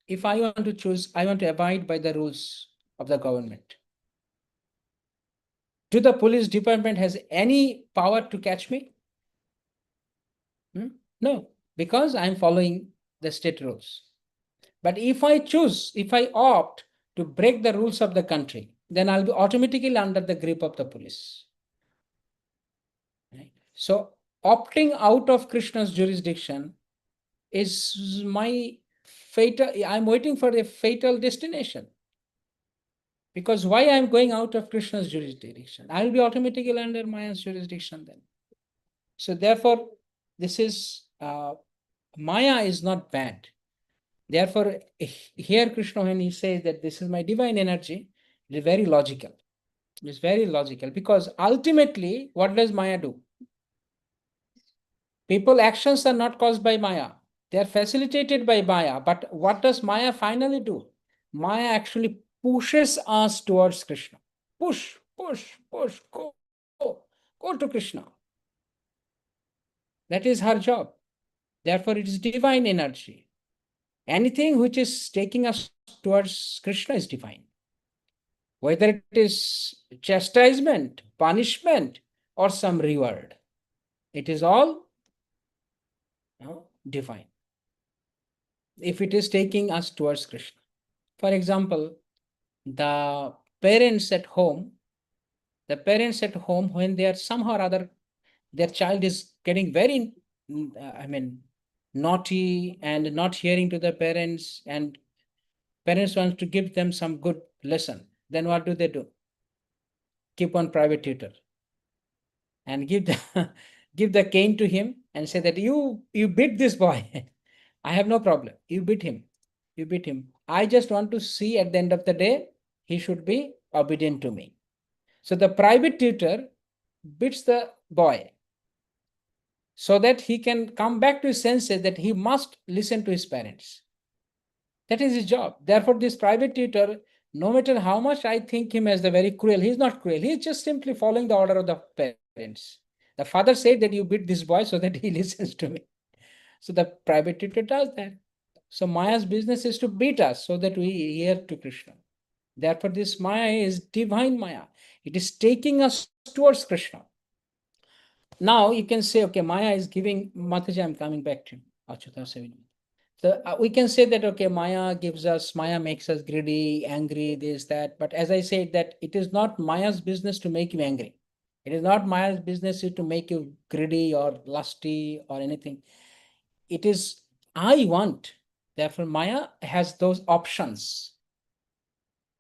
if I want to choose, I want to abide by the rules of the government. Do the police department has any power to catch me? No, because I'm following the state rules. But if I opt to break the rules of the country, then I'll be automatically under the grip of the police. Right? So opting out of Krishna's jurisdiction is my fatal, I'm waiting for a fatal destination. Because why I'm going out of Krishna's jurisdiction? I'll be automatically under Maya's jurisdiction then. So therefore, this is, Maya is not bad. Therefore, here Krishna, when he says that this is my divine energy, it is very logical. It's very logical because ultimately, what does Maya do? People actions are not caused by Maya. They are facilitated by Maya. But what does Maya finally do? Maya actually pushes us towards Krishna. Push, go to Krishna. That is her job. Therefore, it is divine energy. Anything which is taking us towards Krishna is divine. Whether it is chastisement, punishment, or some reward, it is all divine. If it is taking us towards Krishna. For example, the parents at home, when they are somehow or other, their child is getting very, naughty and not hearing to the parents, and parents want to give them some good lesson, then what do they do? Keep on private tutor and give the cane to him and say that you beat this boy. I have no problem. You beat him. I just want to see at the end of the day, he should be obedient to me. So the private tutor beats the boy so that he can come back to his senses that he must listen to his parents. That is his job. Therefore, this private tutor, no matter how much I think him as the very cruel, he's not cruel. He's just simply following the order of the parents. The father said that you beat this boy so that he listens to me. So the private tutor does that. So Maya's business is to beat us so that we hear to Krishna. Therefore, this Maya is divine Maya. It is taking us towards Krishna. Now you can say, okay, Maya is giving, Mataji, I'm coming back to you. So we can say that, okay, Maya makes us greedy, angry, this, that. But as I said, that it is not Maya's business to make you angry. It is not Maya's business to make you greedy or lusty or anything. It is, I want. Therefore, Maya has those options.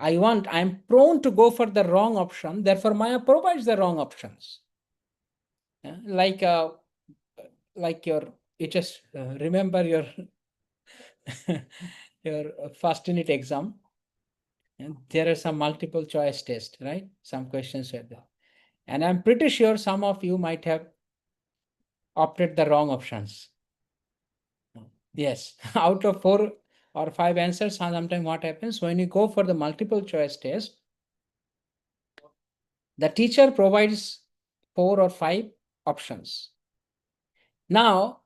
I'm prone to go for the wrong option. Therefore, Maya provides the wrong options. Like you just remember your first unit exam. And there are some multiple choice tests, right? Some questions were there. And I'm pretty sure some of you might have opted the wrong options. Yes, out of 4 or 5 answers, sometimes what happens when you go for the multiple choice test, the teacher provides 4 or 5 options. Now,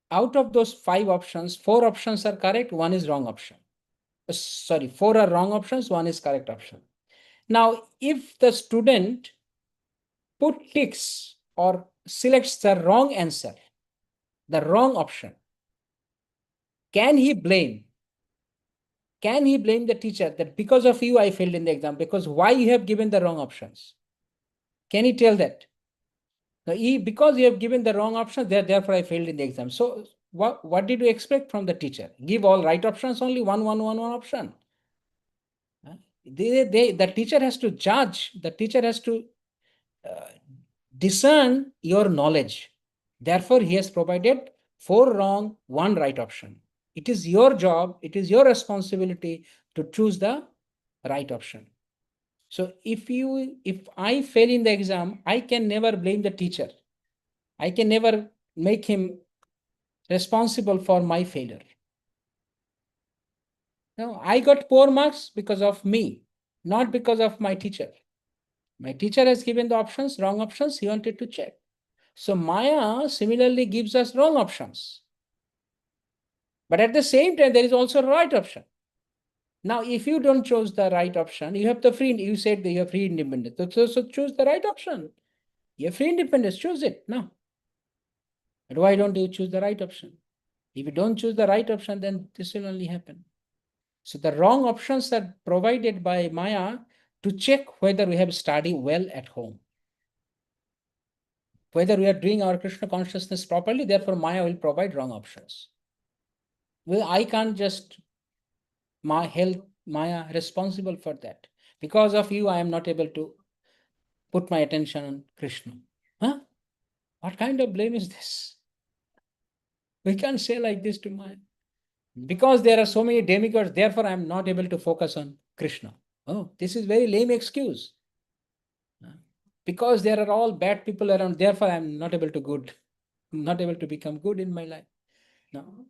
out of those 5 options, 4 options are correct, 1 is wrong option. 4 are wrong options, 1 is correct option. Now, if the student ticks or selects the wrong answer, the wrong option, can he blame the teacher that because of you I failed in the exam, because why you have given the wrong options? Can he tell that? Now, because you have given the wrong options, therefore I failed in the exam. So what did you expect from the teacher? Give all right options, only one option. The teacher has to judge, the teacher has to discern your knowledge. Therefore, he has provided 4 wrong, 1 right option. It is your job, it is your responsibility to choose the right option. So if I fail in the exam, I can never blame the teacher. I can never make him responsible for my failure. No, I got poor marks because of me, not because of my teacher. My teacher has given the options, wrong options, he wanted to check. So Maya similarly gives us wrong options. But at the same time, there is also a right option. Now, if you don't choose the right option, you have the free, you said that you have free independence. So choose the right option. You have free independence, choose it. No. But why don't you choose the right option? If you don't choose the right option, then this will only happen. So the wrong options are provided by Maya to check whether we have studied well at home. Whether we are doing our Krishna consciousness properly, therefore Maya will provide wrong options. Well, I can't just held Maya responsible for that. Because of you, I am not able to put my attention on Krishna. Huh? What kind of blame is this? We can't say like this to Maya. Because there are so many demigods, therefore I am not able to focus on Krishna. Oh, this is very lame excuse. Because there are all bad people around, therefore I am not able to become good in my life. No.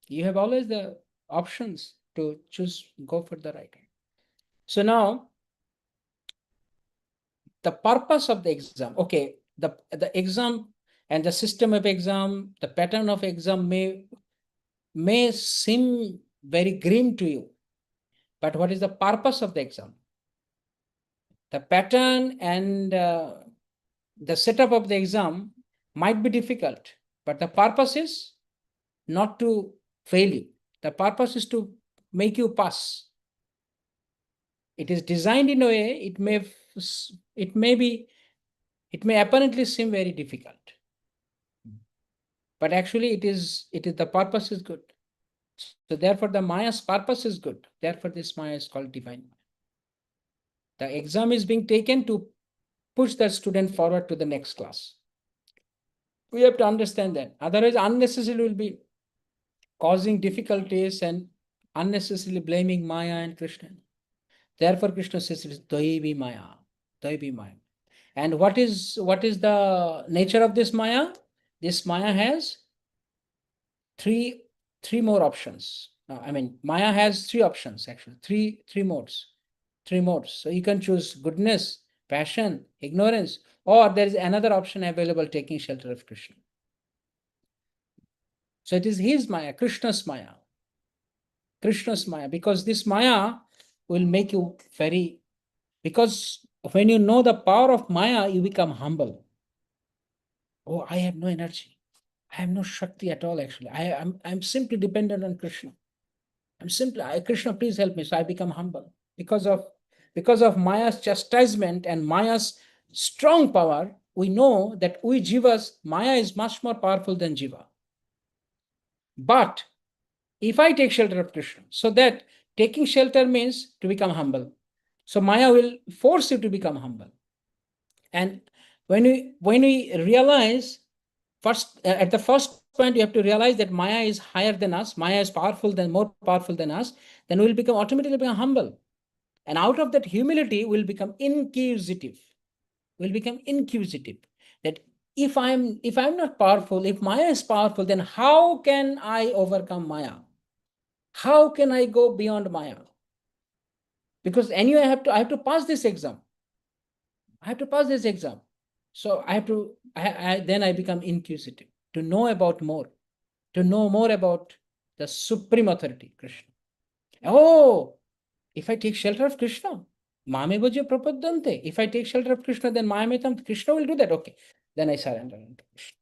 You have always the options to choose, go for the right one. So now, the purpose of the exam, okay, the exam and the system of exam, the pattern of exam may seem very grim to you, but what is the purpose of the exam? The pattern and the setup of the exam might be difficult, but the purpose is not to fail you. The purpose is to make you pass. It is designed in a way, it may apparently seem very difficult, but actually it is the purpose is good. So therefore the Maya's purpose is good. Therefore this Maya is called divine Maya. The exam is being taken to push the student forward to the next class. We have to understand that. Otherwise unnecessarily will be causing difficulties and unnecessarily blaming Maya and Krishna. Therefore Krishna says it is Daivi Maya. Daivi Maya. And what is the nature of this Maya? This Maya has three more options. Maya has 3 options actually, three modes. 3 modes. So you can choose goodness, passion, ignorance, or there is another option available, taking shelter of Krishna. So it is his Maya, Krishna's Maya. Krishna's Maya, because this Maya will make you because when you know the power of Maya, you become humble. Oh, I have no energy. I have no Shakti at all, actually. I'm simply dependent on Krishna. Krishna, please help me. So I become humble. Because of Maya's chastisement and Maya's strong power, we know that we Jivas, Maya is much more powerful than Jiva. But if I take shelter of Krishna, so that taking shelter means to become humble. So Maya will force you to become humble. And when we realize, at the first point, you have to realize that Maya is higher than us, Maya is more powerful than us, then we'll automatically become humble. And out of that humility, we'll become inquisitive. That if I'm not powerful, if Maya is powerful, then how can I overcome Maya? How can I go beyond Maya? Because anyway, I have to pass this exam. So then I become inquisitive to know more about the supreme authority, Krishna. Oh, if I take shelter of Krishna, Mame Bhajya Prapadante. If I take shelter of Krishna, then Mayametam, Krishna will do that. Okay, then I surrender unto Krishna.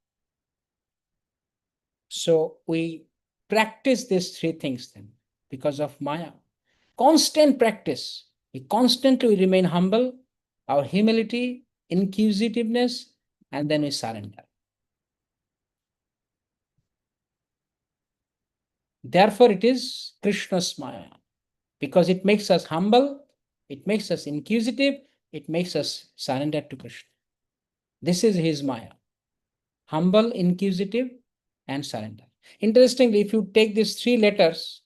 So we practice these 3 things then because of Maya. Constant practice. We constantly remain humble, our humility, inquisitiveness, and then we surrender. Therefore, it is Krishna's Maya, because it makes us humble, it makes us inquisitive, it makes us surrender to Krishna. This is his Maya. Humble, inquisitive, and surrender. Interestingly, if you take these three letters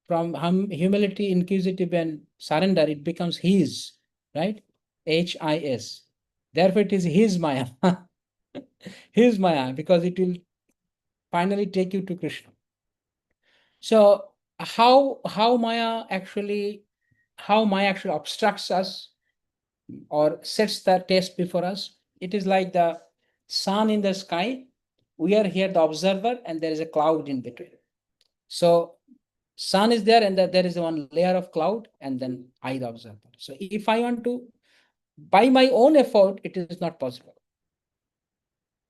from humility, inquisitive, and surrender, it becomes his, right? H-I-S. Therefore, it is his Maya. His Maya, because it will finally take you to Krishna. So how Maya actually obstructs us or sets the test before us? It is like the sun in the sky. We are here the observer, and there is a cloud in between. So sun is there, and there is one layer of cloud, and then I the observer. So if I want to, by my own effort, it is not possible.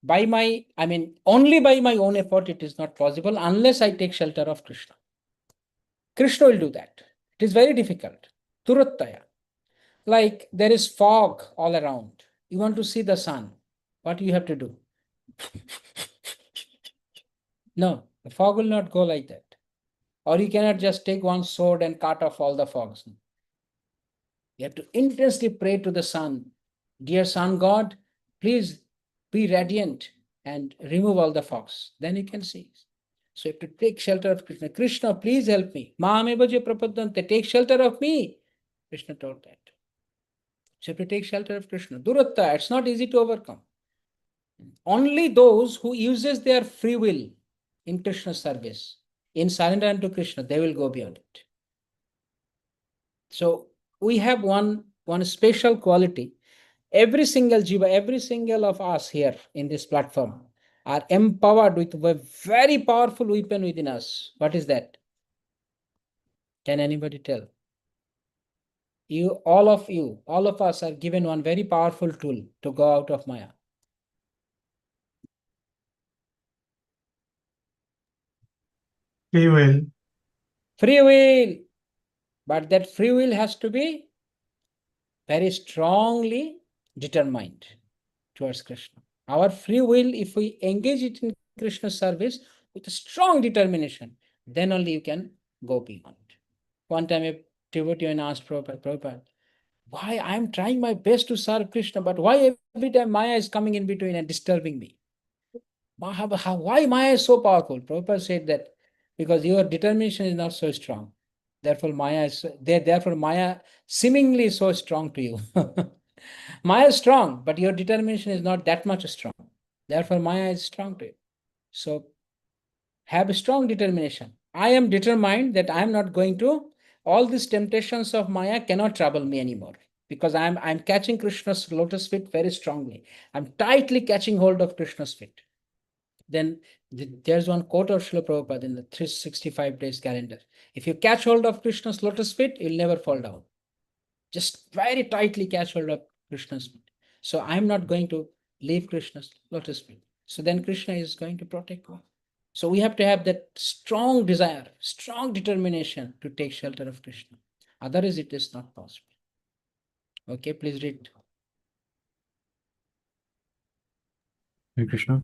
Only by my own effort, it is not possible unless I take shelter of Krishna. Krishna will do that. It is very difficult. Turuttaya. Like there is fog all around. You want to see the sun. What you have to do? No, the fog will not go like that. Or you cannot just take one sword and cut off all the fogs. You have to intensely pray to the sun. Dear sun god, please be radiant and remove all the fogs. Then you can see. So you have to take shelter of Krishna. Krishna, please help me. Mahamevaja prapadante, take shelter of me. Krishna told that. So you have to take shelter of Krishna. Duratta, it's not easy to overcome. Only those who uses their free will in Krishna's service, in surrender unto Krishna, they will go beyond it. So we have one special quality. Every single jiva, every single of us here in this platform are empowered with a very powerful weapon within us. What is that? Can anybody tell? All of us are given one very powerful tool to go out of Maya. Free will. Free will. But that free will has to be very strongly determined towards Krishna. Our free will, if we engage it in Krishna's service with a strong determination, then only you can go beyond. One time a devotee asked Prabhupada, why I am trying my best to serve Krishna, but why every time Maya is coming in between and disturbing me? Why Maya is so powerful? Prabhupada said that because your determination is not so strong. Therefore, Maya seemingly so strong to you. Maya is strong, but your determination is not that much strong. Therefore, Maya is strong to you. So have a strong determination. I am determined that I am not going to, all these temptations of Maya cannot trouble me anymore, because I'm catching Krishna's lotus feet very strongly. I'm tightly catching hold of Krishna's feet. Then there's one quote of Srila Prabhupada in the 365 days calendar. If you catch hold of Krishna's lotus feet, you'll never fall down. Just very tightly catch hold of Krishna's feet. So I'm not going to leave Krishna's lotus feet. So then Krishna is going to protect me. So we have to have that strong desire, strong determination to take shelter of Krishna. Otherwise, it is not possible. Okay, please read. Hare Krishna.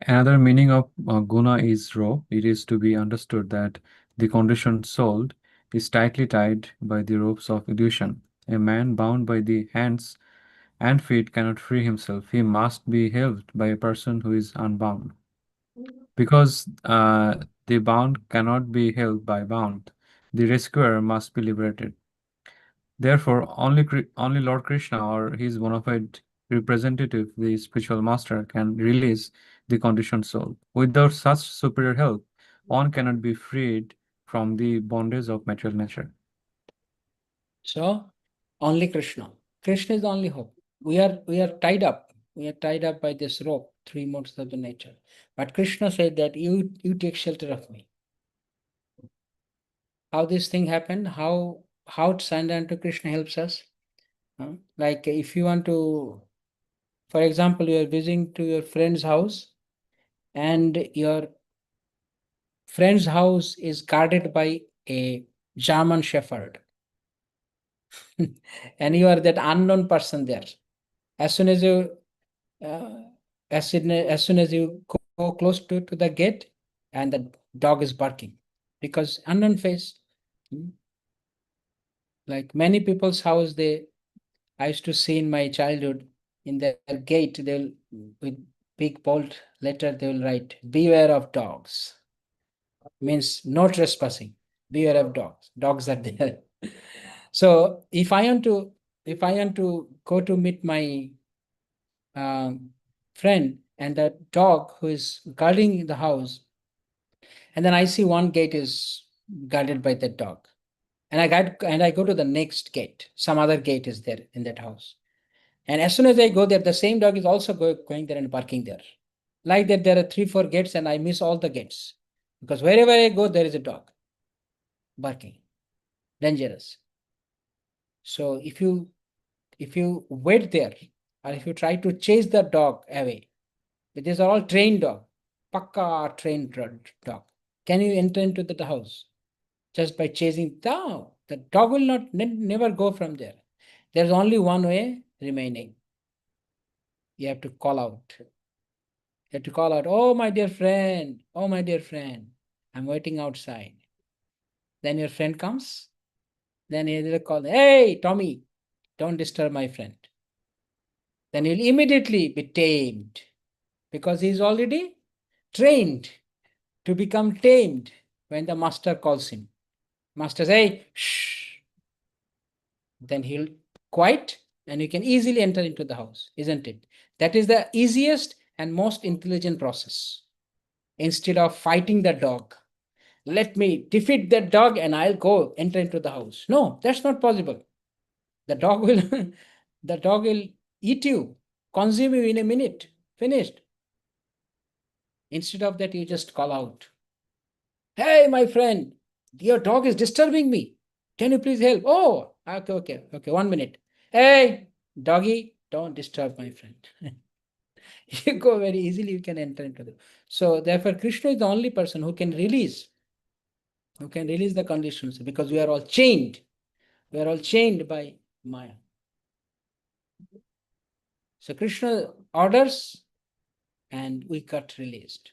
Another meaning of guna is raw. It is to be understood that the conditioned soul is tightly tied by the ropes of illusion. A man bound by the hands and feet cannot free himself. He must be held by a person who is unbound. Because the bound cannot be held by bound, the rescuer must be liberated. Therefore, only Lord Krishna or his bona fide representative, the spiritual master, can release the conditioned soul. Without such superior help, one cannot be freed from the bondage of material nature. So only Krishna. Krishna is the only hope. We are tied up. We are tied up by this rope, three modes of the nature. But Krishna said that you take shelter of me. How this thing happened? How surrender unto Krishna helps us? Like if you want to, for example, you are visiting to your friend's house, and your friend's house is guarded by a German Shepherd, and you are that unknown person there. As soon as you as soon as you go close to the gate, and the dog is barking because unknown face. Like many people's house, I used to see in my childhood, in their gate, they'll with big bold letter they will write, "Beware of dogs." Means no trespassing. Beware of dogs. Dogs are there. So if I want to go to meet my friend and the dog who is guarding the house, and then I see one gate is guarded by the dog, and I go to the next gate. Some other gate is there in that house, and as soon as I go there, the same dog is also going there and barking there. Like that, there are 3, 4 gates, and I miss all the gates because wherever I go, there is a dog barking, dangerous. So if you wait there, or if you try to chase the dog away, these are all trained dog, pakka trained dog. Can you enter into the house just by chasing? No, the dog will not never go from there. There's only one way remaining. You have to call out. You have to call out, "Oh, my dear friend, oh, my dear friend, I'm waiting outside." Then your friend comes. Then he'll call, "Hey, Tommy, don't disturb my friend." Then he'll immediately be tamed because he's already trained to become tamed when the master calls him. Master says, "Hey, shh." Then he'll quiet and you can easily enter into the house, isn't it? That is the easiest and most intelligent process. Instead of fighting the dog, let me defeat that dog and I'll go enter into the house. No, that's not possible. The dog will the dog will eat you, consume you in a minute. Finished. Instead of that, you just call out, "Hey, my friend, your dog is disturbing me. Can you please help?" "Oh, okay, 1 minute. Hey, doggy, don't disturb my friend." You go very easily, you can enter into the. So therefore, Krishna is the only person who can release the conditions because we are all chained. We are all chained by Maya. So Krishna orders and we get released.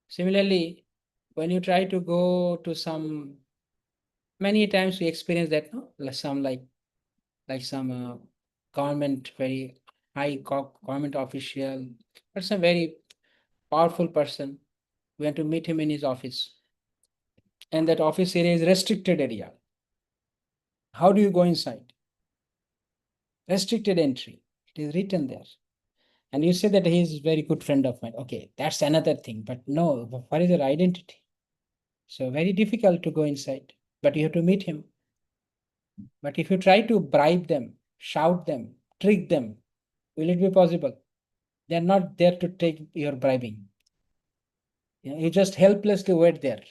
Similarly, when you try to go to some, many times we experience that, no? Some like some government, very high government official, or some very powerful person. We want to meet him in his office. And that office area is restricted area. How do you go inside? Restricted entry. It is written there. And you say that he is a very good friend of mine. Okay, that's another thing. But no, what is your identity? So very difficult to go inside. But you have to meet him. But if you try to bribe them, shout them, trick them, will it be possible? They're not there to take your bribing. You just helplessly wait there.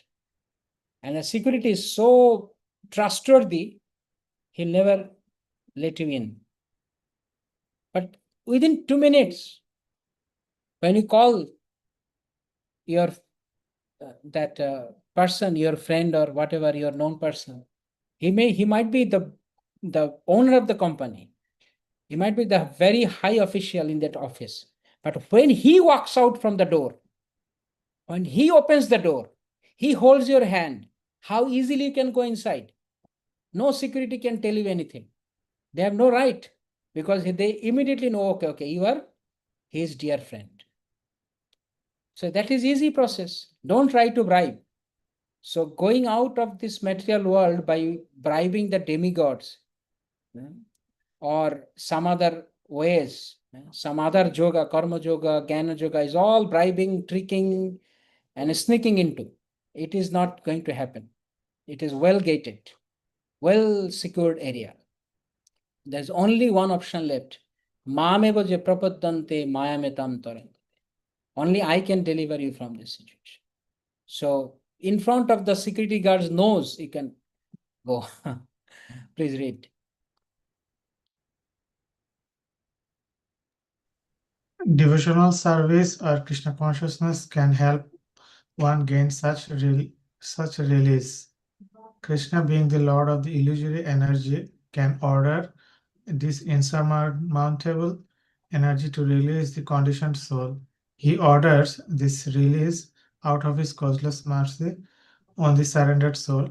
And the security is so trustworthy, he'll never let you in. But within 2 minutes, when you call your that person, your friend or whatever, your known person, he might be the owner of the company. He might be the very high official in that office. But when he walks out from the door, when he opens the door, he holds your hand. How easily you can go inside? No security can tell you anything. They have no right because they immediately know, okay, you are his dear friend. So that is easy process. Don't try to bribe. So going out of this material world by bribing the demigods or some other ways, some other yoga, karma yoga, jnana yoga is all bribing, tricking, and sneaking into. It is not going to happen. It is well gated, well secured area. There's only one option left. Mameva je prapaddante mayametam tarang. Only I can deliver you from this situation. So in front of the security guard's nose, you can go. Please read. Devotional service or Krishna consciousness can help one gain such release. Krishna, being the Lord of the illusory energy, can order this insurmountable energy to release the conditioned soul. He orders this release out of his causeless mercy on the surrendered soul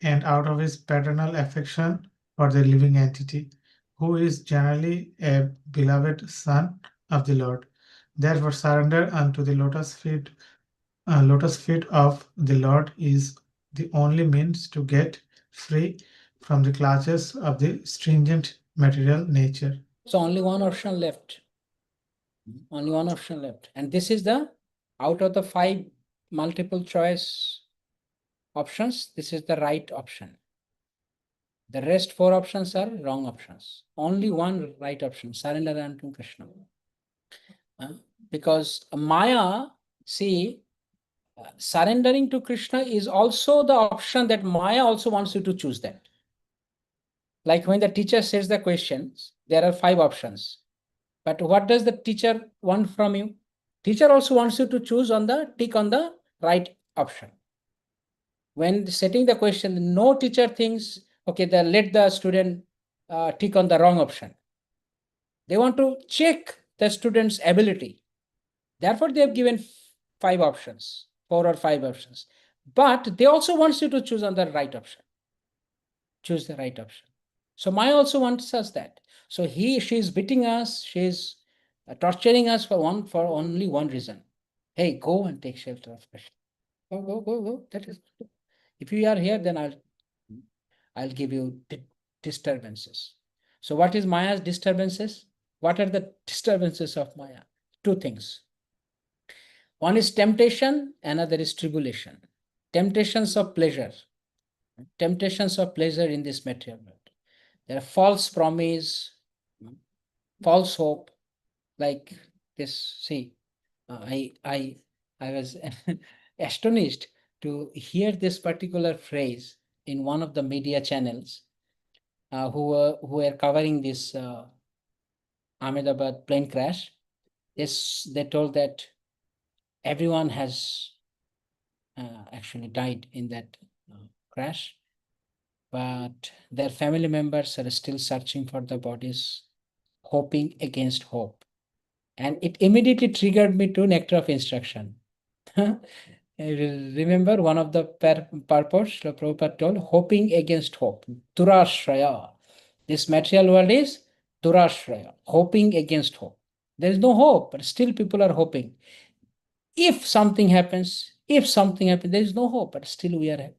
and out of his paternal affection for the living entity, who is generally a beloved son of the Lord. Therefore, surrender unto the lotus feet of the Lord is the only means to get free from the clutches of the stringent material nature. So only one option left. Only one option left. And this is the, out of the 5 multiple choice options, this is the right option. The rest 4 options are wrong options. Only one right option, surrender unto Krishna. Because Maya, see, surrendering to Krishna is also the option that Maya also wants you to choose that. Like when the teacher says the questions, there are 5 options. But what does the teacher want from you? Teacher also wants you to choose on the, tick on the right option. When setting the question, no teacher thinks, okay, let the student tick on the wrong option. They want to check the student's ability. Therefore, they have given 5 options, 4 or 5 options. But they also want you to choose on the right option. Choose the right option. So Maya also wants us that. So she's beating us, she's torturing us for only one reason. Hey, go and take shelter of Krishna. Go. That is. If you are here, then I'll give you disturbances. So what is Maya's disturbances? What are the disturbances of Maya? 2 things. One is temptation, another is tribulation. Temptations of pleasure. Temptations of pleasure in this material world. There are false promise, false hope, like this. See, I was astonished to hear this particular phrase in one of the media channels who were covering this Ahmedabad plane crash. They told that everyone has actually died in that crash, but their family members are still searching for the bodies, hoping against hope. And it immediately triggered me to nectar of instruction. Remember one of the purports Prabhupada told, hoping against hope, durashraya. This material world is durashraya, hoping against hope. There is no hope, but still people are hoping. If something happens, there is no hope, but still we are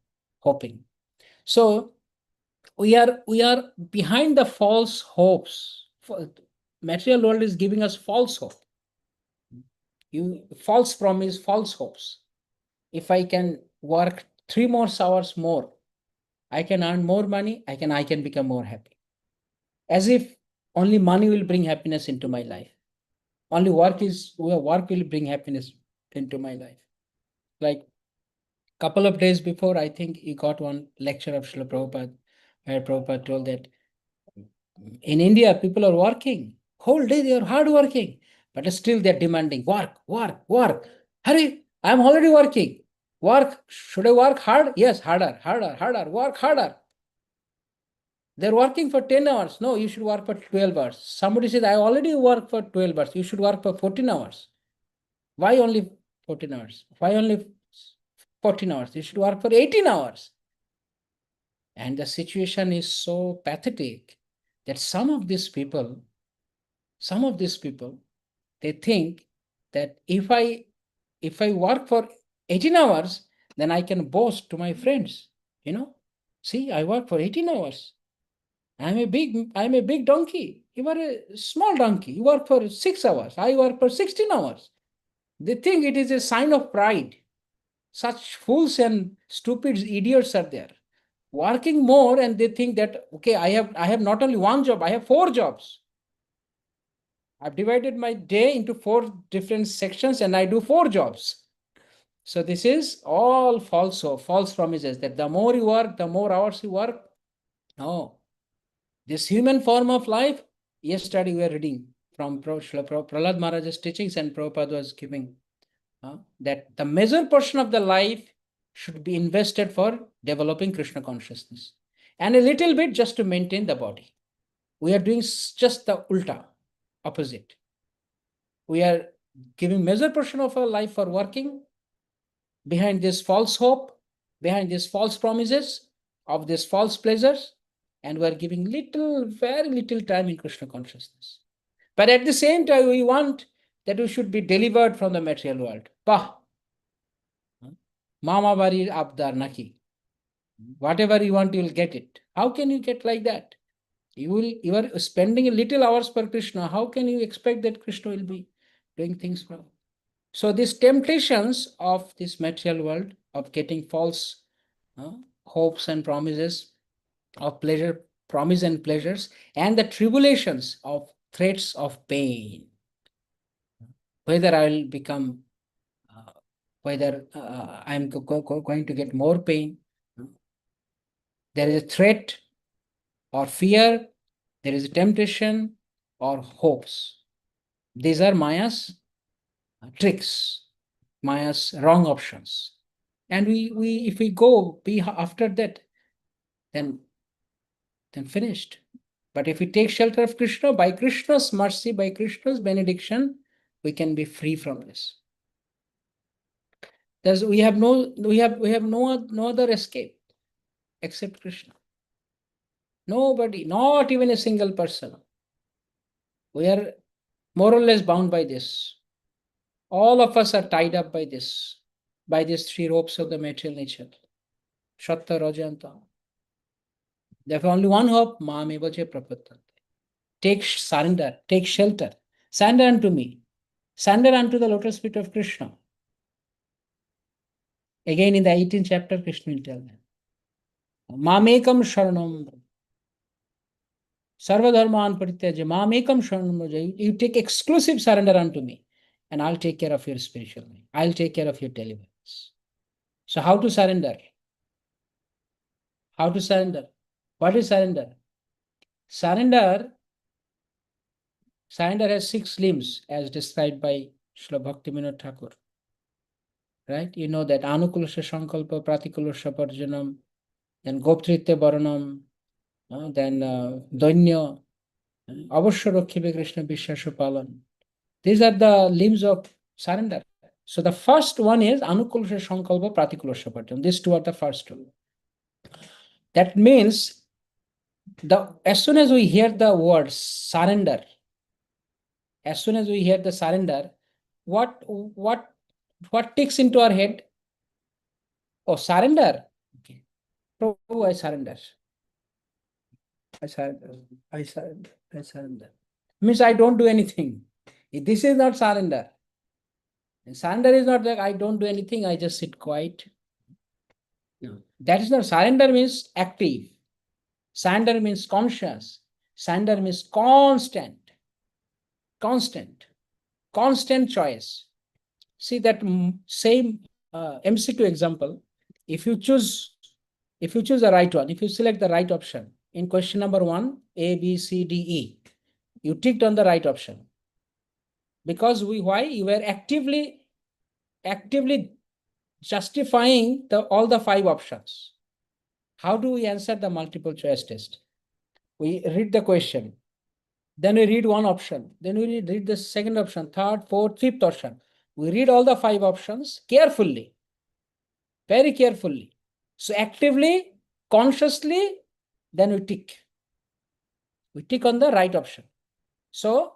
hoping. So we are behind the false hopes. Material world is giving us false hope. False promise, false hopes. If I can work 3 more hours more, I can earn more money, I can become more happy. As if only money will bring happiness into my life. Only work will bring happiness into my life. Like couple of days before, I think he got one lecture of Srila Prabhupada, where Prabhupada told that in India, people are working. Whole day they are hard working, but still they're demanding work. Hurry, I'm already working. Work. Should I work hard? Yes, harder, work harder. They're working for 10 hours. No, you should work for 12 hours. Somebody says, I already work for 12 hours. You should work for 14 hours. Why only 14 hours? Why only 14 hours? You should work for 18 hours. And the situation is so pathetic that some of these people, they think that if I work for 18 hours, then I can boast to my friends, see, I work for 18 hours. I'm a big donkey. You are a small donkey. You work for 6 hours. I work for 16 hours. They think it is a sign of pride. Such fools and stupid idiots are there. Working more, and they think that, okay, I have not only one job, I have 4 jobs. I've divided my day into 4 different sections and I do 4 jobs. So this is all false promises that the more you work, the more hours you work. No. This human form of life, yesterday we were reading from Prahlad Maharaj's teachings, and Prabhupada was giving that the major portion of the life should be invested for developing Krishna consciousness, and a little bit just to maintain the body. We are doing just the ulta, opposite. We are giving major portion of our life for working behind this false hope, behind these false promises of these false pleasures, and we are giving little, very little time in Krishna consciousness. But at the same time, we want that we should be delivered from the material world. Pah! Mama Bari Abdar Naki. Whatever you want, you will get it. How can you get like that? You are spending a little hours for Krishna. How can you expect that Krishna will be doing things for you? So these temptations of this material world, of getting false hopes and promises of pleasure, promise and pleasures, and the tribulations of threats of pain. Whether I will become, whether I'm going to get more pain. There is a threat or fear, there is a temptation or hopes. These are Maya's tricks, Maya's wrong options. And we if we go be after that, then finished. But if we take shelter of Krishna, by Krishna's mercy, by Krishna's benediction, we can be free from this. We have no other escape except Krishna. Nobody, not even a single person. We are more or less bound by this. All of us are tied up by this, by these three ropes of the material nature. Shatta, Raja, and Tama. Therefore, only one hope, Mameva Je Prapattante. Take surrender, take shelter. Surrender unto me. Surrender unto the lotus feet of Krishna. Again in the 18th chapter, Krishna will tell them. Mamekam sharanam. Sarvadharman parityaja. Mamekam sharanam. You take exclusive surrender unto me, and I'll take care of your spiritual life. I'll take care of your deliverance. So how to surrender? How to surrender? What is surrender? Surrender has 6 limbs as described by Srila Bhaktivinoda Thakur. Right? You know that Anukulasya Sankalpa, Pratikulasya Parjanam, then Goptritya Varanam, then Danya, Avashya Rakhibe Krishna Vishwasya Palan. These are the limbs of surrender. So the first one is Anukulasya Sankalpa, Pratikulasya Parjanam. These two are the first two. That means as soon as we hear the word surrender, as soon as we hear the surrender, what takes into our head? Oh, surrender. Okay. Prabhu, I surrender. I surrender. I surrender. I surrender. Means I don't do anything. This is not surrender. Surrender is not like I don't do anything, I just sit quiet. No. That is not. Surrender means active. Surrender means conscious. Surrender means constant. Constant choice. See that same MCQ example. If you choose the right one, if you select the right option in question number 1, A, B, C, D, E, you ticked on the right option. Because why? You were actively justifying all the 5 options. How do we answer the multiple choice test? We read the question. Then we read one option. Then we read the second option, third, fourth, fifth option. We read all the 5 options carefully, very carefully. So actively, consciously, then we tick. We tick on the right option. So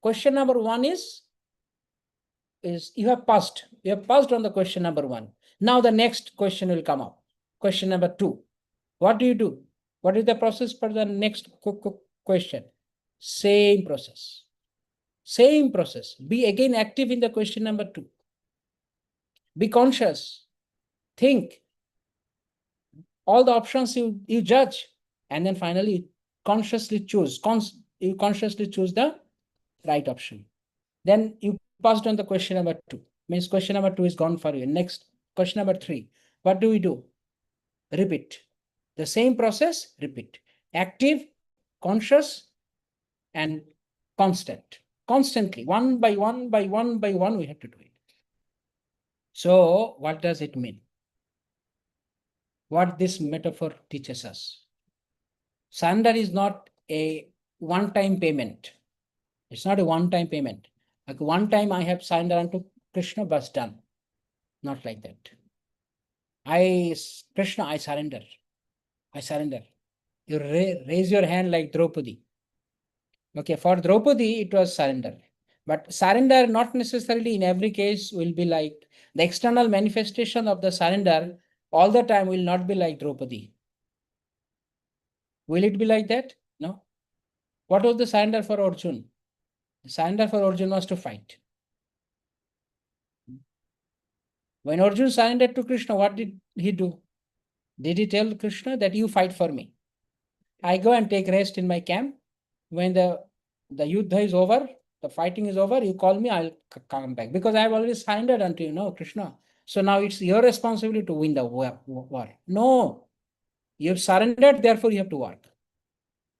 question number 1 is you have passed. You have passed on the question number 1. Now the next question will come up. Question number 2. What do you do? What is the process for the next question? Same process. Same process. Be again active in the question number 2. Be conscious. Think. All the options you judge. And then finally, you consciously choose. You consciously choose the right option. Then you passed on the question number 2. Means question number 2 is gone for you. Next, question number 3. What do we do? Repeat. The same process, repeat. Active, conscious, and constant. Constantly, one by one, we have to do it. So, what does it mean? What this metaphor teaches us? Surrender is not a one-time payment. It's not a one-time payment. Like one time I have surrendered unto Krishna, but done. Not like that. Krishna, I surrender. I surrender. You raise your hand like Draupadi. Okay, for Draupadi, it was surrender. But surrender, not necessarily in every case, will be like the external manifestation of the surrender all the time will not be like Draupadi. Will it be like that? No. What was the surrender for Arjun? The surrender for Arjun was to fight. When Arjun surrendered to Krishna, what did he do? Did he tell Krishna that you fight for me? I go and take rest in my camp. When the yuddha is over, the fighting is over, you call me, I'll come back. Because I have already surrendered unto you, no, Krishna. So now it's your responsibility to win the war. No. You have surrendered, therefore you have to work.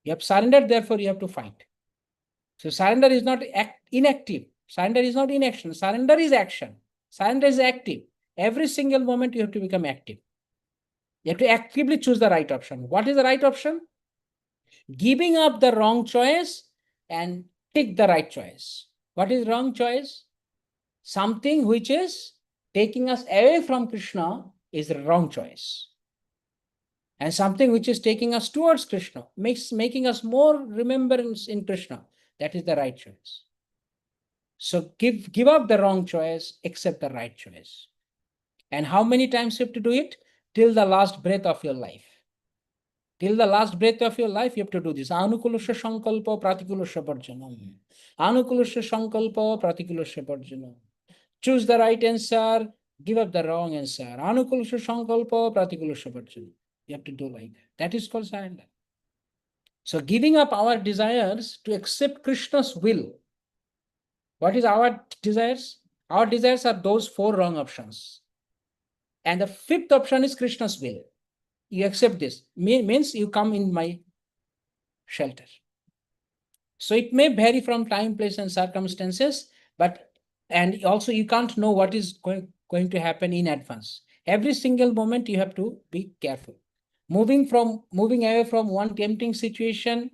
You have surrendered, therefore you have to fight. So surrender is not inactive. Surrender is not inaction. Surrender is action. Surrender is active. Every single moment you have to become active. You have to actively choose the right option. What is the right option? Giving up the wrong choice and take the right choice. What is wrong choice? Something which is taking us away from Krishna is the wrong choice. And something which is taking us towards Krishna, making us more remembrance in Krishna, that is the right choice. So give up the wrong choice, accept the right choice. And how many times you have to do it? Till the last breath of your life. Till the last breath of your life, you have to do this. Anukulasya sankalpa pratikulasya parjanam. Anukulasya sankalpa pratikulasya parjanam. Choose the right answer, give up the wrong answer. Anukulasya sankalpa pratikulasya parjanam. You have to do like that. That is called surrender. So giving up our desires to accept Krishna's will. What is our desires? Our desires are those 4 wrong options. And the 5th option is Krishna's will. You accept this. Means you come in my shelter. So it may vary from time, place, and circumstances, and also you can't know what is going to happen in advance. Every single moment you have to be careful. Moving away from one tempting situation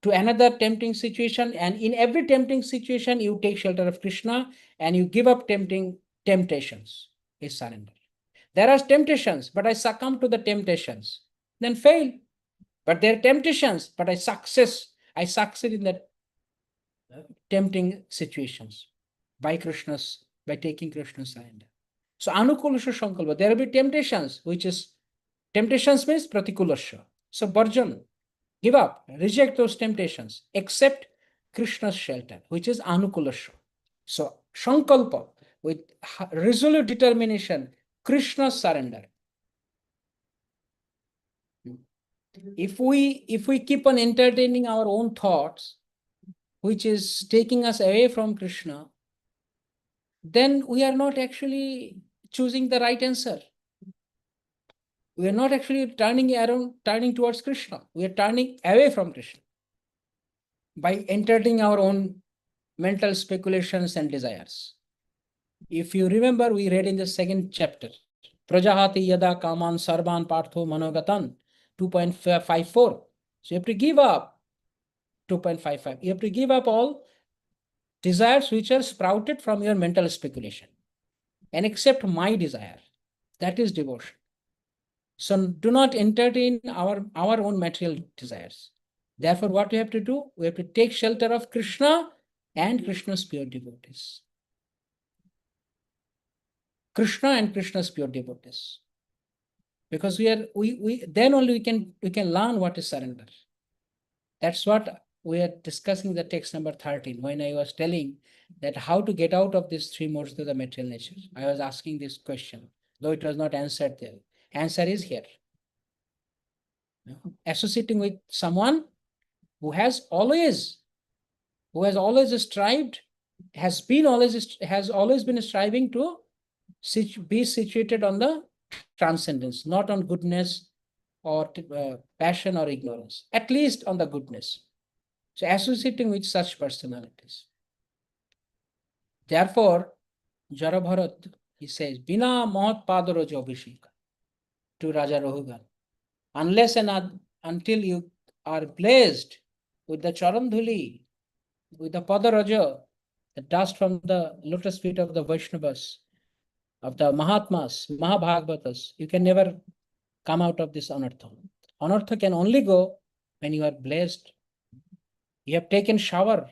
to another tempting situation, and in every tempting situation you take shelter of Krishna and you give up temptations. Is surrender. There are temptations, but I succumb to the temptations. Then fail. But there are temptations, but I succeed in the tempting situations by taking Krishna's surrender. So anukulasya sankalpa, there will be temptations, temptations means pratikulasya. So Barjan, give up, reject those temptations, accept Krishna's shelter, which is anukulasya. So sankalpa, with resolute determination, Krishna's surrender. If we keep on entertaining our own thoughts, which is taking us away from Krishna, then we are not actually choosing the right answer. We are not actually turning towards Krishna. We are turning away from Krishna by entertaining our own mental speculations and desires. If you remember, we read in the 2nd chapter, Prajahati yada kaman sarvan partho manogatan, 2.54. So you have to give up 2.55. You have to give up all desires which are sprouted from your mental speculation and accept my desire. That is devotion. So do not entertain our own material desires. Therefore, what we have to do? We have to take shelter of Krishna and Krishna's pure devotees. Krishna and Krishna's pure devotees. Because then only we can learn what is surrender. That's what we are discussing the text number 13, when I was telling that how to get out of these 3 modes of the material nature. I was asking this question, though it was not answered there. Answer is here. Associating with someone who has always strived, has always been striving to be situated on the transcendence, not on goodness or passion or ignorance, at least on the goodness. So associating with such personalities. Therefore, Jarabharat, he says, Bina Mahat Padaraja Abhisheka to Raja Rahugan. Unless and until you are blessed with the Charandhuli with the Padaraja, the dust from the lotus feet of the Vaishnavas, of the Mahatmas, Mahabhagavatas, you can never come out of this anartha. Anartha can only go when you are blessed. You have taken shower.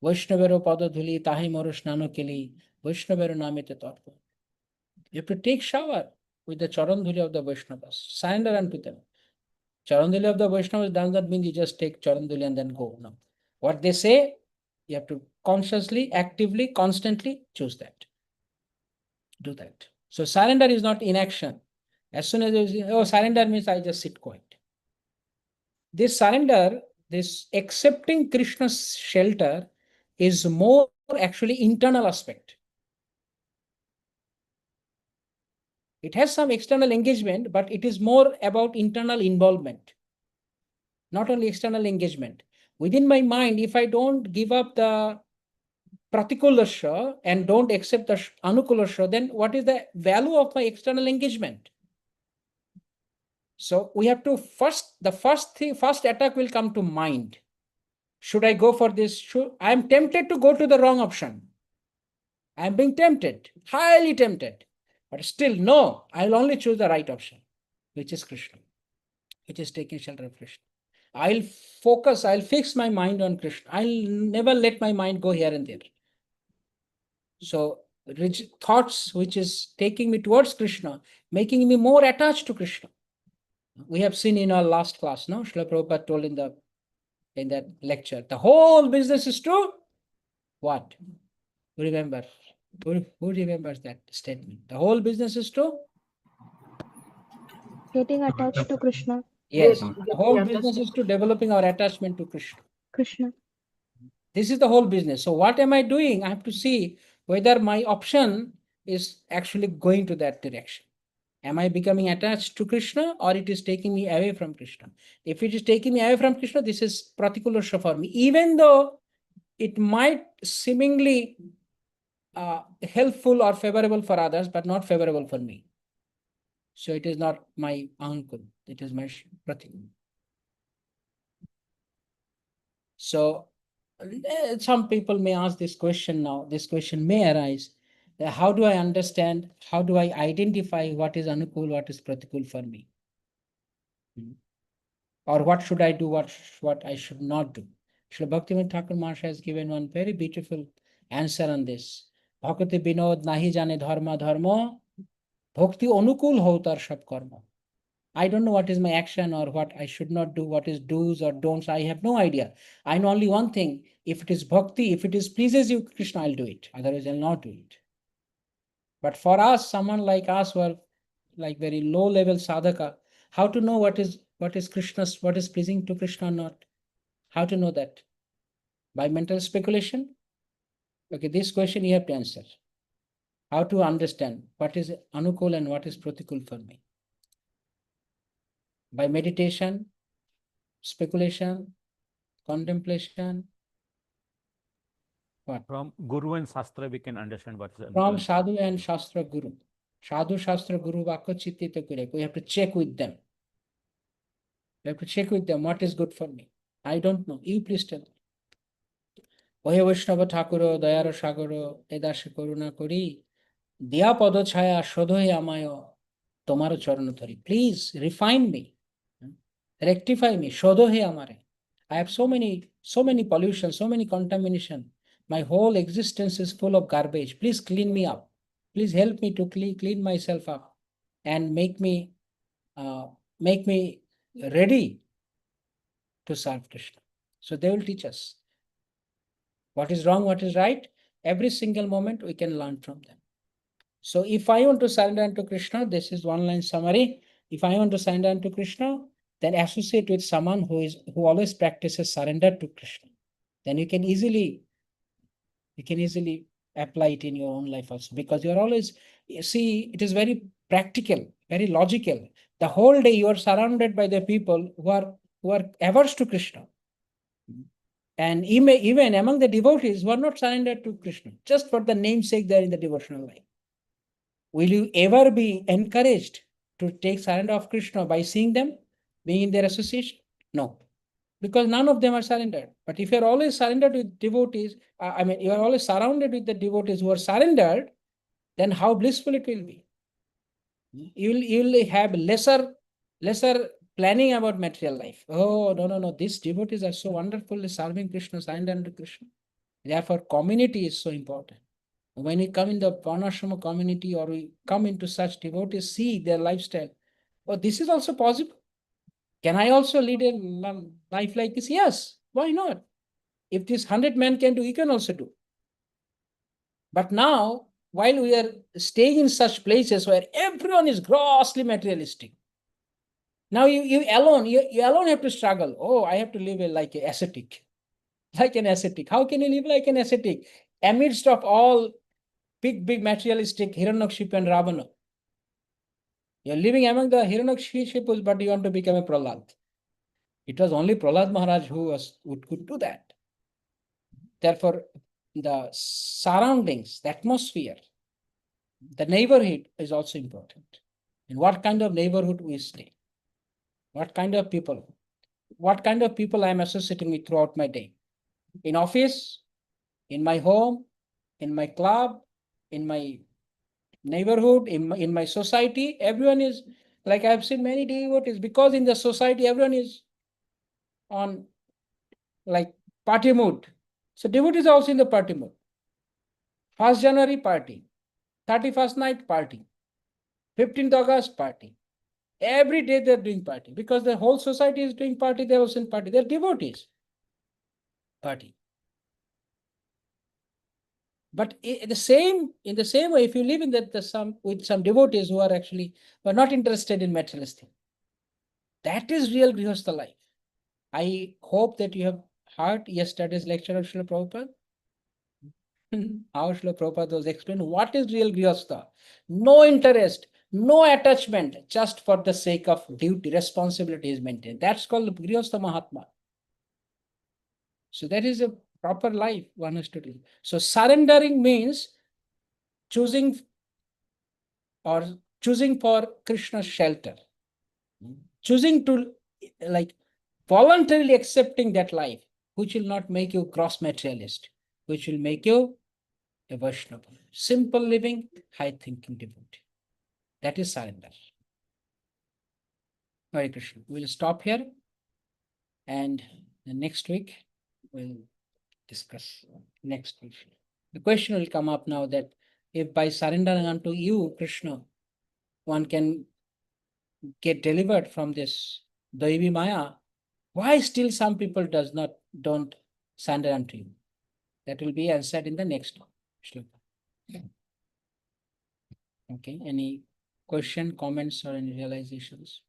Vaishnavero padadhuli tahi moro snano keli, Vaishnavero namite tarpa. You have to take shower with the charandhuli of the Vaishnavas. Surrender unto them. Charandhuli of the Vaishnavas does not mean you just take charandhuli and then go. No. What they say, you have to consciously, actively, constantly choose that. Do that. So surrender is not inaction. As soon as you say, oh, surrender means I just sit quiet. This surrender, this accepting Krishna's shelter is more actually internal aspect. It has some external engagement, but it is more about internal involvement. Not only external engagement. Within my mind, if I don't give up the pratikulasha and don't accept the anukulasha, then what is the value of my external engagement? So we have to first attack will come to mind. Should I go for this? I am tempted to go to the wrong option. I am being tempted, highly tempted. But still, no, I will only choose the right option, which is Krishna, which is taking shelter of Krishna. I'll focus, I'll fix my mind on Krishna. I'll never let my mind go here and there. So thoughts which is taking me towards Krishna, making me more attached to Krishna. We have seen in our last class, no? Srila Prabhupada told in that lecture, the whole business is to what? Who remember? Who remembers that statement? The whole business is to? Getting attached to Krishna. Yes, the whole business is to developing our attachment to Krishna. Krishna. This is the whole business. So what am I doing? I have to see whether my option is actually going to that direction. Am I becoming attached to Krishna or it is taking me away from Krishna? If it is taking me away from Krishna, this is pratikulasha for me. Even though it might seemingly helpful or favorable for others, but not favorable for me. So it is not my uncle, it is my pratikula. So some people may ask this question now, this question may arise. How do I understand, how do I identify what is anukul, what is pratikul for me? Or what should I do, what I should not do? Srila Bhaktivinoda Thakur Maharaj has given one very beautiful answer on this. Bhakti Binod nahi jane dharma dharma, bhakti anukul hotar sab karma. I don't know what is my action or what I should not do, what is do's or don'ts. I have no idea. I know only one thing. If it is bhakti, if it is pleases you, Krishna, I'll do it. Otherwise, I'll not do it. But for us, someone like us who are like very low level sadhaka, how to know what is Krishna's, what is pleasing to Krishna or not? How to know that? By mental speculation? Okay, this question you have to answer. How to understand what is anukul and what is pratikul for me? By meditation, speculation, contemplation. What? From Guru and Shastra, we can understand what is From Sadhu and Shastra Guru. Sadhu, Shastra, Guru, Vakya, Chittita, Kurek. We have to check with them. We have to check with them what is good for me. I don't know. You please tell me. Ohe Vaishnava Thakuro, Dayara Shagoro, Edashe Koruna Kori, Diya Pada Chaya, Shodhohe Amayo, Tomaro Charanathari. Please refine me. Rectify me. Shodhohe Amare. I have so many pollution, so many contamination. My whole existence is full of garbage. Please clean me up. Please help me to clean myself up and make me ready to serve Krishna. So they will teach us what is wrong, what is right. Every single moment we can learn from them. So if I want to surrender unto Krishna, this is one line summary. If I want to surrender unto Krishna, then associate with someone who always practices surrender to Krishna. Then you can easily apply it in your own life also, because you're always, you see, it is very practical, very logical. The whole day you are surrounded by the people who are averse to Krishna. And even among the devotees who are not surrendered to Krishna, just for the namesake they are in the devotional life. Will you ever be encouraged to take surrender of Krishna by seeing them, being in their association? No. because none of them are surrendered. But if you're always surrendered with devotees, you are always surrounded with the devotees who are surrendered, then how blissful it will be. You'll have lesser planning about material life. Oh, no. These devotees are so wonderfully serving Krishna, surrendered to Krishna. Therefore, community is so important. When we come in the Varnashrama community or we come into such devotees, see their lifestyle. Oh, this is also possible. Can I also lead a life like this? Yes. Why not? If this 100 men can do, you can also do. But now, while we are staying in such places where everyone is grossly materialistic, now you alone have to struggle. Oh, I have to live like an ascetic. Like an ascetic. How can you live like an ascetic? Amidst of all big materialistic Hiranyakashipu and Ravana. You're living among the Hiranyakashipus, but you want to become a Prahlad. It was only Prahlad Maharaj who could do that. Therefore, the surroundings, the atmosphere, the neighborhood is also important. In what kind of neighborhood we stay? What kind of people? What kind of people I am associating with throughout my day? In office, in my home, in my club, in my neighborhood, in my society, everyone is, like I have seen many devotees, because in the society, everyone is on like party mood. So devotees are also in the party mood. 1st January party, 31st night party, 15th August party. Every day they're doing party because the whole society is doing party. They're also in party. They're devotees. Party. But in the same way, if you live in with some devotees who are not interested in materialistic, that is real Grihastha life. I hope that you have heard yesterday's lecture of Srila Prabhupada. How Srila Prabhupada was explaining what is real Grihastha. No interest, no attachment, just for the sake of duty, responsibility is maintained. That's called Grihastha Mahatma. So that is a proper life one has to do. So surrendering means choosing for Krishna's shelter. Choosing to voluntarily accepting that life, which will not make you gross materialist, which will make you a Vaishnava. Simple living, high thinking devotee. That is surrender. Hare Krishna. We'll stop here, and the next week we'll discuss next week. The question will come up now that if by surrendering unto you, Krishna, one can get delivered from this Daivi Maya, why still some people don't surrender unto you? That will be answered in the next shloka. Okay, any question, comments, or any realizations?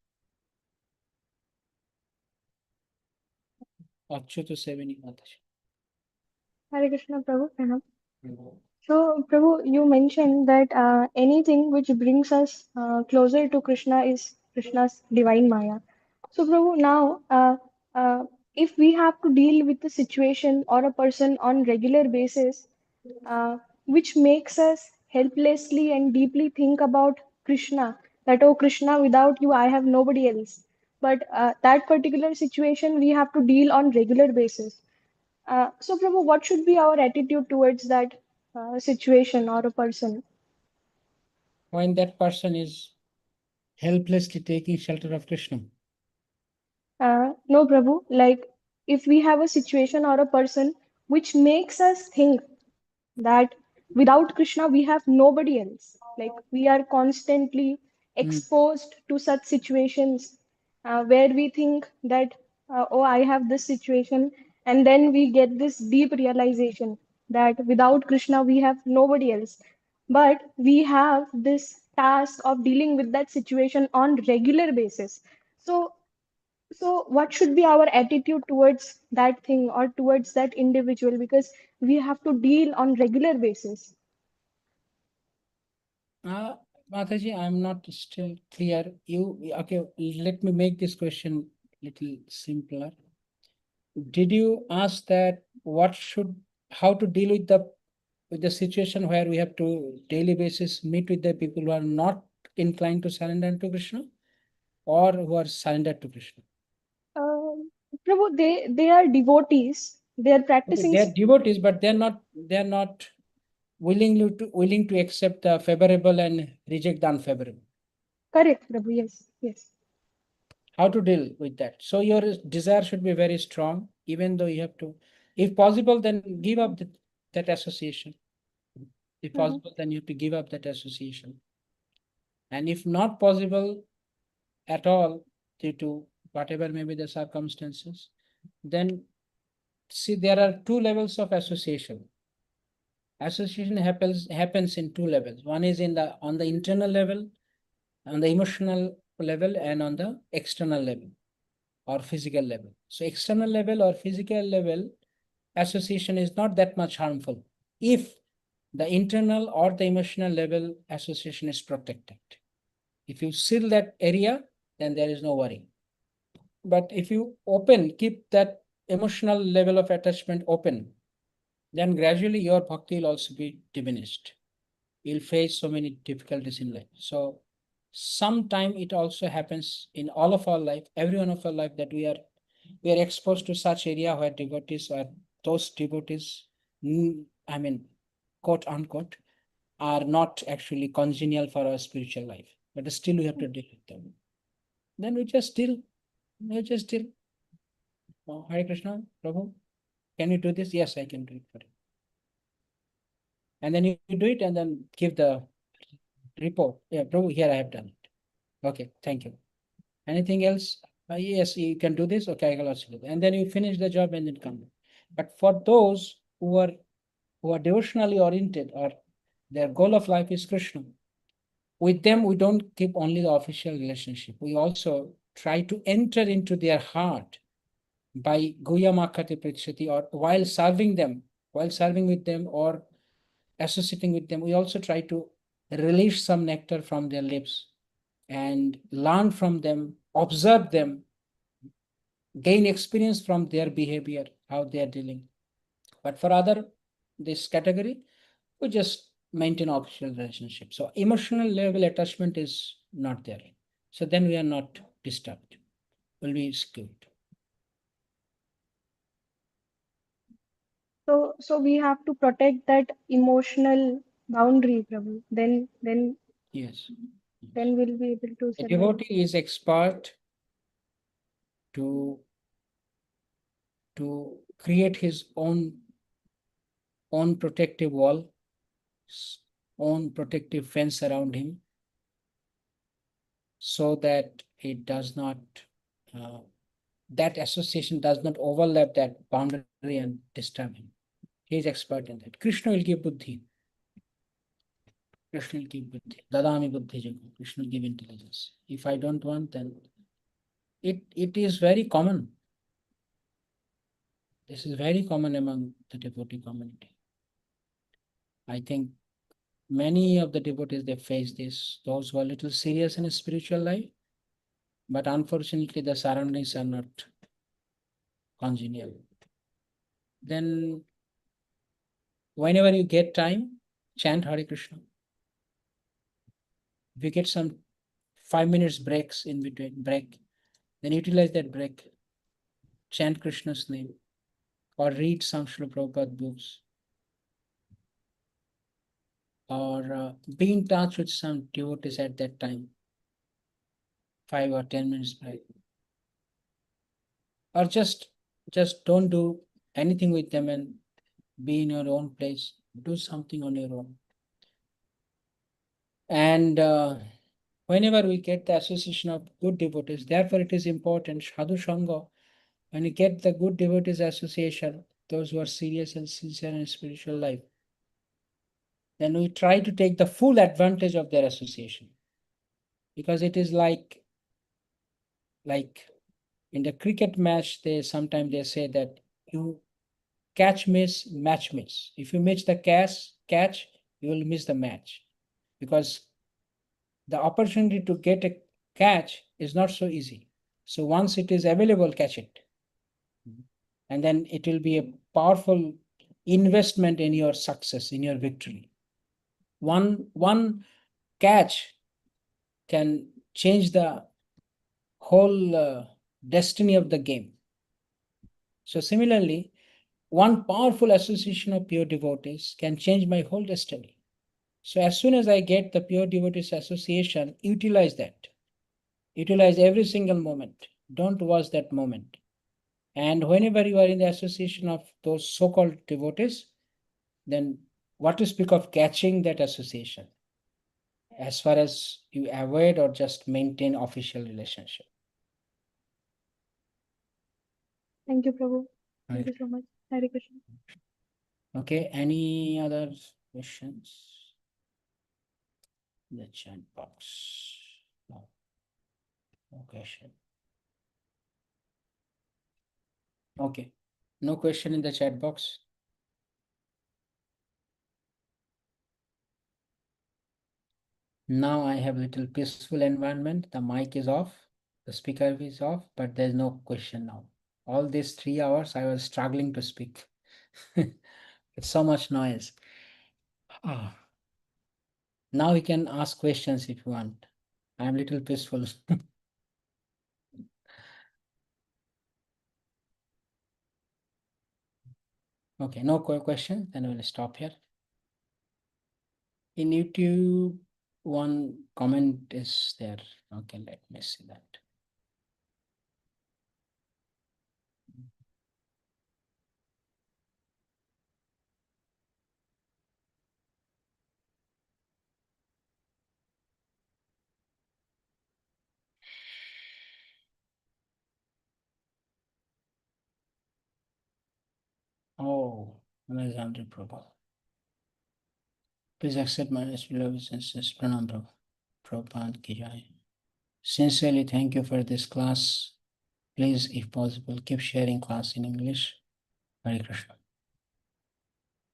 Achyuta Sevani Mataji. Hare Krishna, Prabhu. Pranam. So, Prabhu, you mentioned that anything which brings us closer to Krishna is Krishna's divine Maya. So, Prabhu, now, if we have to deal with a situation or a person on regular basis, which makes us helplessly and deeply think about Krishna, that, oh, Krishna, without you, I have nobody else. But that particular situation we have to deal on regular basis. So, Prabhu, what should be our attitude towards that situation or a person? When that person is helplessly taking shelter of Krishna. No, Prabhu, like if we have a situation or a person which makes us think that without Krishna, we have nobody else. Like we are constantly exposed to such situations where we think that, oh, I have this situation. And then we get this deep realization that without Krishna, we have nobody else. But we have this task of dealing with that situation on regular basis. So what should be our attitude towards that thing or towards that individual? Because we have to deal on regular basis. Mataji, I'm not still clear. Okay, let me make this question little simpler. Did you ask that how to deal with the situation where we have to daily basis meet with the people who are not inclined to surrender to Krishna or who are surrendered to Krishna? Prabhu, they are devotees. They are practicing. They are devotees, but they're not willing to accept the favorable and reject the unfavorable. Correct, Prabhu. Yes, yes. How to deal with that? So your desire should be very strong, even though you have to, if possible, then give up that association. If possible, then you have to give up that association. And if not possible at all, due to whatever may be the circumstances, then see, there are two levels of association. Association happens in two levels. One is on the internal level, on the emotional level, and on the external level or physical level. So external level or physical level association is not that much harmful if the internal or the emotional level association is protected. If you seal that area, then there is no worry. But if you keep that emotional level of attachment open, then gradually your bhakti will also be diminished. You'll face so many difficulties in life. So sometime it also happens in all of our life, every one of our life, that we are exposed to such area where those devotees, I mean, quote unquote, are not actually congenial for our spiritual life. But still we have to deal with them. Then we just deal. Oh, Hare Krishna, Prabhu, can you do this? Yes, I can do it for you. And then you do it and then give the report. Yeah, Prabhu, here I have done it. Okay, thank you. Anything else? Yes, you can do this. Okay, I will also do that. And then you finish the job and then come. But for those who are devotionally oriented, or their goal of life is Krishna, with them we don't keep only the official relationship. We also try to enter into their heart by Guyamakati Prichati, or while serving with them or associating with them, we also try to release some nectar from their lips and learn from them, observe them, gain experience from their behavior, how they are dealing. But for this category, we just maintain official relationship. So emotional level attachment is not there. So then we are not disturbed. We'll be skewed. So we have to protect that emotional boundary, Prabhu. Then Yes. we'll be able to A survive. devotee is expert to create his own protective wall, own protective fence around him, so that it does not, that association does not overlap that boundary and disturb him. He is expert in that. Krishna will give buddhi. Krishna will give buddhi. Dadami buddhi jago. Krishna will give intelligence. If I don't want, then it is very common. This is very common among the devotee community. I think many of the devotees, they face this, those who are little serious in a spiritual life, but unfortunately the surroundings are not congenial. Then whenever you get time, chant Hare Krishna. If you get some 5 minutes breaks in between, then utilize that break. Chant Krishna's name or read some Srila Prabhupada books, or be in touch with some devotees at that time. 5 or 10 minutes break. Or just don't do anything with them and be in your own place. Do something on your own. And whenever we get the association of good devotees, therefore it is important, Sadhu Sangha, when you get the good devotees association, those who are serious and sincere in spiritual life, then we try to take the full advantage of their association. Because it is like in the cricket match, sometimes they say that you catch miss, match miss. If you miss the catch, you will miss the match. Because the opportunity to get a catch is not so easy. So once it is available, catch it. And then it will be a powerful investment in your success, in your victory. One catch can change the whole destiny of the game. So similarly, one powerful association of pure devotees can change my whole destiny. So as soon as I get the pure devotees association, utilize that. Utilize every single moment. Don't watch that moment. And whenever you are in the association of those so-called devotees, then what to speak of catching that association, as far as you avoid or just maintain official relationship. Thank you, Prabhu. Thank Right. you so much. Hare Krishna. Okay, any other questions? The chat box. No, no question. Okay, no question in the chat box. Now I have a little peaceful environment. The mic is off, the speaker is off, but there's no question now. All these 3 hours I was struggling to speak. It's so much noise. Ah. Now you can ask questions if you want. I'm a little peaceful. Okay, no question, then we'll stop here. In YouTube, one comment is there. Okay, let me see that. Oh, Alexander Prabhu. Please accept my beloved senses. Pranam Prabhu. Prabhupada ki jai. Sincerely thank you for this class. Please, if possible, keep sharing class in English. Hare Krishna.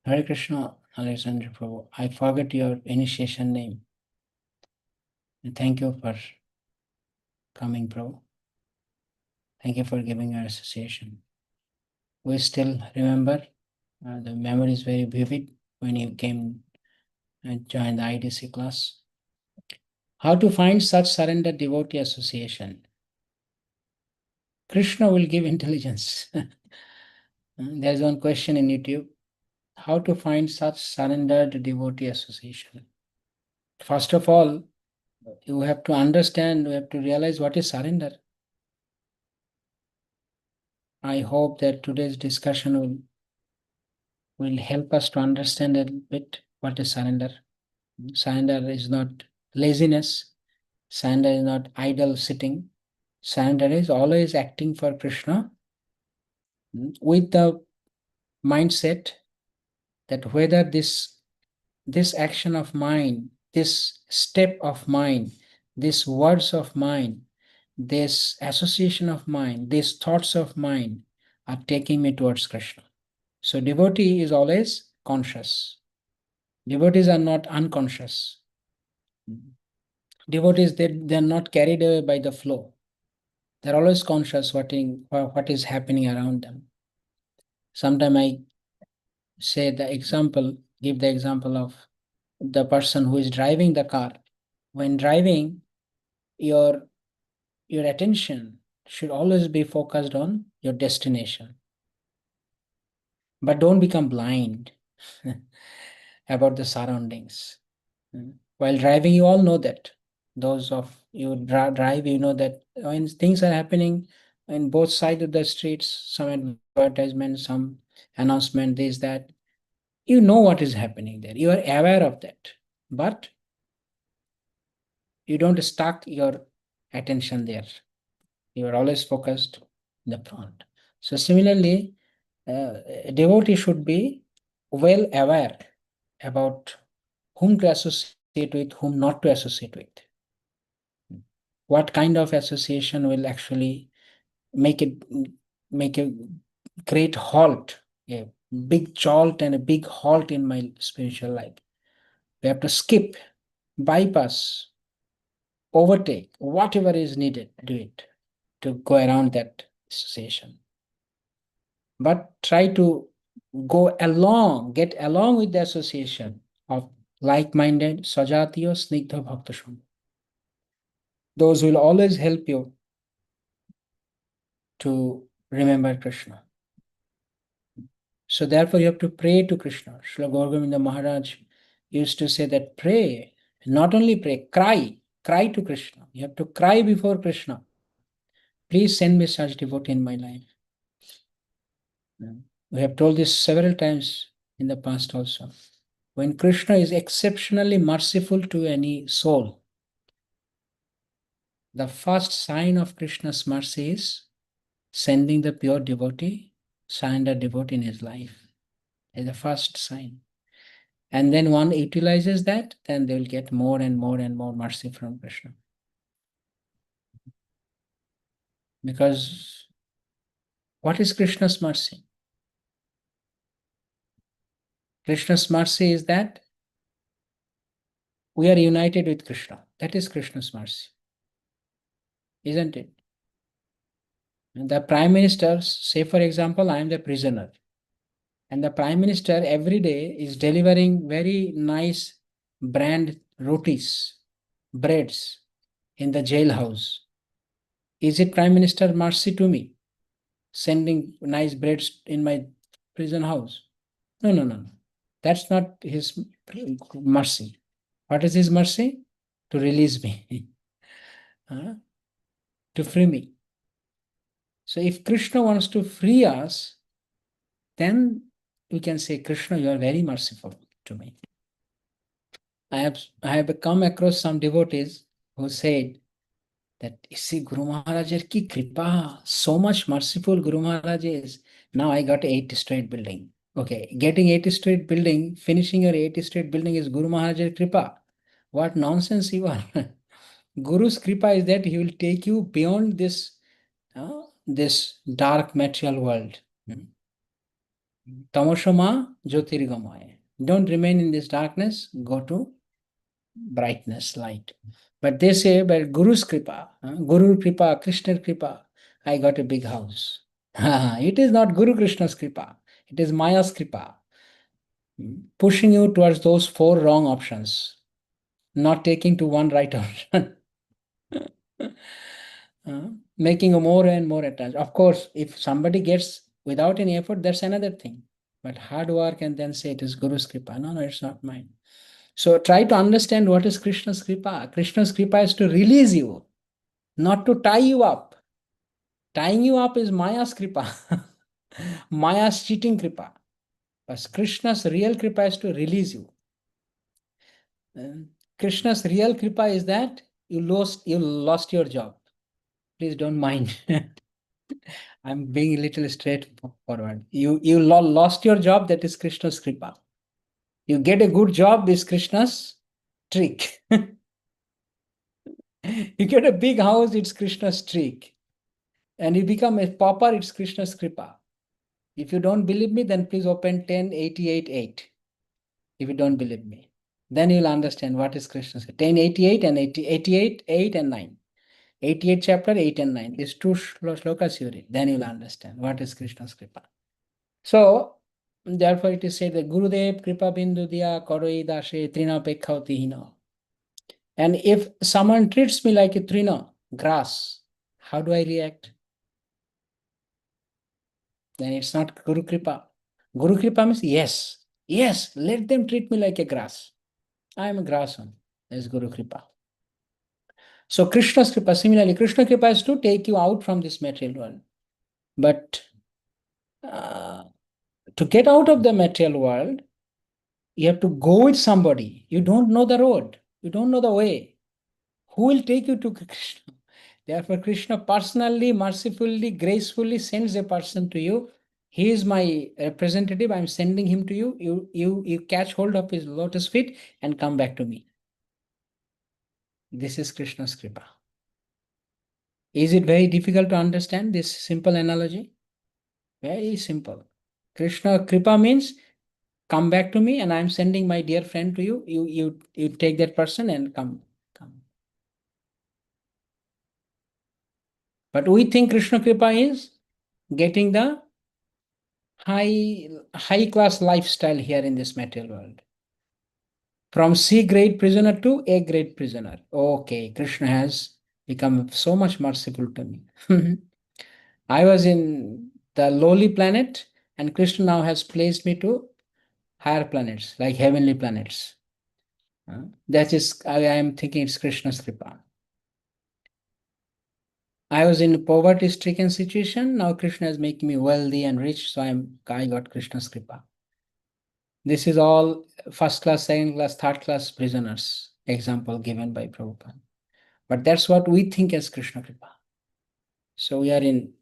Hare Krishna, Alexander Prabhu. I forgot your initiation name. And thank you for coming, Prabhu. Thank you for giving our association. We still remember, the memory is very vivid when you came and joined the IDC class. How to find such surrender devotee association? Krishna will give intelligence. There's one question in YouTube. How to find such surrendered devotee association? First of all, you have to understand, you have to realize what is surrender. I hope that today's discussion will help us to understand a bit what is surrender. Surrender is not laziness. Surrender is not idle sitting. Surrender is always acting for Krishna with the mindset that whether this action of mine, this step of mine, these words of mine, this association of mine, these thoughts of mine are taking me towards Krishna. So devotee is always conscious. Devotees are not unconscious. Devotees, they're not carried away by the flow. They're always conscious what is happening around them. Sometimes I give the example of the person who is driving the car. When driving, your attention should always be focused on your destination. But don't become blind about the surroundings. While driving, you all know that. Those of you drive, you know that when things are happening in both sides of the streets, some advertisement, some announcement, this, that, you know what is happening there. You are aware of that. But you don't stuck your attention there. You are always focused in the front. So similarly, a devotee should be well aware about whom to associate with, whom not to associate with. What kind of association will actually make a great halt, a big jolt and a big halt in my spiritual life. We have to skip, bypass, overtake, whatever is needed, do it to go around that association. But try to get along with the association of like-minded Sajatiyo Snigdha Bhaktasham. Those will always help you to remember Krishna. So therefore you have to pray to Krishna. Srila Gauragovinda Maharaj used to say that pray, not only pray, cry to Krishna. You have to cry before Krishna. Please send me such devotee in my life. We have told this several times in the past also. When Krishna is exceptionally merciful to any soul, the first sign of Krishna's mercy is sending the pure devotee, surrender devotee in his life. Is the first sign. And then one utilizes that, then they will get more and more and more mercy from Krishna. Because what is Krishna's mercy? Krishna's mercy is that we are united with Krishna. That is Krishna's mercy. Isn't it? And the Prime Minister, say for example, I am the prisoner. And the Prime Minister every day is delivering very nice brand rotis, breads in the jailhouse. Is it Prime Minister mercy to me? Sending nice breads in my prison house? No. That's not his mercy. What is his mercy? To release me, to free me. So if Krishna wants to free us, then we can say, Krishna, you are very merciful to me. I have come across some devotees who said that, you see, Guru Maharaj ki kripa, so much merciful Guru Maharaj is. Now I got 8-story building. Okay, getting 8-story building, finishing your 8-story building is Guru Maharaj kripa. What nonsense you are. Guru's kripa is that he will take you beyond this dark material world. Tamashama Jyotirgamaya. Don't remain in this darkness, go to brightness, light. But they say, by Guru's kripa, Guru kripa, Krishna kripa, I got a big house. It is not Guru Krishna's kripa, it is Maya's kripa. Pushing you towards those 4 wrong options, not taking to one right option. Making a more and more attached. Of course, if somebody gets without any effort, that's another thing. But hard work and then say it is Guru's kripa. No, it's not mine. So try to understand what is Krishna's kripa. Krishna's kripa is to release you, not to tie you up. Tying you up is Maya's kripa. Maya's cheating kripa. But Krishna's real kripa is to release you. Krishna's real kripa is that you lost your job. Please don't mind. I'm being a little straightforward. You lost your job, that is Krishna's kripa. You get a good job, is Krishna's trick. You get a big house, it's Krishna's trick. And you become a pauper, it's Krishna's kripa. If you don't believe me, then please open 10:88:8. If you don't believe me, then you'll understand what is Krishna's 10:88 and 88, 8 and 9. 88 chapter, 8 and 9. These 2 shlokas you read. Then you'll understand what is Krishna's kripa. So, therefore it is said that Gurudev kripa bindu diya karoi dashe trina pekhauti hina. And if someone treats me like a trina, grass, how do I react? Then it's not Guru kripa. Guru kripa means yes, let them treat me like a grass. I am a grass one. That's Guru kripa. So Krishna's kripa, similarly, Krishna kripa is to take you out from this material world. But to get out of the material world, you have to go with somebody. You don't know the road. You don't know the way. Who will take you to Krishna? Therefore, Krishna personally, mercifully, gracefully sends a person to you. He is my representative. I'm sending him to you. You catch hold of his lotus feet and come back to me. This is Krishna's kripa. Is it very difficult to understand this simple analogy? Very simple. Krishna kripa means come back to me and I'm sending my dear friend to you. You take that person and come. But we think Krishna kripa is getting the high class lifestyle here in this material world. From C grade prisoner to A grade prisoner. Okay, Krishna has become so much merciful to me. I was in the lowly planet And Krishna now has placed me to higher planets, like heavenly planets. That is, I am thinking it's Krishna's kripa. I was in a poverty-stricken situation. Now Krishna is making me wealthy and rich, so I got Krishna's kripa. This is all first class, second class, third class prisoners. Example given by Prabhupada. But that's what we think as Krishna kripa. So we are in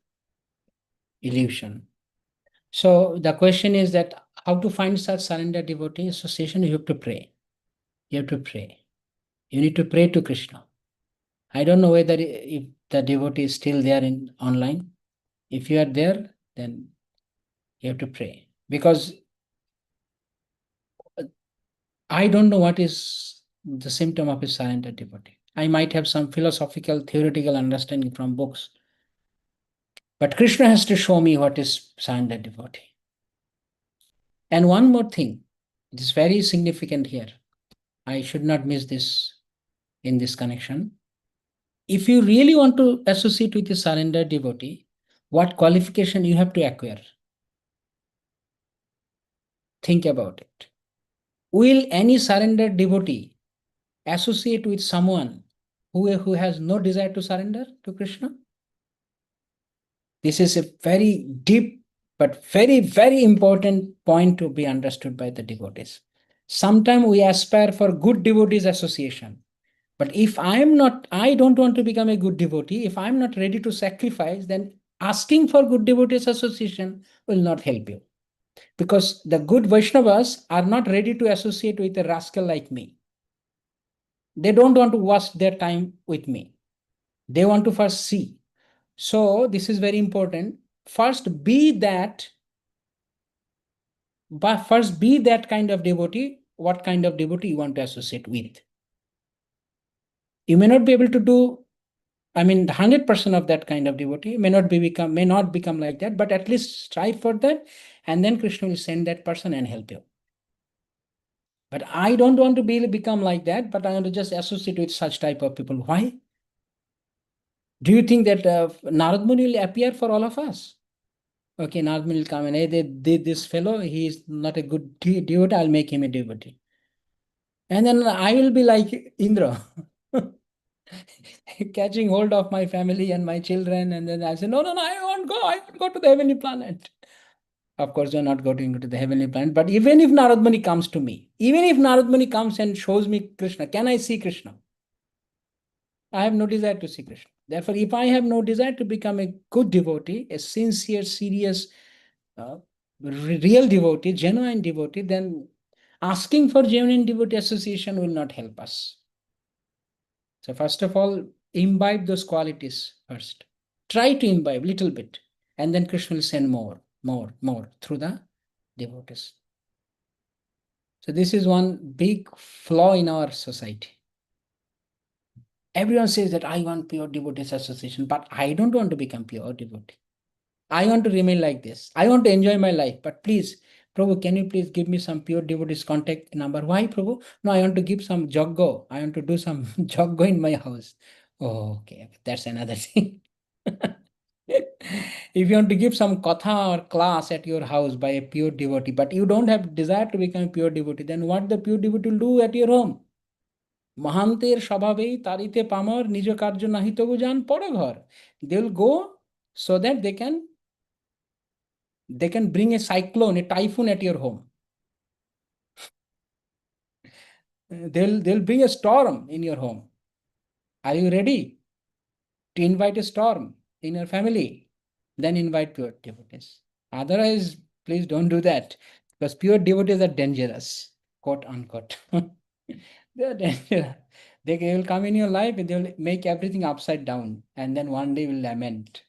illusion. So the question is that how to find such surrender devotee association? You have to pray. You have to pray. You need to pray to Krishna. I don't know whether if the devotee is still there in online. If you are there, then you have to pray. Because I don't know what is the symptom of a surrender devotee. I might have some philosophical, theoretical understanding from books. But Krishna has to show me what is surrender devotee. And one more thing, it is very significant here. I should not miss this in this connection. If you really want to associate with a surrender devotee, what qualification you have to acquire? Think about it. Will any surrender devotee associate with someone who has no desire to surrender to Krishna? This is a very deep but very, very important point to be understood by the devotees. Sometimes we aspire for good devotees association. But if I don't want to become a good devotee, if I'm not ready to sacrifice, then asking for good devotees association will not help you. Because the good Vaishnavas are not ready to associate with a rascal like me. They don't want to waste their time with me. They want to first see. So this is very important. First be that kind of devotee, what kind of devotee you want to associate with. You may not be able to do, 100% of that kind of devotee may not become like that, but at least strive for that, and then Krishna will send that person and help you. But I don't want to become like that, but I want to just associate with such type of people. Why? Do you think that Narad Muni will appear for all of us? Okay, Narad Muni will come and, hey, this fellow, he is not a good devotee, I'll make him a devotee. And then I will be like Indra, catching hold of my family and my children, and then I say, no, I won't go to the heavenly planet. Of course, you're not going to the heavenly planet, but even if Narad Muni comes to me, even if Narad Muni comes and shows me Krishna, can I see Krishna? I have no desire to see Krishna. Therefore, if I have no desire to become a good devotee, a sincere, serious, real devotee, genuine devotee, then asking for genuine devotee association will not help us. So first of all, imbibe those qualities first. Try to imbibe little bit, and then Krishna will send more through the devotees. So this is one big flaw in our society. Everyone says that I want pure devotees association, but I don't want to become pure devotee. I want to remain like this. I want to enjoy my life, but please, Prabhu, can you please give me some pure devotees contact number? Why, Prabhu? No, I want to give some joggo. I want to do some joggo in my house. Oh, okay, that's another thing. If you want to give some katha or class at your house by a pure devotee, but you don't have desire to become a pure devotee, then what the pure devotee will do at your home? Mahanter Shabhavei Tarite Pamar Nijo Karjo Nahito Gujan Podaghar. They will go so that they can bring a cyclone, a typhoon at your home. They'll bring a storm in your home. Are you ready to invite a storm in your family? Then invite pure devotees. Otherwise, please don't do that, because pure devotees are dangerous, quote unquote. They are dangerous. They will come in your life and they will make everything upside down, and then one day will lament.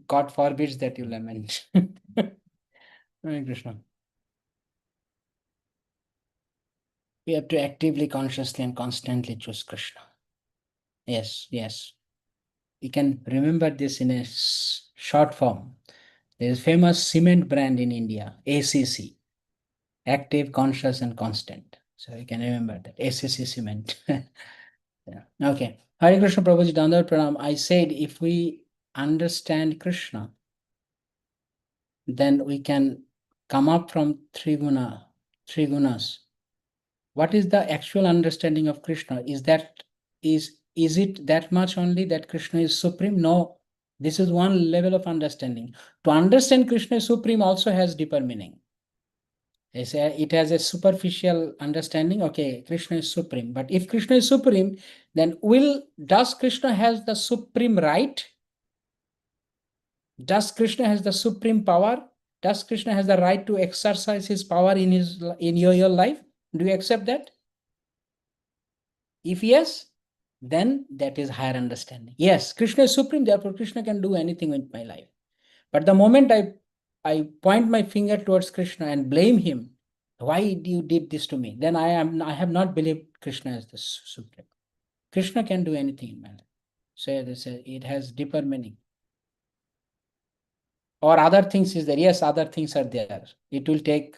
God forbids that you lament. Hare Krishna. We have to actively, consciously, and constantly choose Krishna. Yes. You can remember this in a short form. There is a famous cement brand in India, ACC, active, conscious, and constant. So you can remember that, ACC cement. Yeah. Okay. Hare Krishna Prabhuji, Dandar Pranam. I said if we understand Krishna, then we can come up from three gunas. What is the actual understanding of Krishna? Is it that much only that Krishna is supreme? No. This is one level of understanding. To understand Krishna is supreme also has deeper meaning. It has a superficial understanding. Okay, Krishna is supreme. But if Krishna is supreme, then does Krishna has the supreme right? Does Krishna has the supreme power? Does Krishna has the right to exercise his power in your life? Do you accept that? If yes, then that is higher understanding. Yes, Krishna is supreme, therefore Krishna can do anything in my life. But the moment I point my finger towards Krishna and blame him, why you did this to me? Then I have not believed Krishna as the supreme. Krishna can do anything in my life. So it has deeper meaning. Or other things is there. Yes, other things are there. It will take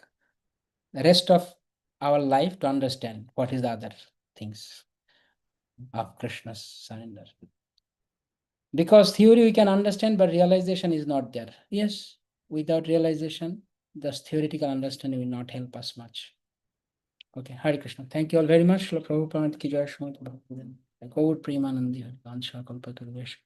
the rest of our life to understand what is the other things of Krishna's surrender. Because theory we can understand, but realization is not there. Yes, without realization, this theoretical understanding will not help us much. Okay, Hare Krishna. Thank you all very much. Prabhupada ki jai, Srimad Bhagavatam. Gaur Premanandi Hari Vansha Kalpatarvesha.